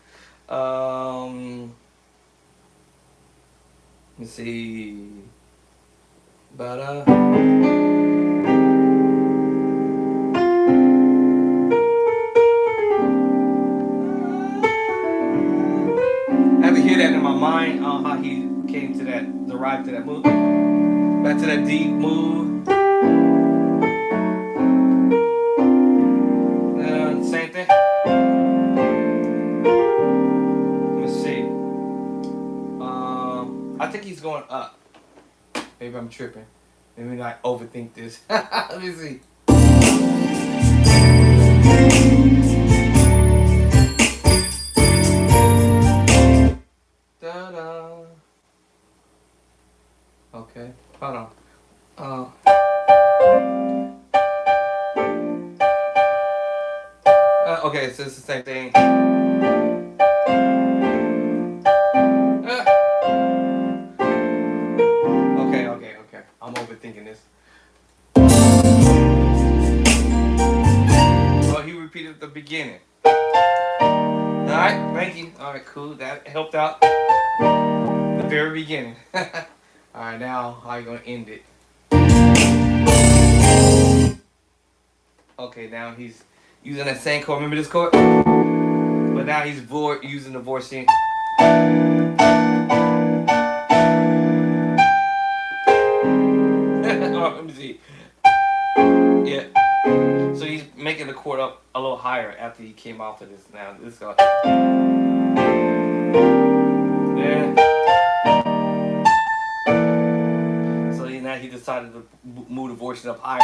on. Let me see. But I have to hear that in my mind on how he came to that, arrived to that move. Back to that deep move. Same thing. Let me see. I think he's going up. Maybe I'm tripping. Let me not overthink this. Let me see. Da-da. Okay, hold on. Okay, so it's the same thing. Okay. I'm overthinking this. Oh, he repeated the beginning. Alright, thank you. Alright, cool. That helped out. The very beginning. Alright, now how you gonna end it? Okay, now he's using that same chord. Remember this chord? But now he's using the voicing. Oh, let me see. Yeah. So he's making the chord up a little higher after he came off of this. Now this guy. Yeah. So now he decided to move the voice up higher.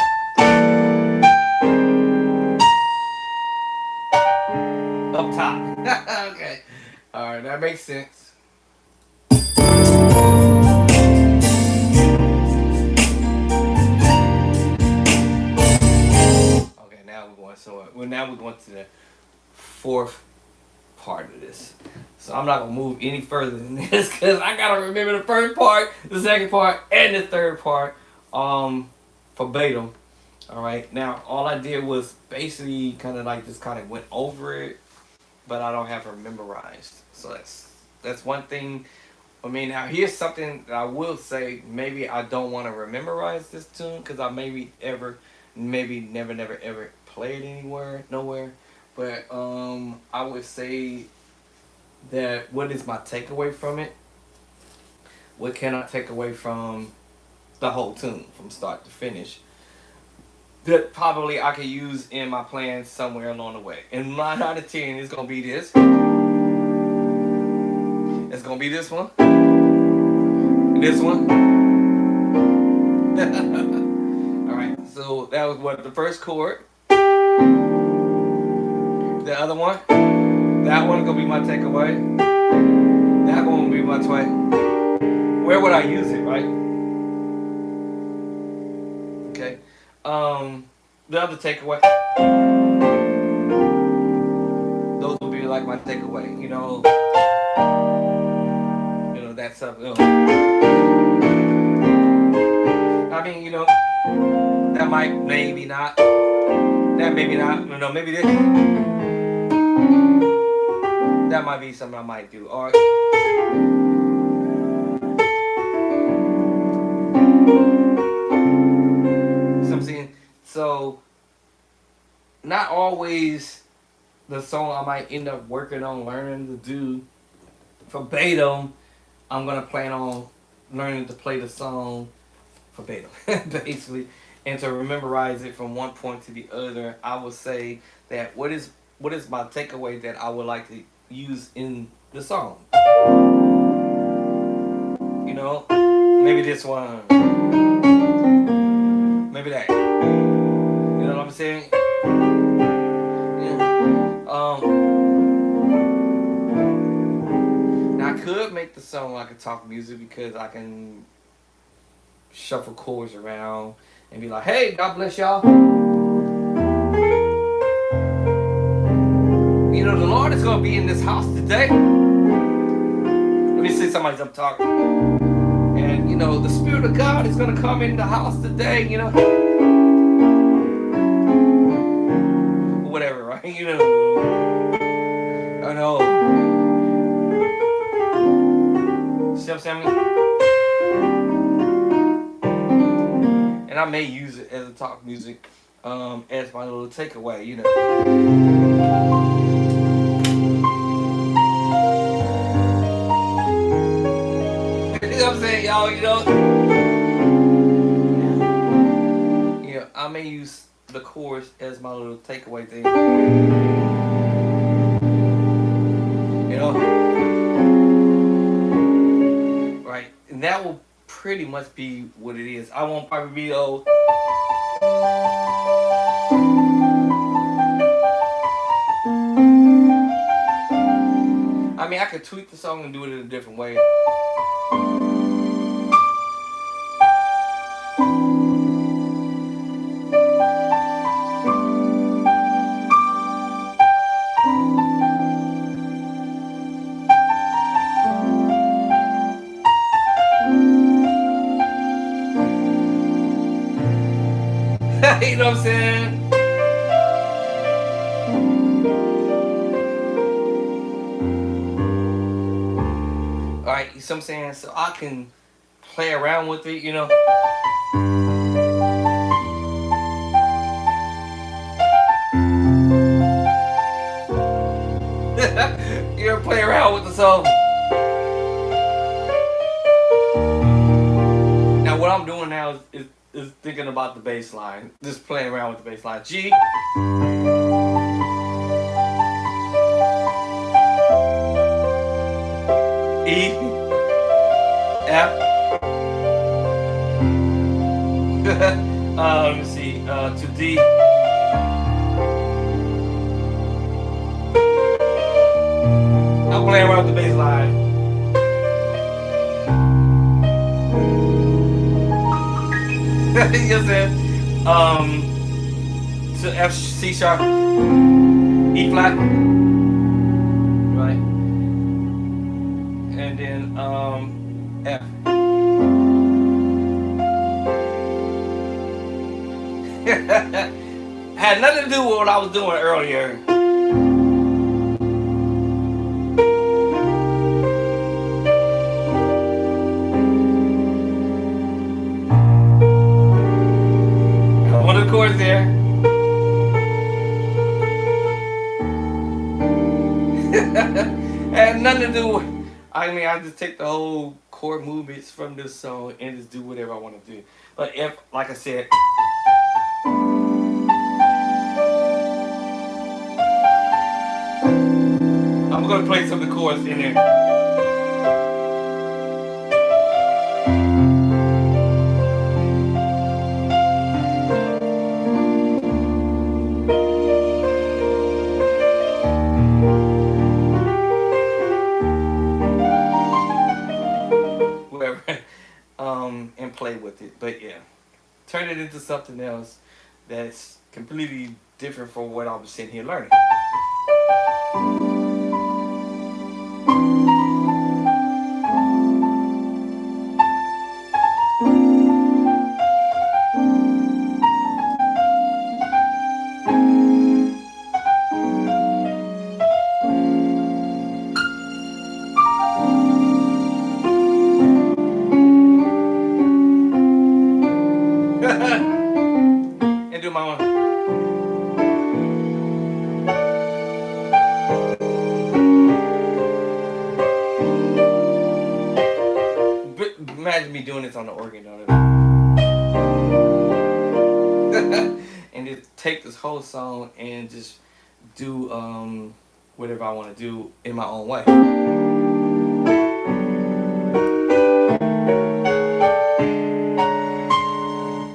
Up top. Okay. Alright, that makes sense. Okay, now we're going now we're going to the fourth part of this. So I'm not gonna move any further than this because I gotta remember the first part, the second part, and the third part verbatim. Alright, now all I did was basically kind of went over it, but I don't have it memorized. So that's one thing. I mean, now here's something that I will say. Maybe I don't want to memorize this tune because I maybe never ever play it nowhere. But I would say that what is my takeaway from it? What can I take away from the whole tune from start to finish? That probably I could use in my plan somewhere along the way. And 9 out of 10 is gonna be this. It's gonna be this one. This one. Alright, so that was what the first chord. The other one. That one gonna be my takeaway. That one will be my tway. Where would I use it, right? Okay. The other takeaway. Those will be like my takeaway. You know that stuff. I mean, that might, maybe not. That maybe not. No, maybe this. That might be something I might do. Or something. So not always the song I might end up working on learning to do verbatim. I'm gonna plan on learning to play the song verbatim, basically, and to memorize it from one point to the other. I would say that what is my takeaway that I would like to use in the song. Maybe this one, maybe that. You know what I'm saying? Yeah. Now I could make the song like a talk music because I can shuffle chords around and be like, hey, God bless y'all. You know, the Lord is going to be in this house today. Let me see, somebody's up talking. And, you know, the Spirit of God is going to come in the house today, you know. Whatever, right? You know. I know. See what I'm saying? And I may use it as a talk music, as my little takeaway, you know. You know what I'm saying, y'all, you know? Yeah, I may use the chorus as my little takeaway thing. You know? Right? And that will pretty much be what it is. I won't probably be old. I mean, I could tweak the song and do it in a different way. You know what I'm saying? Alright, you see what I'm saying? So I can play around with it, you know? You ever play around with the song? Now what I'm doing now is thinking about the bass line. Just playing around with the bass line. G. E. F. Let me see. To D. I'm playing around with the bass line. You know what I'm saying? To F, C sharp, E flat, right? And then F. Had nothing to do with what I was doing earlier. One of the chords there. Had nothing to do with. I mean, I just take the whole chord movements from this song and just do whatever I want to do. But if, like I said. I'm going to play some of the chords in there. Whatever. And play with it. But yeah. Turn it into something else that's completely different from what I was sitting here learning. And do my own. But imagine me doing this on the organ, don't it? And just take this whole song and just do whatever I want to do in my own way.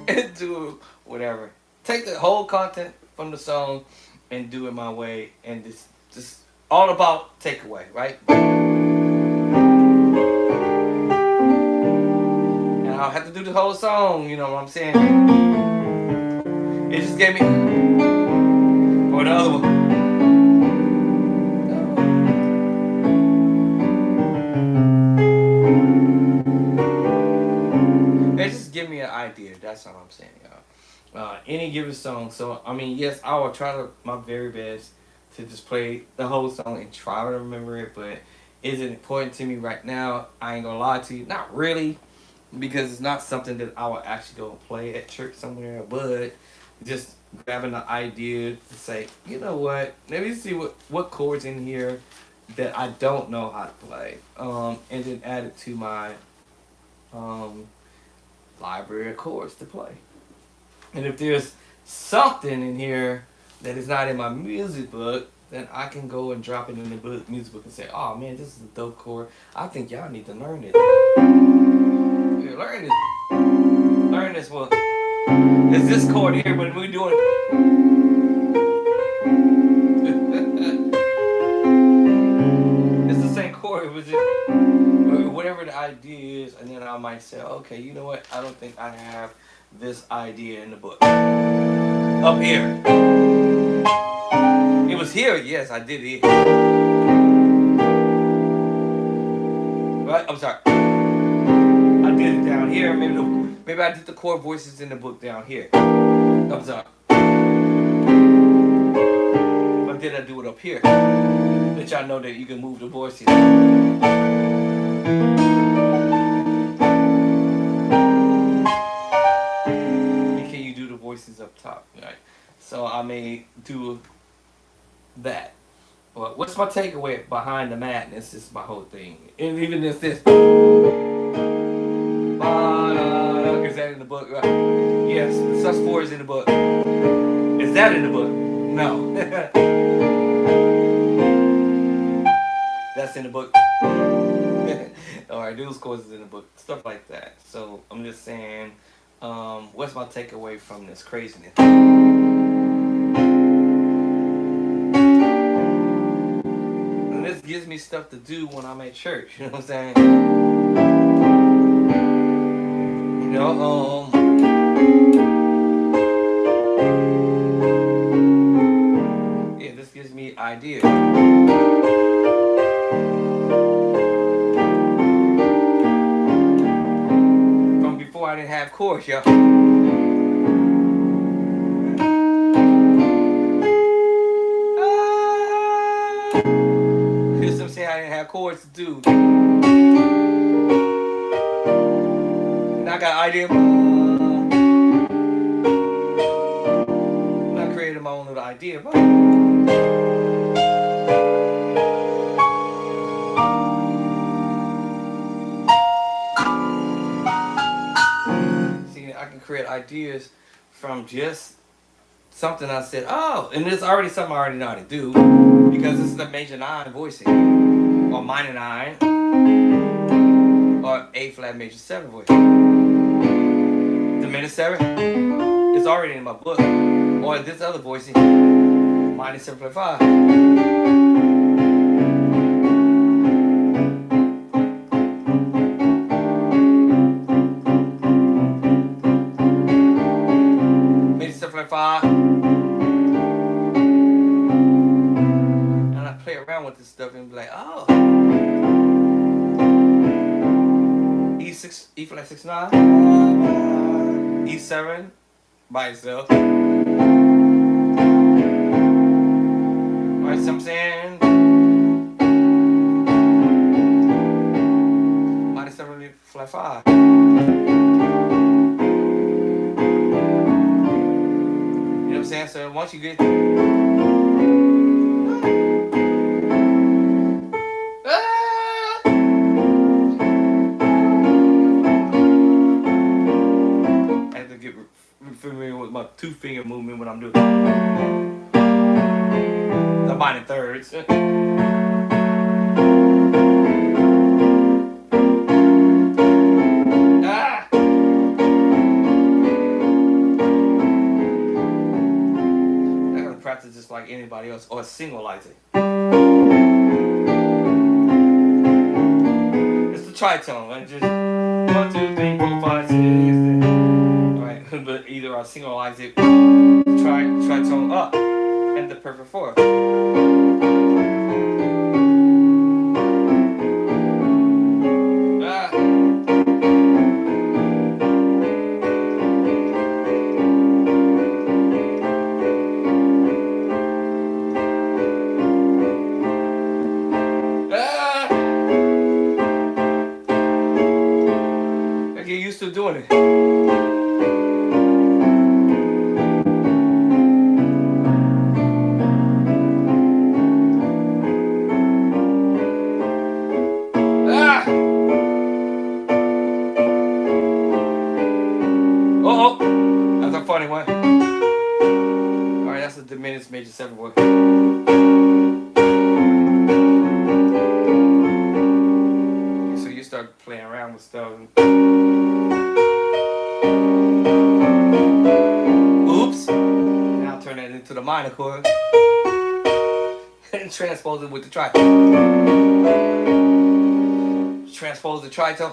And do whatever. Take the whole content from the song and do it my way, and just all about takeaway, right? And I'll have to do the whole song. You know what I'm saying? It just gave me. Or the other one. It just give me an idea. That's all I'm saying, y'all. Any given song. So I mean, yes, I will try my very best to just play the whole song and try to remember it. But is it important to me right now? I ain't gonna lie to you. Not really, because it's not something that I will actually go and play at church somewhere. But just grabbing the idea to say, you know what? Let me see what chords in here that I don't know how to play. And then add it to my um library of chords to play. And if there's something in here that is not in my music book, then I can go and drop it in the music book and say, oh man, this is a dope chord. I think y'all need to learn it. Yeah, learn this. Learn this one. It's this chord here, but we're doing it's the same chord. It was just whatever the idea is, and then I might say, okay, you know what? I don't think I have this idea in the book. Up here. It was here, yes, I did it. Right? I'm sorry. I did it down here. Maybe I did the chord voices in the book down here. I'm sorry. But did I do it up here? Let y'all know that you can move the voices. Voices up top, right? So I may do that. But what's my takeaway behind the madness? Is my whole thing. And even if this is that in the book? Right? Yes, the sus4 is in the book. Is that in the book? No. That's in the book. Alright, those chords is in the book. Stuff like that. So I'm just saying, what's my takeaway from this craziness? And this gives me stuff to do when I'm at church. You know what I'm saying? You know, yeah, this gives me ideas. From before I didn't have chords, y'all. I didn't have chords to do. And I got idea. I created my own little idea. See, I can create ideas from just something I said, oh, and it's already something I already know how to do, because this is the major 9 voicing. Or minor 9, or A flat major 7 voice. The minor 7 is already in my book, or this other voicing, minor 7.5. Major 7.5. Play around with this stuff and be like, oh, E6, E flat 6/9, E7 by itself. Alright, so I'm saying minor 7 flat 5. You know what I'm saying? So once you get familiar with my 2-finger movement when I'm doing the minor thirds. I'm gonna practice just like anybody else, or singleize it. It's the tritone, and just 1, 2, 3, 4, 5, 6. either synchronize it, tritone up, and the perfect 4. I get used to doing it. Uh-oh. That's a funny one. Alright, that's a diminished major 7 one. So you start playing around with stuff. Oops. Now turn that into the minor chord. And transpose it with the tritone. Transpose the tritone.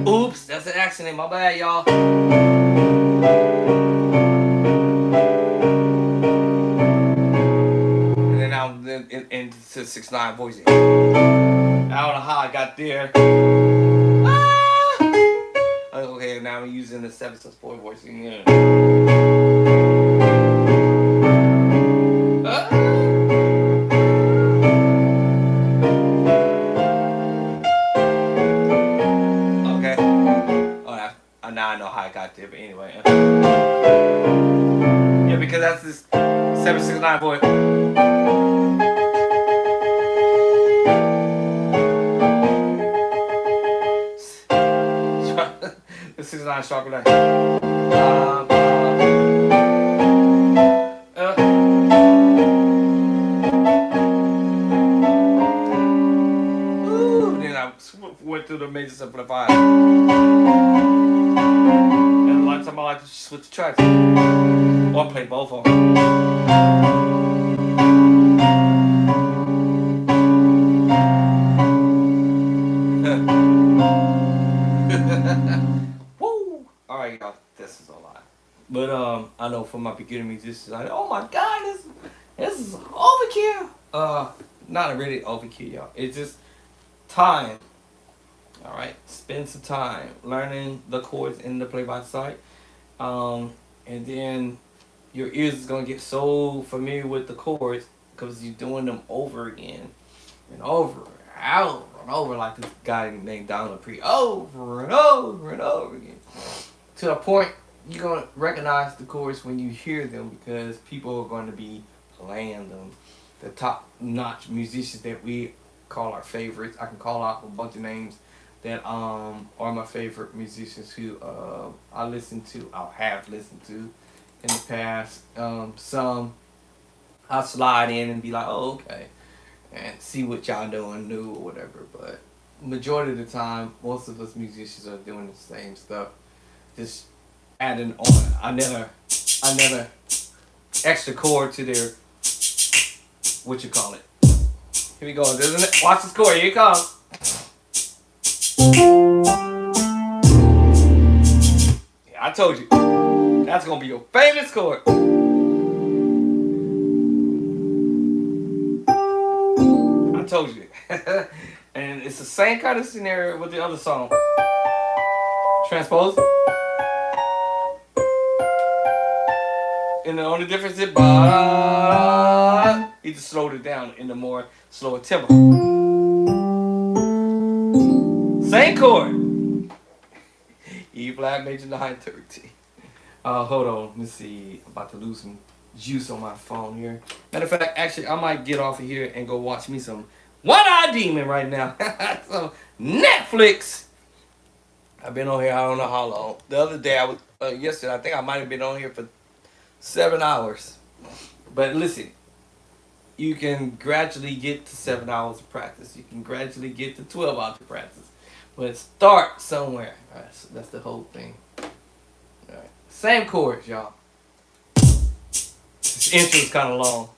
Oops, that's an accident. My bad, y'all. And then I'm into 6/9 voicing. I don't know how I got there. Okay, now I'm using the 7/4 voicing. Yeah. Now I know how I got there, but anyway. Yeah, because that's this 7/6/9 boy. The 6/9 sharp line. Then I went through the major 7/5. I like to switch the tracks or play both of them. Woo! Alright, y'all, this is a lot. But I know for my beginner musicians, like, oh my god, this is overkill. Not really overkill, y'all. It's just time. Alright, spend some time learning the chords in the play-by-sight. And then your ears is gonna get so familiar with the chords because you're doing them over again and over and over like this guy named Donald Dupree, over and over and over again, to the point you're gonna recognize the chords when you hear them because people are going to be playing them. The top-notch musicians that we call our favorites. I can call out a bunch of names that are my favorite musicians who I have listened to in the past. Some I'll slide in and be like, oh, okay, and see what y'all doing new or whatever. But majority of the time, most of us musicians are doing the same stuff, just adding on. I never extra chord to their what you call it. Here we go, doesn't it? Watch this chord. Here it comes. Yeah, I told you. That's gonna be your famous chord. I told you. And it's the same kind of scenario with the other song. Transpose. And the only difference is he just slowed it down in the more slower tempo. Same chord. E flat major 913. Hold on. Let me see. I'm about to lose some juice on my phone here. Matter of fact, actually, I might get off of here and go watch me some One-Eyed Demon right now. So, Netflix. I've been on here, I don't know how long. The other day, yesterday, I think I might have been on here for 7 hours. But listen, you can gradually get to 7 hours of practice. You can gradually get to 12 hours of practice. But start somewhere. All right, so that's the whole thing. All right. Same chords, y'all. This intro is kind of long.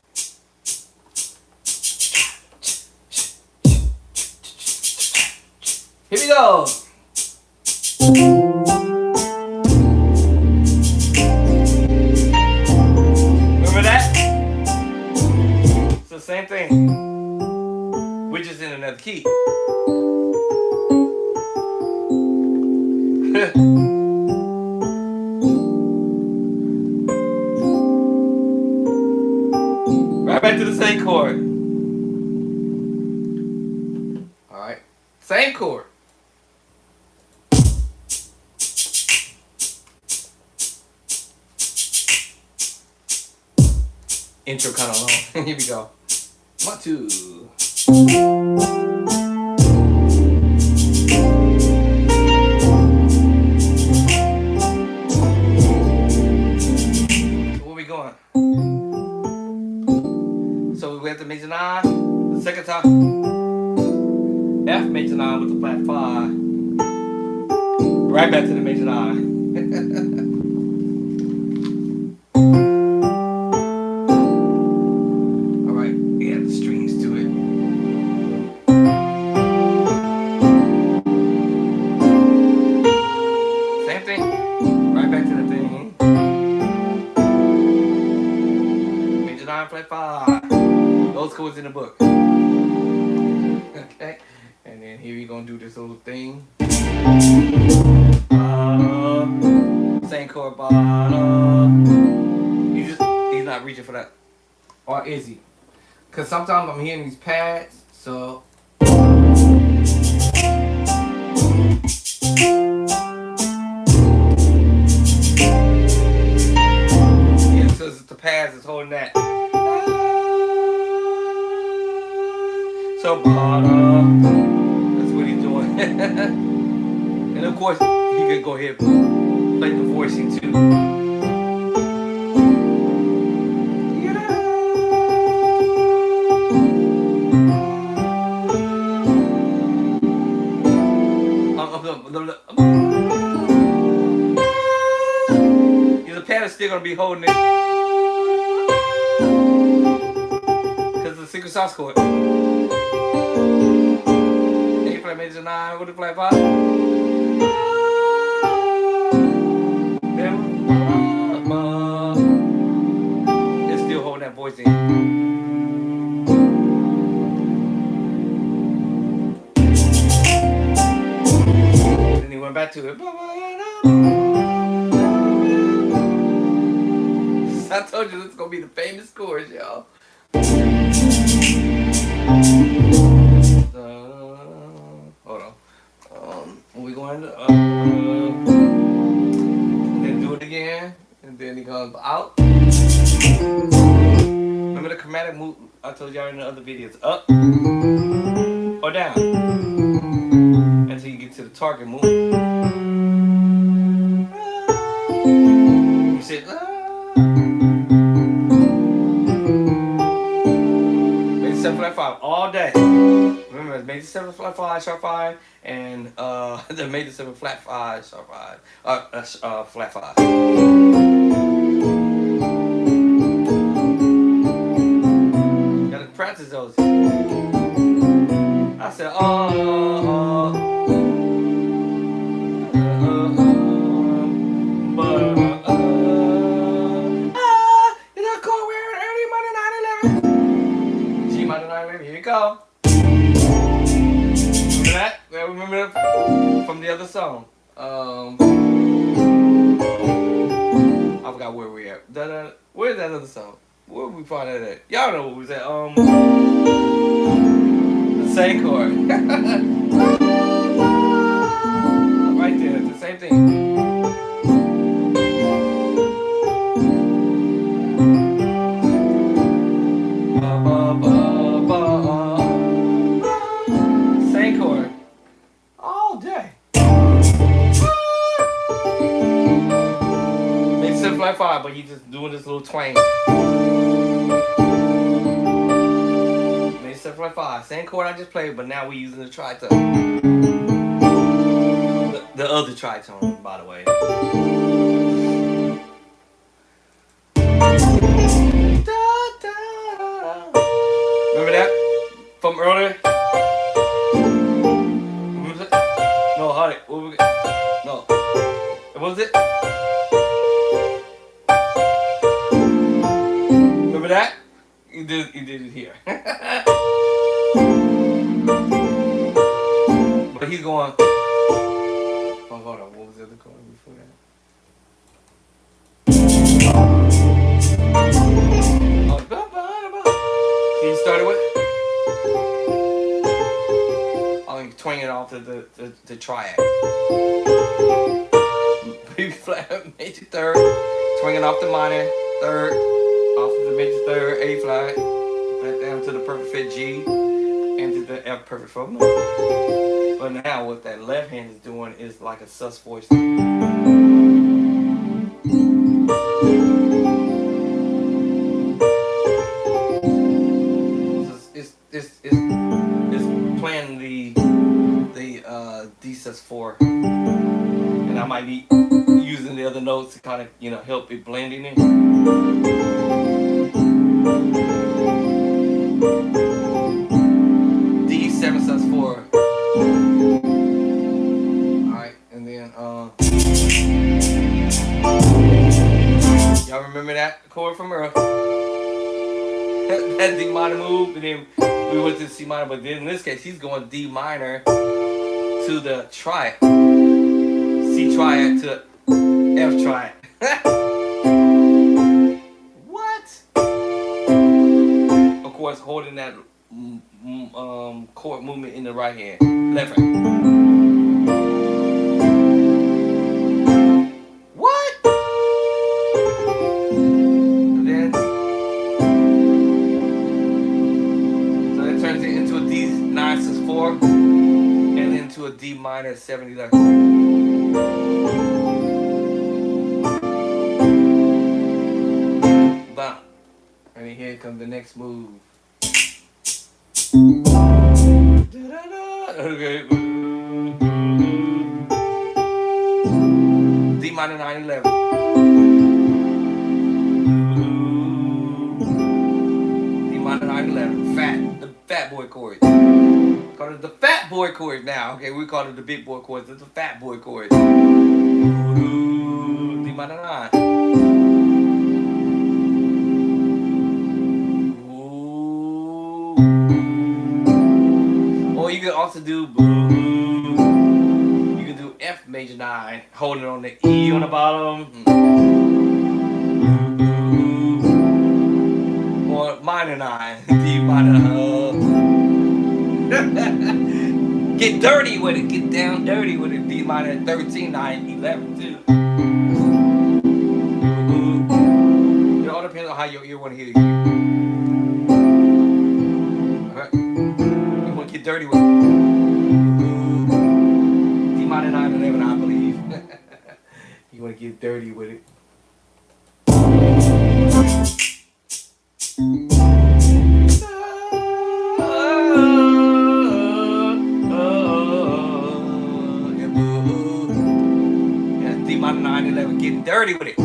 Here we go. key. Right back to the same chord. Alright. Same chord. Intro kind of long. Here we go. 1, 2. Where we going? So we went to major 9, the second time. F major 9 with the flat 5. Right back to the major 9. Alright, we add the strings to it. Same thing. Right back to the thing. Major 9, flat 5. Those chords in the book. Okay. And then here we gonna do this little thing. Same chord, he's not reaching for that. Or is he? Cause sometimes I'm hearing these pads, so yeah, so it's the pads is holding that. So that's what he's doing. And of course, he could go ahead and play the voicing too. The pad is still gonna be holding it because it's a secret sauce chord. A flat major 9 with the flat 5. It's still holding that voice in. Then he went back to it. I told you this is gonna be the famous chorus, y'all. Hold on. We going to then do it again, and then he comes out. Remember the chromatic move I told y'all in the other videos? Up or down until you get to the target move. You said. Major 7 flat 5 all day. Remember, it's major 7 flat 5 sharp 5 and the major 7 flat 5 sharp 5 flat 5. Gotta practice those. I said here we go. Remember that? Remember that from the other song. I forgot where we at. Where's that other song? Where we find that at? Y'all know what we was at. The same chord. Right there, it's the same thing. Same chord. All day. Maybe 7 flat 5, but you just doing this little twang. Maybe 7 flat 5. Same chord I just played, but now we're using the tritone. The other tritone, by the way. Remember that? From earlier? No, honey. No. What was it? Remember that? You did it here. But he's going. Oh, hold on. What was the other chord before that? Oh, he started with. Oh, he's twanging off the triad. B flat, major third, swinging off the minor third, off of the major third, A flat, back down to the perfect fit G, and to the F perfect 4 note. But now what that left hand is doing is like a sus voice. It's playing the D sus4, and I might be using the other notes to kind of help it blending in. D7 sus4. Alright, and then y'all remember that chord from earlier? That D minor move, and then we went to C minor, but then in this case he's going D minor to the triad, C triad to F triad. What? Of course, holding that chord movement in the right hand, left hand. What? And then, so that turns it into a D9 sus4, and then to a D minor 7/11. Bam. And then here comes the next move. Okay. D minor 9/11. D minor 9/11. The fat boy chord. Call it the fat boy chord now. Okay, we call it the big boy chord. It's the fat boy chord. D minor 9. Or you can also do you can do F major 9, holding on the E on the bottom. Or minor 9, D minor. Get dirty with it, get down dirty with it. D minor 13, 9, 11 too. It all depends on how your ear want to hear you. Alright. You want to get dirty with it. D minor 9/11, I believe. You want to get dirty with it. Yeah, D minor 9/11, getting dirty with it. You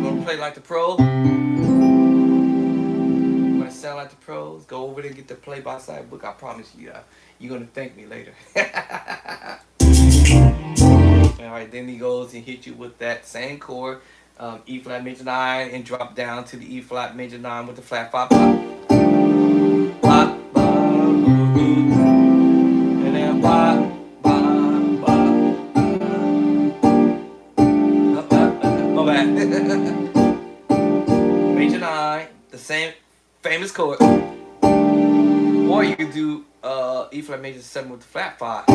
want to play like the pro? Sound like the pros, go over there and get the play-by-side book. I promise you, you're gonna thank me later. Alright, then he goes and hits you with that same chord, E flat major 9, and drop down to the E flat major 9 with the flat 5. And then my bad. Major 9, the same famous chord. Or you could do E flat major 7 with the flat 5.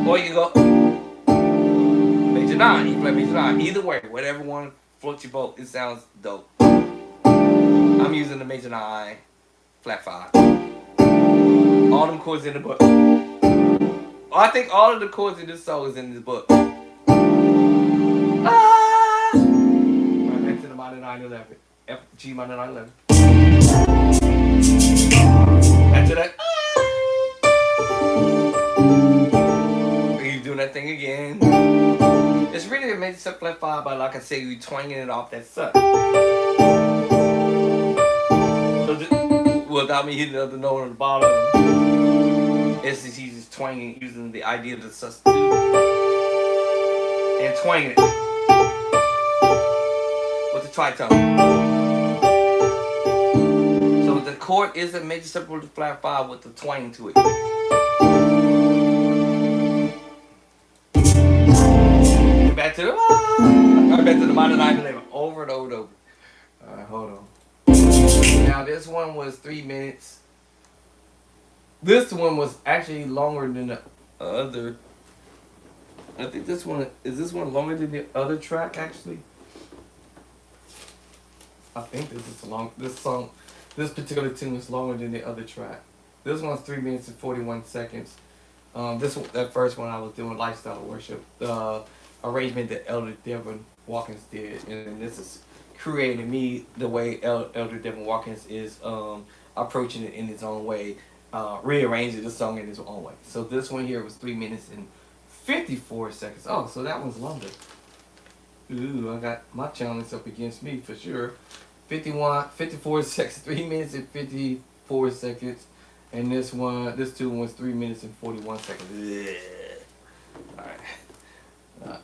Or you can go major 9, E flat major 9. Either way, whatever one floats your boat, it sounds dope. I'm using the major 9, flat 5. All them chords in the book. I think all of the chords in this song is in this book. Minor 9/11. F G minor 9/11. After that, you doing that thing again. It's really a major 7 flat 5, but like I say, you twanging it off that set. So without me hitting the other note on the bottom, he's just twanging using the idea of the sus2 and twanging it with the tritone. So chord is a major seven flat five with the twang to it. Back to the back to the minor 9/11 over and over and over. All right, hold on. Now this one was 3 minutes. This one was actually longer than the other. I think this one longer than the other track actually. I think this particular tune is longer than the other track. This one's 3 minutes and 41 seconds. That first one I was doing lifestyle worship. The arrangement that Elder Devin Watkins did, and this is creating me the way Elder Devin Watkins is approaching it in his own way, rearranging the song in his own way. So this one here was 3 minutes and 54 seconds. Oh, so that one's longer. Ooh, I got my challenge up against me for sure. 54 seconds, 3 minutes and 54 seconds. And this tune was 3 minutes and 41 seconds. Yeah. Alright.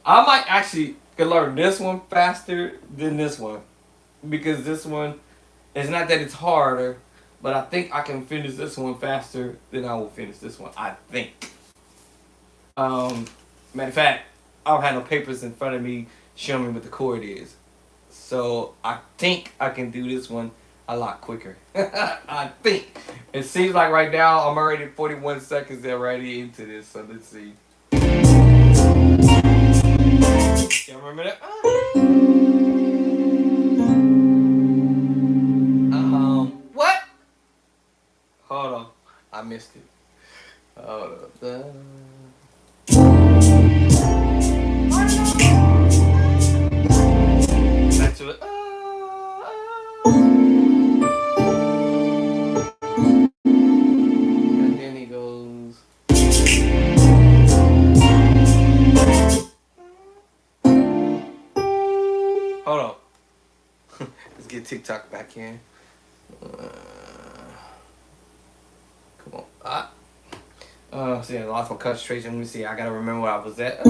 I might actually could learn this one faster than this one. Because this one, it's not that it's harder, but I think I can finish this one faster than I will finish this one. I think. Matter of fact, I don't have no papers in front of me showing me what the chord is. So I think I can do this one a lot quicker. I think. It seems like right now I'm already 41 seconds already into this. So let's see. Y'all remember that? What? Hold on. I missed it. Hold up. Back to it. And then he goes. Hold on. Let's get TikTok back in. Come on. See, I lost my concentration. Let me see. I gotta remember where I was at.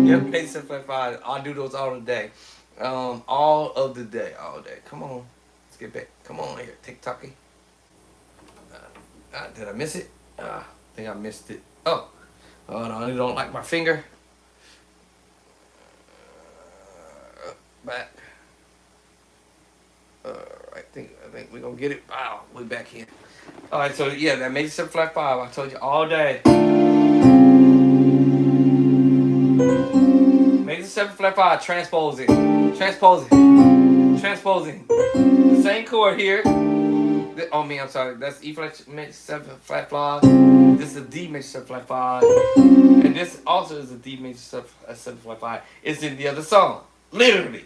Yep, page 7.5. I'll do those all the day. All of the day. All day. Come on. Let's get back. Come on here, TikToky. Did I miss it? I think I missed it. Oh. Oh no, I don't like my finger. Back. I think we're gonna get it. Wow, we're back here. Alright, so yeah, that major 7 flat 5. I told you all day. Major 7 flat 5, transposing. The same chord here. I'm sorry. That's E flat major 7 flat 5. This is a D major 7 flat 5. And this also is a D major 7 flat 5. It's in the other song. Literally.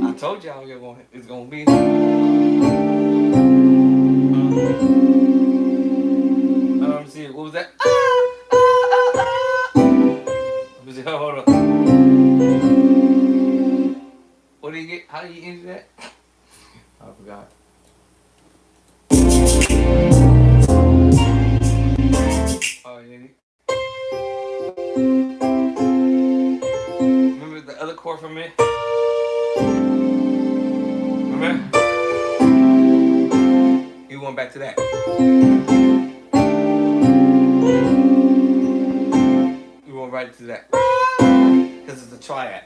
I told y'all it's gonna be. Let me see. What was that? Let me see. Hold on. What do you get? How do you enter that? I forgot. Oh, yeah. Remember the other chord from it? Remember? You went back to that. We went right to that. Because it's a triad.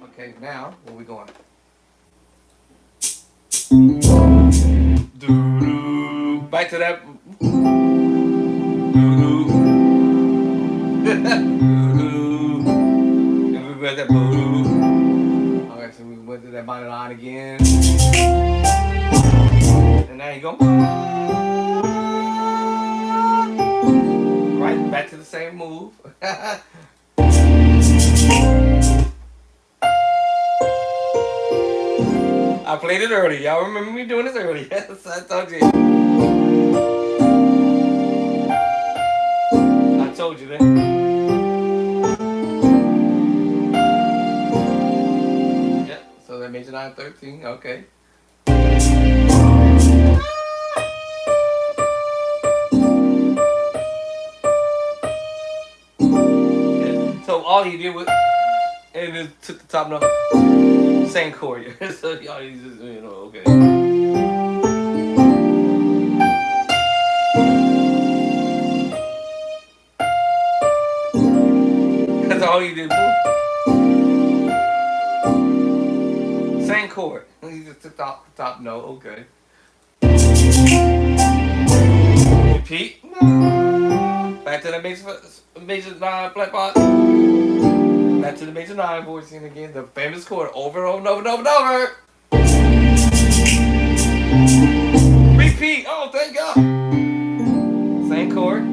Okay, now, where we going? Back to that. And we went that. Okay, so we went to that minor line again. And now you go. Right, back to the same move. I played it early. Y'all remember me doing this early? Yes, I told you. I told you that. Yep, so that makes it 9:13. Okay. all he did was and just took the top note, same chord. So y'all just okay. That's all he did. Same chord. He just took the top note. Okay. Repeat. Back to the major 9 flat 5. Back to the major 9 chord scene again. The famous chord over and over and over and over. Repeat. Oh, thank God. Same chord.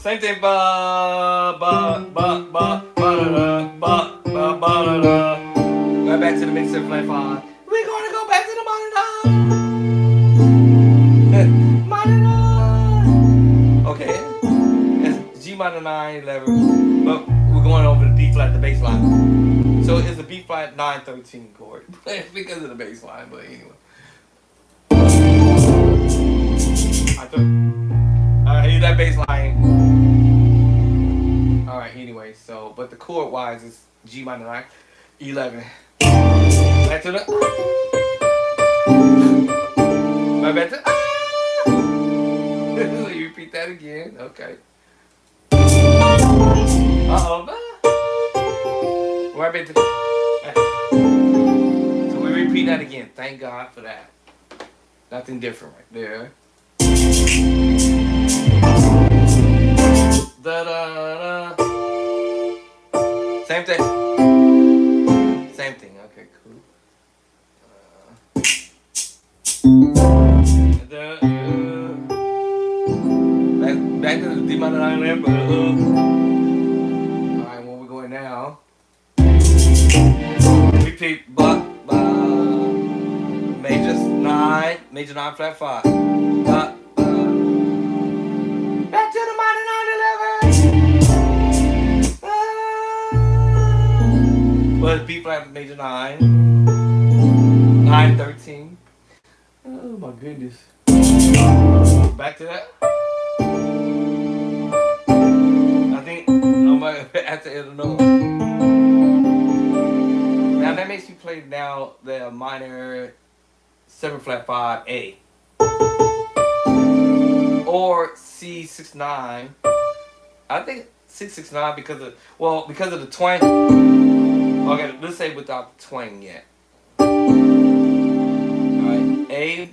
Same thing. Ba ba ba ba ba da da ba ba ba da da. Right back to the major 7 flat 5. We're gonna go back to the minor 9. Minor 9. Okay. It's G minor 9 11. But we're going over the D flat, the bass line. So it's a B flat 9-13 chord because of the bass line. But anyway. I hear that bass line. Alright, anyway, so, but the chord wise is G minor 9, 11. Back to the. My back to. So you repeat that again. Okay. Uh-oh. Right back to. So we repeat that again. Thank God for that. Nothing different right there. Da da da. Same thing. Same thing. Okay, cool. Back to the D minor 9 there, but alright, where we going now? Repeat, major 9, major 9 flat 5. Back to the minor 9 11. Well, it's B flat major 9, 9-13. Oh my goodness. Back to that. I think nobody at the end of the note. Now that makes you play now the minor 7 flat 5 A. Or C69. I think C69 because of the twang. Okay, let's say without the twang yet. Alright, A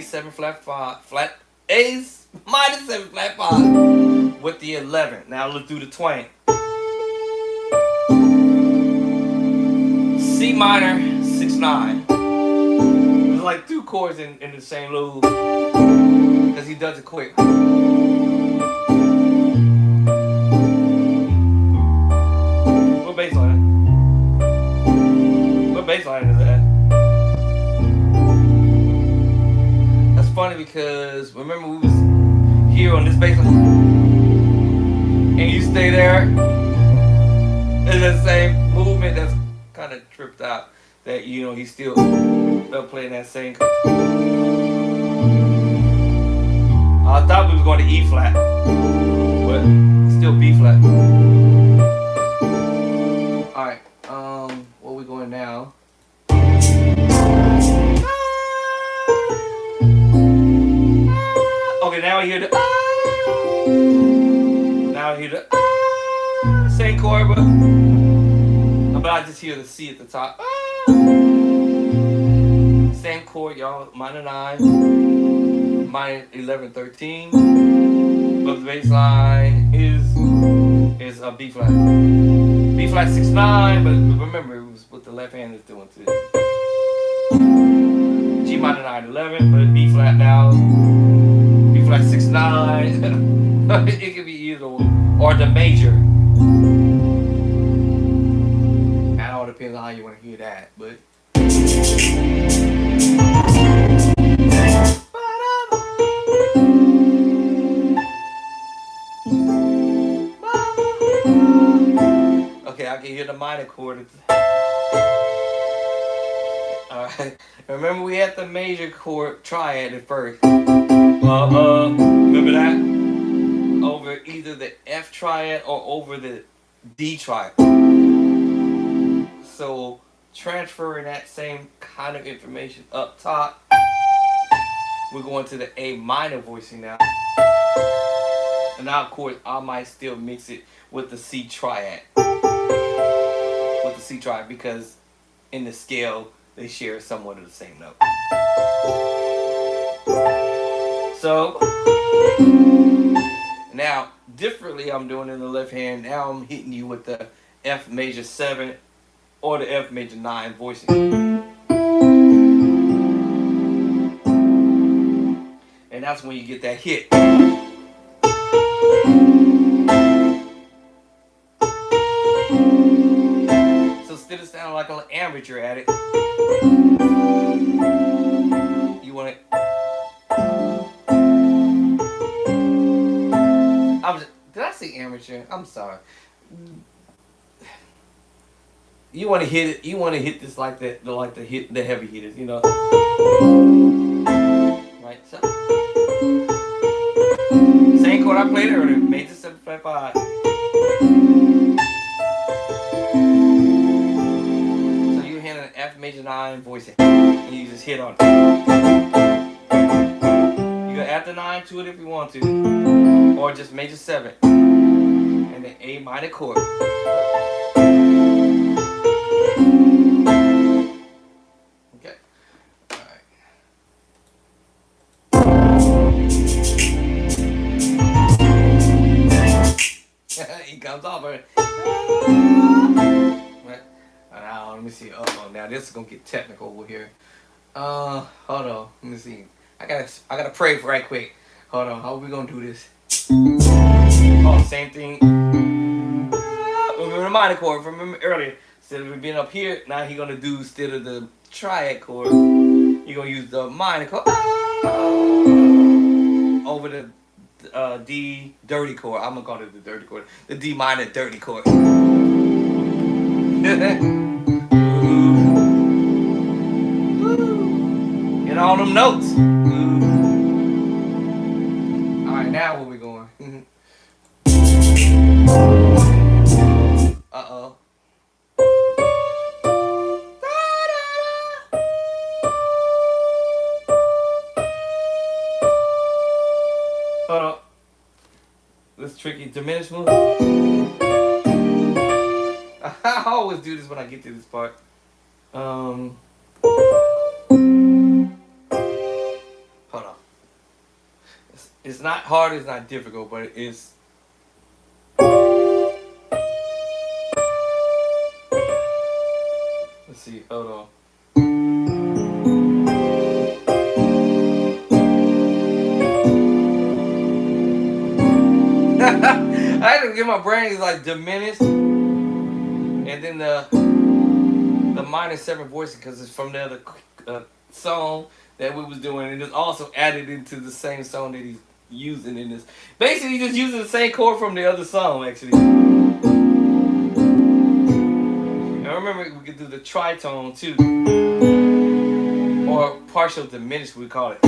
7 flat 5 flat A's minor 7 flat 5 with the 11. Now let's do the twang. C minor 6-9. There's like 2 chords in the same loop because he does it quick. What bass line? What bass line is that? That's funny because remember we was here on this bass line and you stay there. It's the same movement that's kind of tripped out. That he's still playing that same. I thought we was going to E flat, but still B flat. All right, where we going now? Okay, now I hear the. Now I hear the same chord, but I just hear the C at the top. Same chord, y'all. Minor 9, minor 11-13. But the bass line is a B flat. B flat 6-9, but remember it was what the left hand is doing too. G minor 9-11, but B flat now. B flat 6-9. It could be either or the major. That all depends on how you want to hear that, but. Okay, I can hear the minor chord. Alright. Remember we had the major chord triad at first. Remember that? Over either the F triad or over the D triad. So transferring that same kind of information up top, we're going to the A minor voicing now. And now, of course, I might still mix it with the C triad. With the C triad because in the scale, they share somewhat of the same note. So, now, differently I'm doing in the left hand. Now I'm hitting you with the F major 7 or the F major 9 voicing. And that's when you get that hit. So instead of sounding like an amateur at it, you want it. Did I say amateur? I'm sorry. You want to hit it. You want to hit this like that, like the heavy hitters, you know. Right. So same chord I played earlier, major 7 flat 5. So you hit an F major 9 voicing, and you just hit on it. You can add the 9 to it if you want to, or just major 7 and then A minor chord. Okay. All right. He comes off. Right. Now let me see. Oh, now this is gonna get technical over here. Hold on. Let me see. I gotta pray for right quick. Hold on. How are we gonna do this? Oh, same thing. Remember the minor chord from earlier. Instead of it being up here, now he's gonna do instead of the triad chord, you're gonna use the minor chord over the D dirty chord. I'm gonna call it the dirty chord. The D minor dirty chord. Get all them notes. Alright, now where we going? Uh-oh. Hold on. This tricky diminished move. I always do this when I get to this part. Hold on. It's not hard, it's not difficult, but it's. Let's see, hold on. I had to get my brain is like diminished, and then the minor 7 voicing because it's from the other song that we was doing, and it's also added into the same song that he's using in this. Basically, just using the same chord from the other song, actually. And remember, we could do the tritone too, or partial diminished, we call it.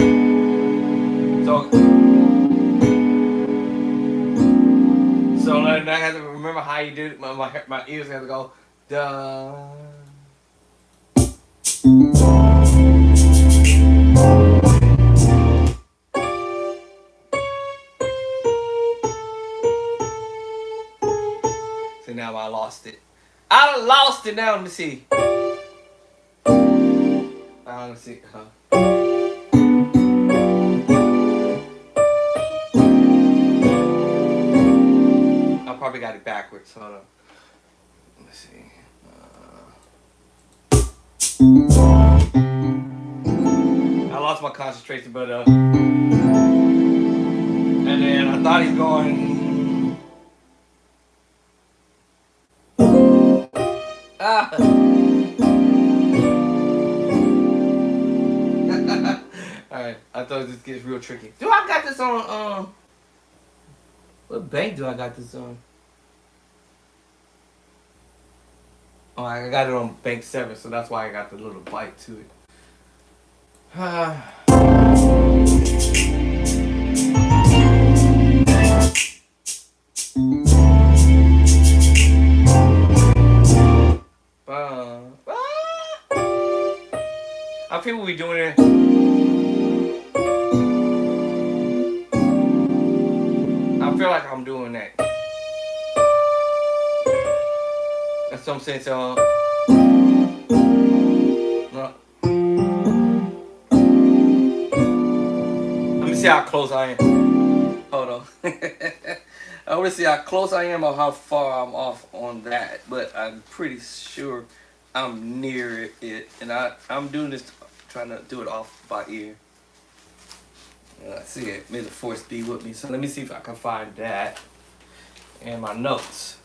So I have to remember how you did it. My ears have to go da. So now I lost it. I lost it now. Let me see. Let me see. Probably got it backwards. Hold on. Let's see. I lost my concentration, but and then I thought he's going. Alright, I thought this gets real tricky. Do I got this on what bank do I got this on? Oh, I got it on bank 7, so that's why I got the little bite to it. I feel we doing it. I feel like I'm doing that. That's what I'm saying. So, no. Let me see how close I am. Hold on. I want to see how close I am or how far I'm off on that. But I'm pretty sure I'm near it. And I'm doing this, trying to do it off by ear. See it. May the force be with me. So let me see if I can find that. And my notes.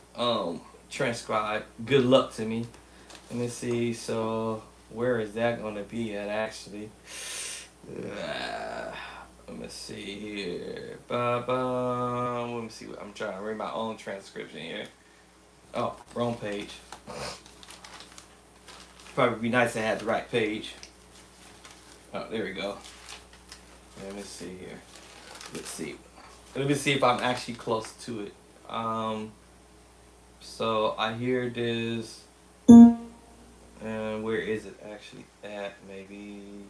Transcribe. Good luck to me. Let me see. So where is that going to be at actually? Let me see here. Let me see. I'm trying to read my own transcription here. Oh, wrong page. Probably be nice to have the right page. Oh, there we go. Let me see here. Let's see. Let me see if I'm actually close to it. So I hear this. And where is it actually at? Maybe.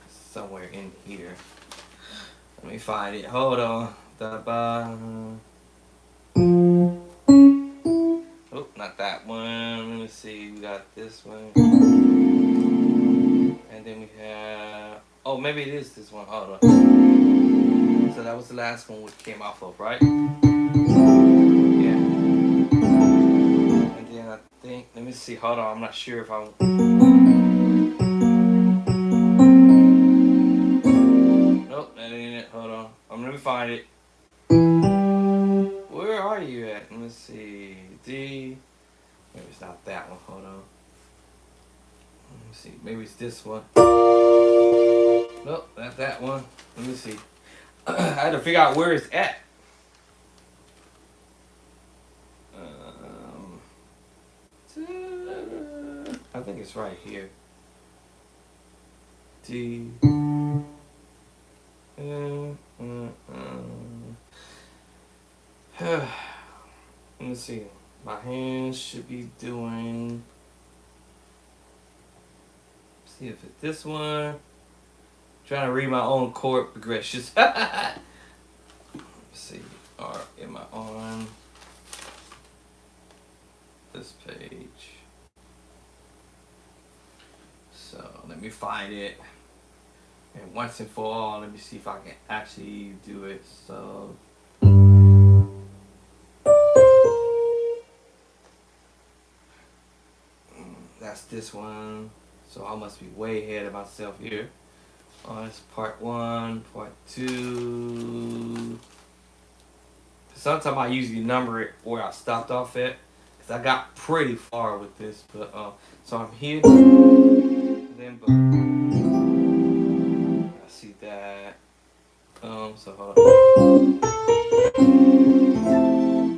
Somewhere in here. Let me find it. Hold on. Oh, not that one. Let me see. We got this one. And then we have. Oh, maybe it is this one. Hold on. So that was the last one we came off of, right? Yeah. And then I think. Let me see. Hold on. I'm not sure if I'm. Nope, that ain't it. Hold on. Let me find it. Where are you at? Let me see. D. Maybe it's not that one. Hold on. Let me see. Maybe it's this one. Nope, not that one. Let me see. I had to figure out where it's at. I think it's right here. D. Let me see. My hands should be doing. See if it's this one. Trying to read my own chord progressions. Let's see. Am I on this page? So let me find it. And once and for all, let me see if I can actually do it. So. That's this one. So I must be way ahead of myself here. It's part 1, part 2. Sometimes I usually number it where I stopped off at. Because I got pretty far with this. But so I'm here. Then I see that. So hold on.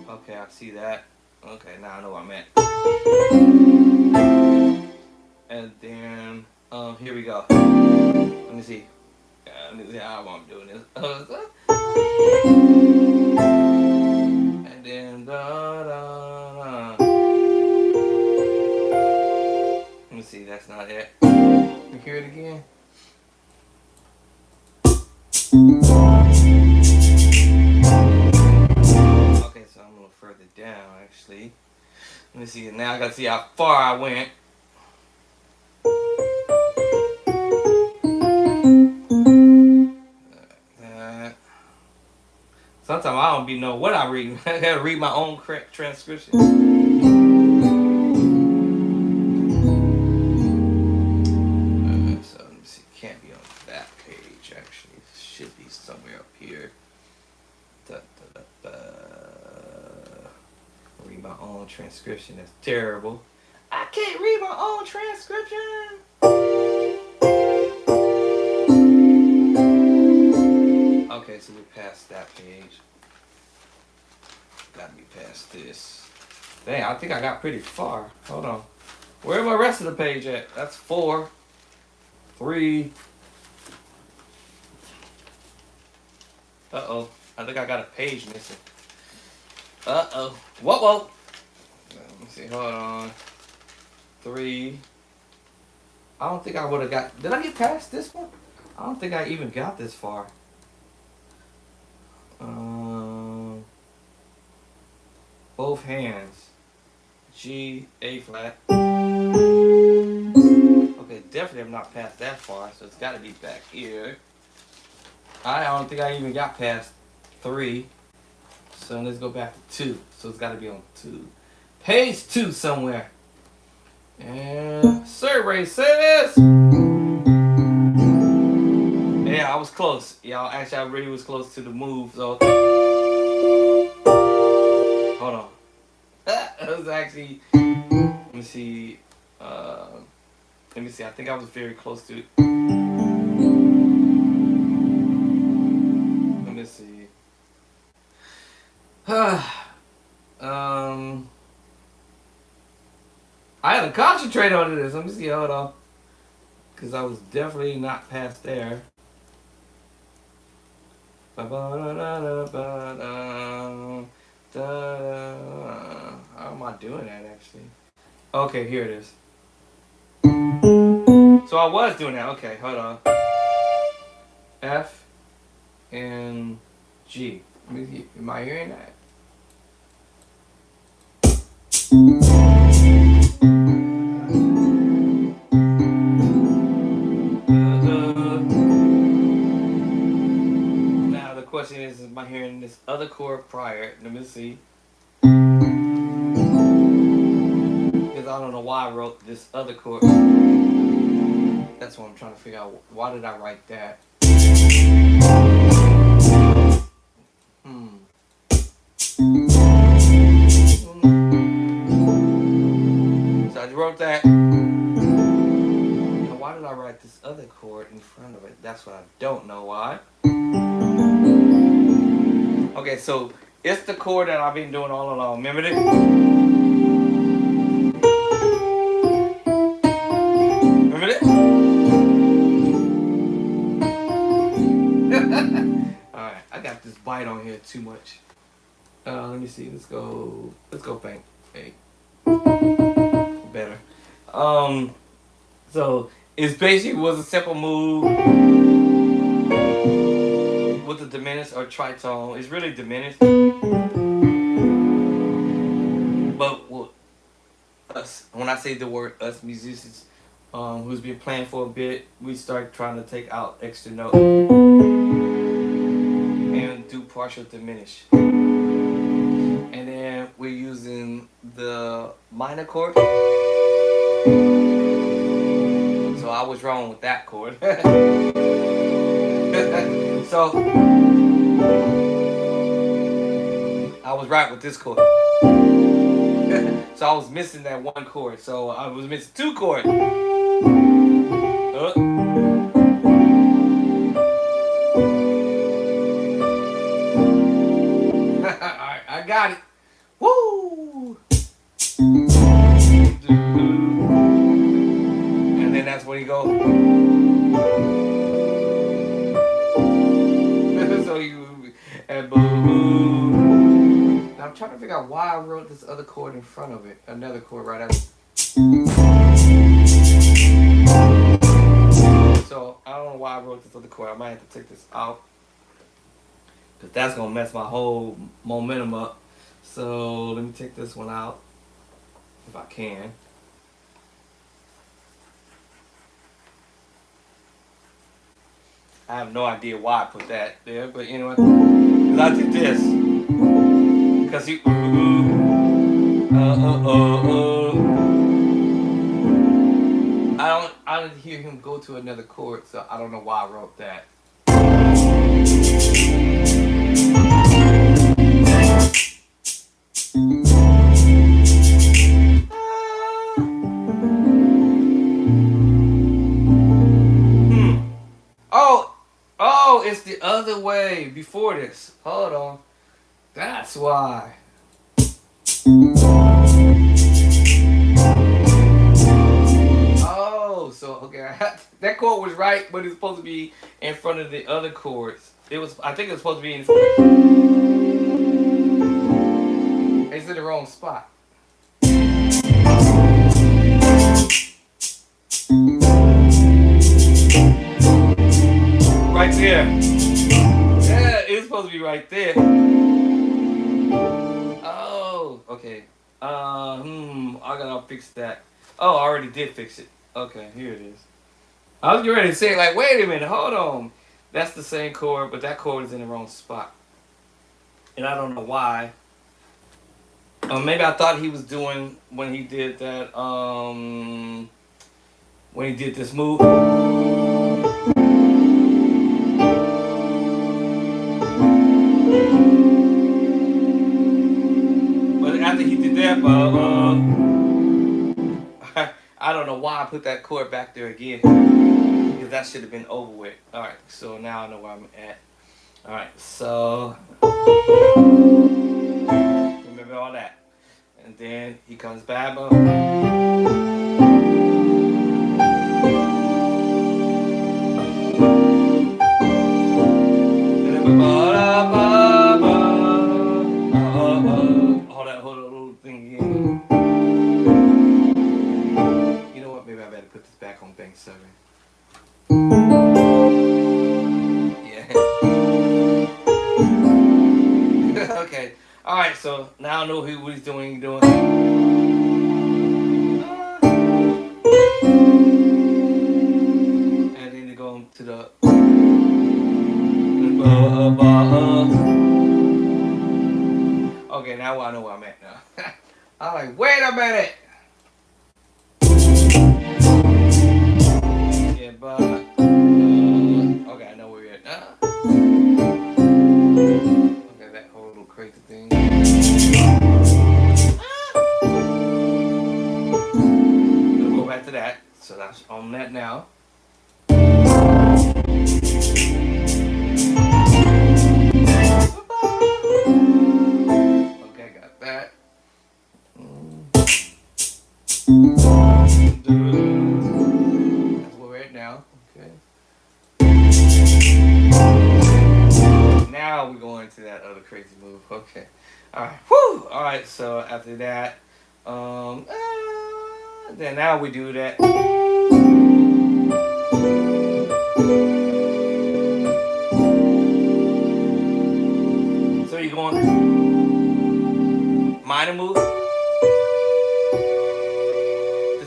Okay, I see that. Okay, now I know where I'm at. And then here we go. Let me see. Let me see how I'm doing this. And then let me see, that's not it. You hear it again? Okay, so I'm a little further down actually. Let me see, now I gotta see how far I went. Sometimes I don't be know what I read. I gotta read my own transcription. So let me see. Can't be on that page actually. It should be somewhere up here. Read my own transcription. That's terrible. I can't read my own transcription. Okay, so we're past that page. Gotta be past this. Dang, I think I got pretty far. Hold on. Where's my rest of the page at? That's 4, 3. Uh-oh. I think I got a page missing. Uh-oh. Whoa. Let me see. Hold on. 3. I don't think I would have got... Did I get past this one? I don't think I even got this far. Both hands. G, A flat. Okay, definitely I'm not past that far, so it's got to be back here. I don't think I even got past 3. So let's go back to 2. So it's got to be on 2. Page 2 somewhere. And survey says... Yeah, I was close. Y'all, actually, I really was close to the move, so... Hold on. That was actually... Let me see. I think I was very close to it. Let me see. I had to concentrate on this. Let me see. Hold on. Because I was definitely not past there. How am I doing that actually? Okay, here it is. So I was doing that. Okay, hold on. F and G. Am I hearing that? Now the question is, am I hearing this other chord prior? Let me see. Because I don't know why I wrote this other chord. That's what I'm trying to figure out. Why did I write that? So I wrote that. Now why did I write this other chord in front of it? That's what I don't know why. Okay, so it's the chord that I've been doing all along. Remember this? Remember this? Alright, I got this bite on here too much. Let me see. Let's go bank. Hey. Better. So it basically was a simple move with the diminished or tritone. It's really diminished. But us, when I say the word us musicians, who's been playing for a bit, we start trying to take out extra notes and do partial diminish. And then we're using the minor chord. So I was wrong with that chord. So I was right with this chord. So I was missing that one chord. So I was missing 2 chords. Alright, I got it. Woo! And then that's when you go. So you and boom. Now I'm trying to figure out why I wrote this other chord in front of it. Another chord right after. So I don't know why I wrote this other chord. I might have to take this out. Because that's going to mess my whole momentum up. So let me take this one out. If I can. I have no idea why I put that there. But anyway. Because I did this. Because he... I didn't hear him go to another chord, so I don't know why I wrote that. Oh, it's the other way before this. Hold on. That's why. Oh, so okay, that chord was right, but it's supposed to be in front of the other chords. It was. I think it was supposed to be in. It's in the wrong spot. Right there. Yeah, it's supposed to be right there. Oh, okay. I gotta fix that. Oh, I already did fix it. Okay, here it is. I was getting ready to say, like, wait a minute, hold on. That's the same chord, but that chord is in the wrong spot. And I don't know why. Maybe I thought he was doing when he did that, when he did this move. But after he did that, I don't know why I put that chord back there again. Because that should have been over with. Alright, so now I know where I'm at. Alright, so remember all that. And then he comes back. Hold that whole thing again. You know what? Maybe I better put this back on bank 7. Yeah. Okay. All right. So now I know what he's doing. And then they go to the. Okay, now I know where I'm at now. I'm like, wait a minute. Yeah, but okay, I know where we're at now. Okay, that whole little crazy thing. We'll go back to that. So that's on that now. Okay, got that. That's where we're at now. Okay. Now we're going to that other crazy move. Okay. Alright. Whew! Alright, so after that, then now we do that. So you're going minor move, the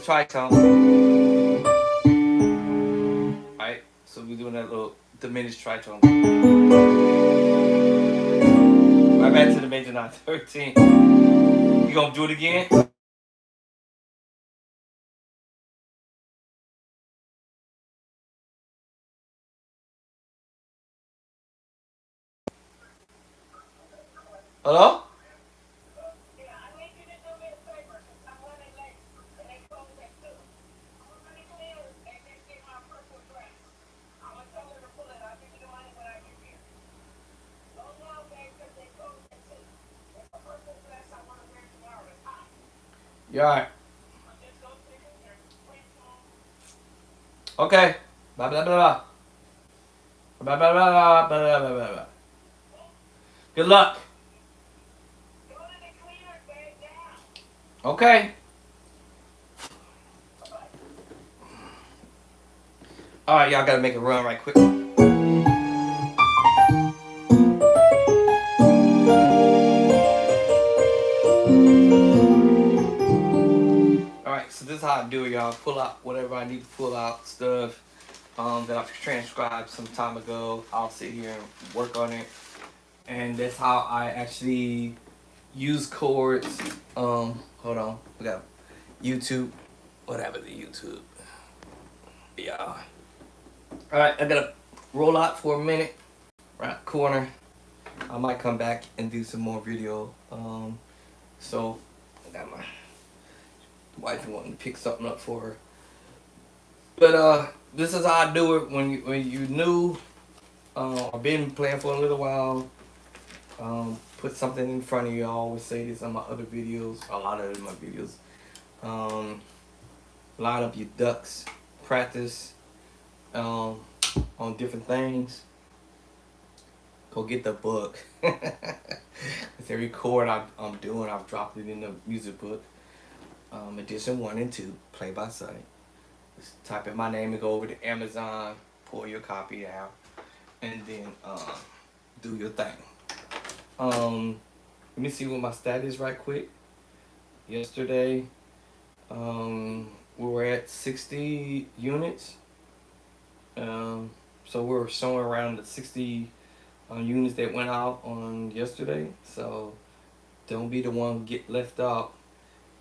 tritone. Alright, so we're doing that little diminished tritone. Right back to the major 9 13. You gonna do it again? Hello? You alright? Okay. Blah blah blah blah. Blah blah blah blah blah blah blah blah. Good luck. Okay. Alright, y'all gotta make a run right quick. Alright, so this is how I do it, y'all. Pull out whatever I need to pull out, stuff that I've transcribed some time ago. I'll sit here and work on it. And that's how I actually use chords. Hold on. We got YouTube. Whatever the YouTube. Yeah. Alright, I gotta roll out for a minute. Right corner. I might come back and do some more video. So I got my wife wanting to pick something up for her. But this is how I do it when you new. I've been playing for a little while. Put something in front of you. I always say this on my other videos. A lot of my videos. Line up your ducks. Practice on different things. go get the book. It's every chord I'm doing, I've dropped it in the music book. Edition 1 and 2, play by sight. Just type in my name and go over to Amazon, pull your copy out, and then do your thing. Let me see what my stat is right quick. Yesterday, we were at 60 units. So we're somewhere around the 60 units that went out on yesterday. So don't be the one get left out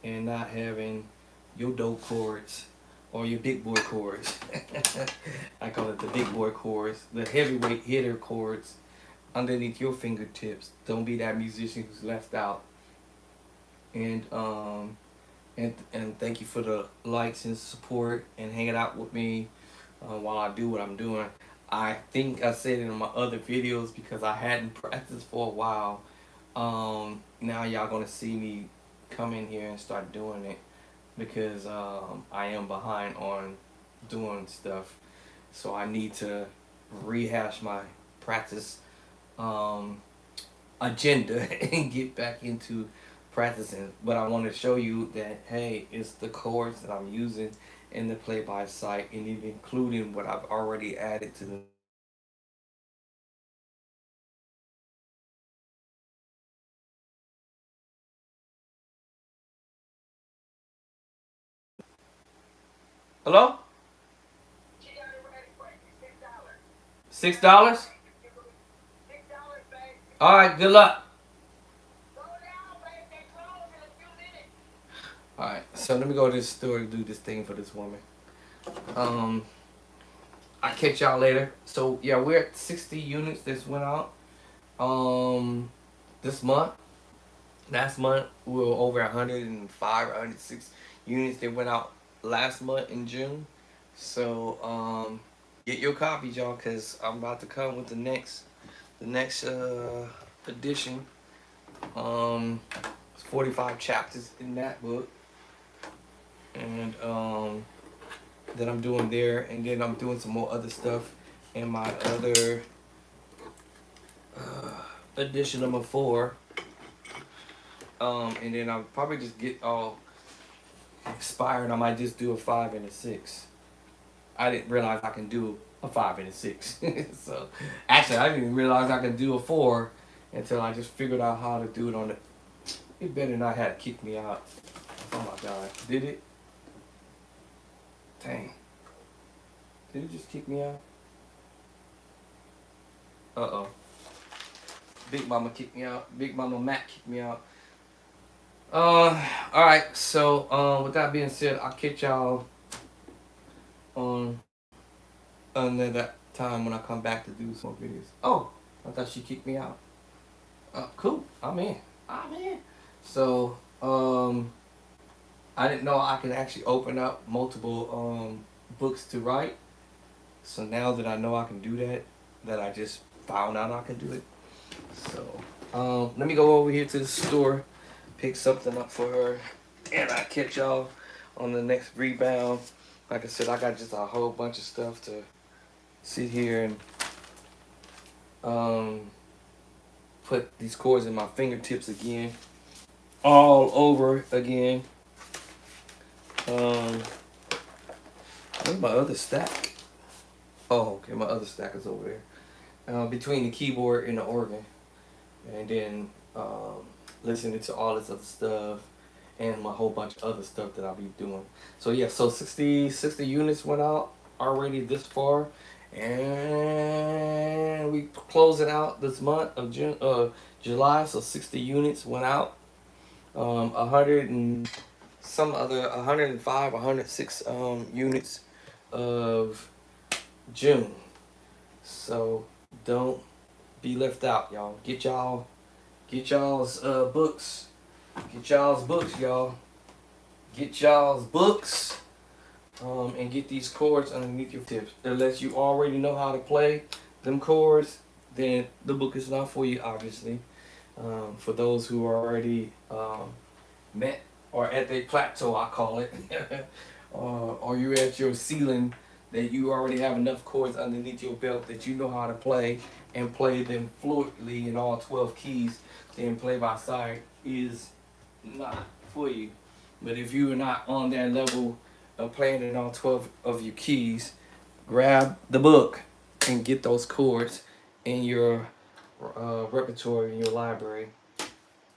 and not having your dope chords or your big boy chords. I call it the big boy chords, the heavyweight hitter chords underneath your fingertips. Don't be that musician who's left out. And thank you for the likes and support and hanging out with me while I do what I'm doing. I think I said it in my other videos because I hadn't practiced for a while. Now y'all gonna see me come in here and start doing it because I am behind on doing stuff. So I need to rehash my practice agenda and get back into practicing. But I want to show you that, hey, it's the chords that I'm using in the play by sight, and even including what I've already added to the hello. $6. All right, good luck. All right, so let me go to this store to do this thing for this woman. I'll catch y'all later. So yeah, we're at 60 units that went out this month. Last month we were over 105, 106 units that went out last month in June. So get your copies, y'all, cause I'm about to come with the next edition. 45 chapters in that book, and that I'm doing there, and then I'm doing some more other stuff in my other edition number 4. And then I'll probably just get all expired. I might just do a 5 and a 6. I didn't realize I can do a 5 and a 6. So actually, I didn't even realize I could do a 4 until I just figured out how to do it on the. It better not have kicked me out. Oh my God, did it? Dang. Did it just kick me out? Uh-oh. Big Mama kicked me out. Big Mama Mac kicked me out. Alright, so with that being said, I'll catch y'all on another time when I come back to do some more videos. Oh, I thought she kicked me out. Cool. I'm in. So, I didn't know I could actually open up multiple books to write. So now that I know I can do that I just found out I can do it. So, let me go over here to the store, pick something up for her, and I'll catch y'all on the next rebound. Like I said, I got just a whole bunch of stuff to sit here and put these chords in my fingertips again, all over again. Where's my other stack? Oh, okay, my other stack is over there. Between the keyboard and the organ. And then listening to all this other stuff and my whole bunch of other stuff that I'll be doing. So yeah, so 60 units went out already this far. And we close it out this month of July, so 60 units went out. 100 and some other 105, 106 units of June. So don't be left out, y'all. Get y'all's books. Get y'all's books, y'all. Get y'all's books. And get these chords underneath your tips. Unless you already know how to play them chords, then the book is not for you, obviously. For those who are already met or at their plateau, I call it, or you're at your ceiling that you already have enough chords underneath your belt that you know how to play and play them fluently in all 12 keys, then play by side is not for you. But if you are not on that level of playing in all 12 of your keys, grab the book and get those chords in your repertoire, in your library,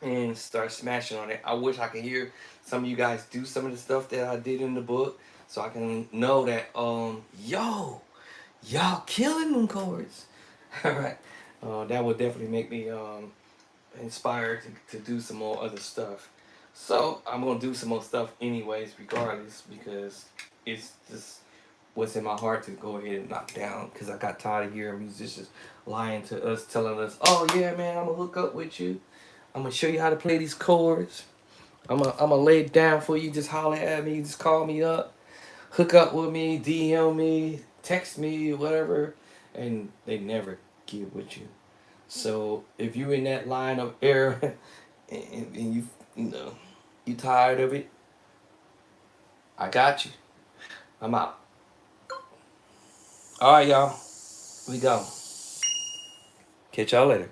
and start smashing on it. I wish I could hear some of you guys do some of the stuff that I did in the book, so I can know that y'all killing them chords. All right, that would definitely make me inspired to do some more other stuff. So I'm gonna do some more stuff anyways, regardless, because it's just what's in my heart to go ahead and knock down. Because I got tired of hearing musicians lying to us, telling us, "Oh yeah, man, I'm gonna hook up with you. I'm gonna show you how to play these chords. I'm gonna lay it down for you. Just holler at me. Just call me up, hook up with me, DM me, text me, whatever." And they never get with you. So if you're in that line of error and you know you tired of it, I got you. I'm out. All right, y'all. We go. Catch y'all later.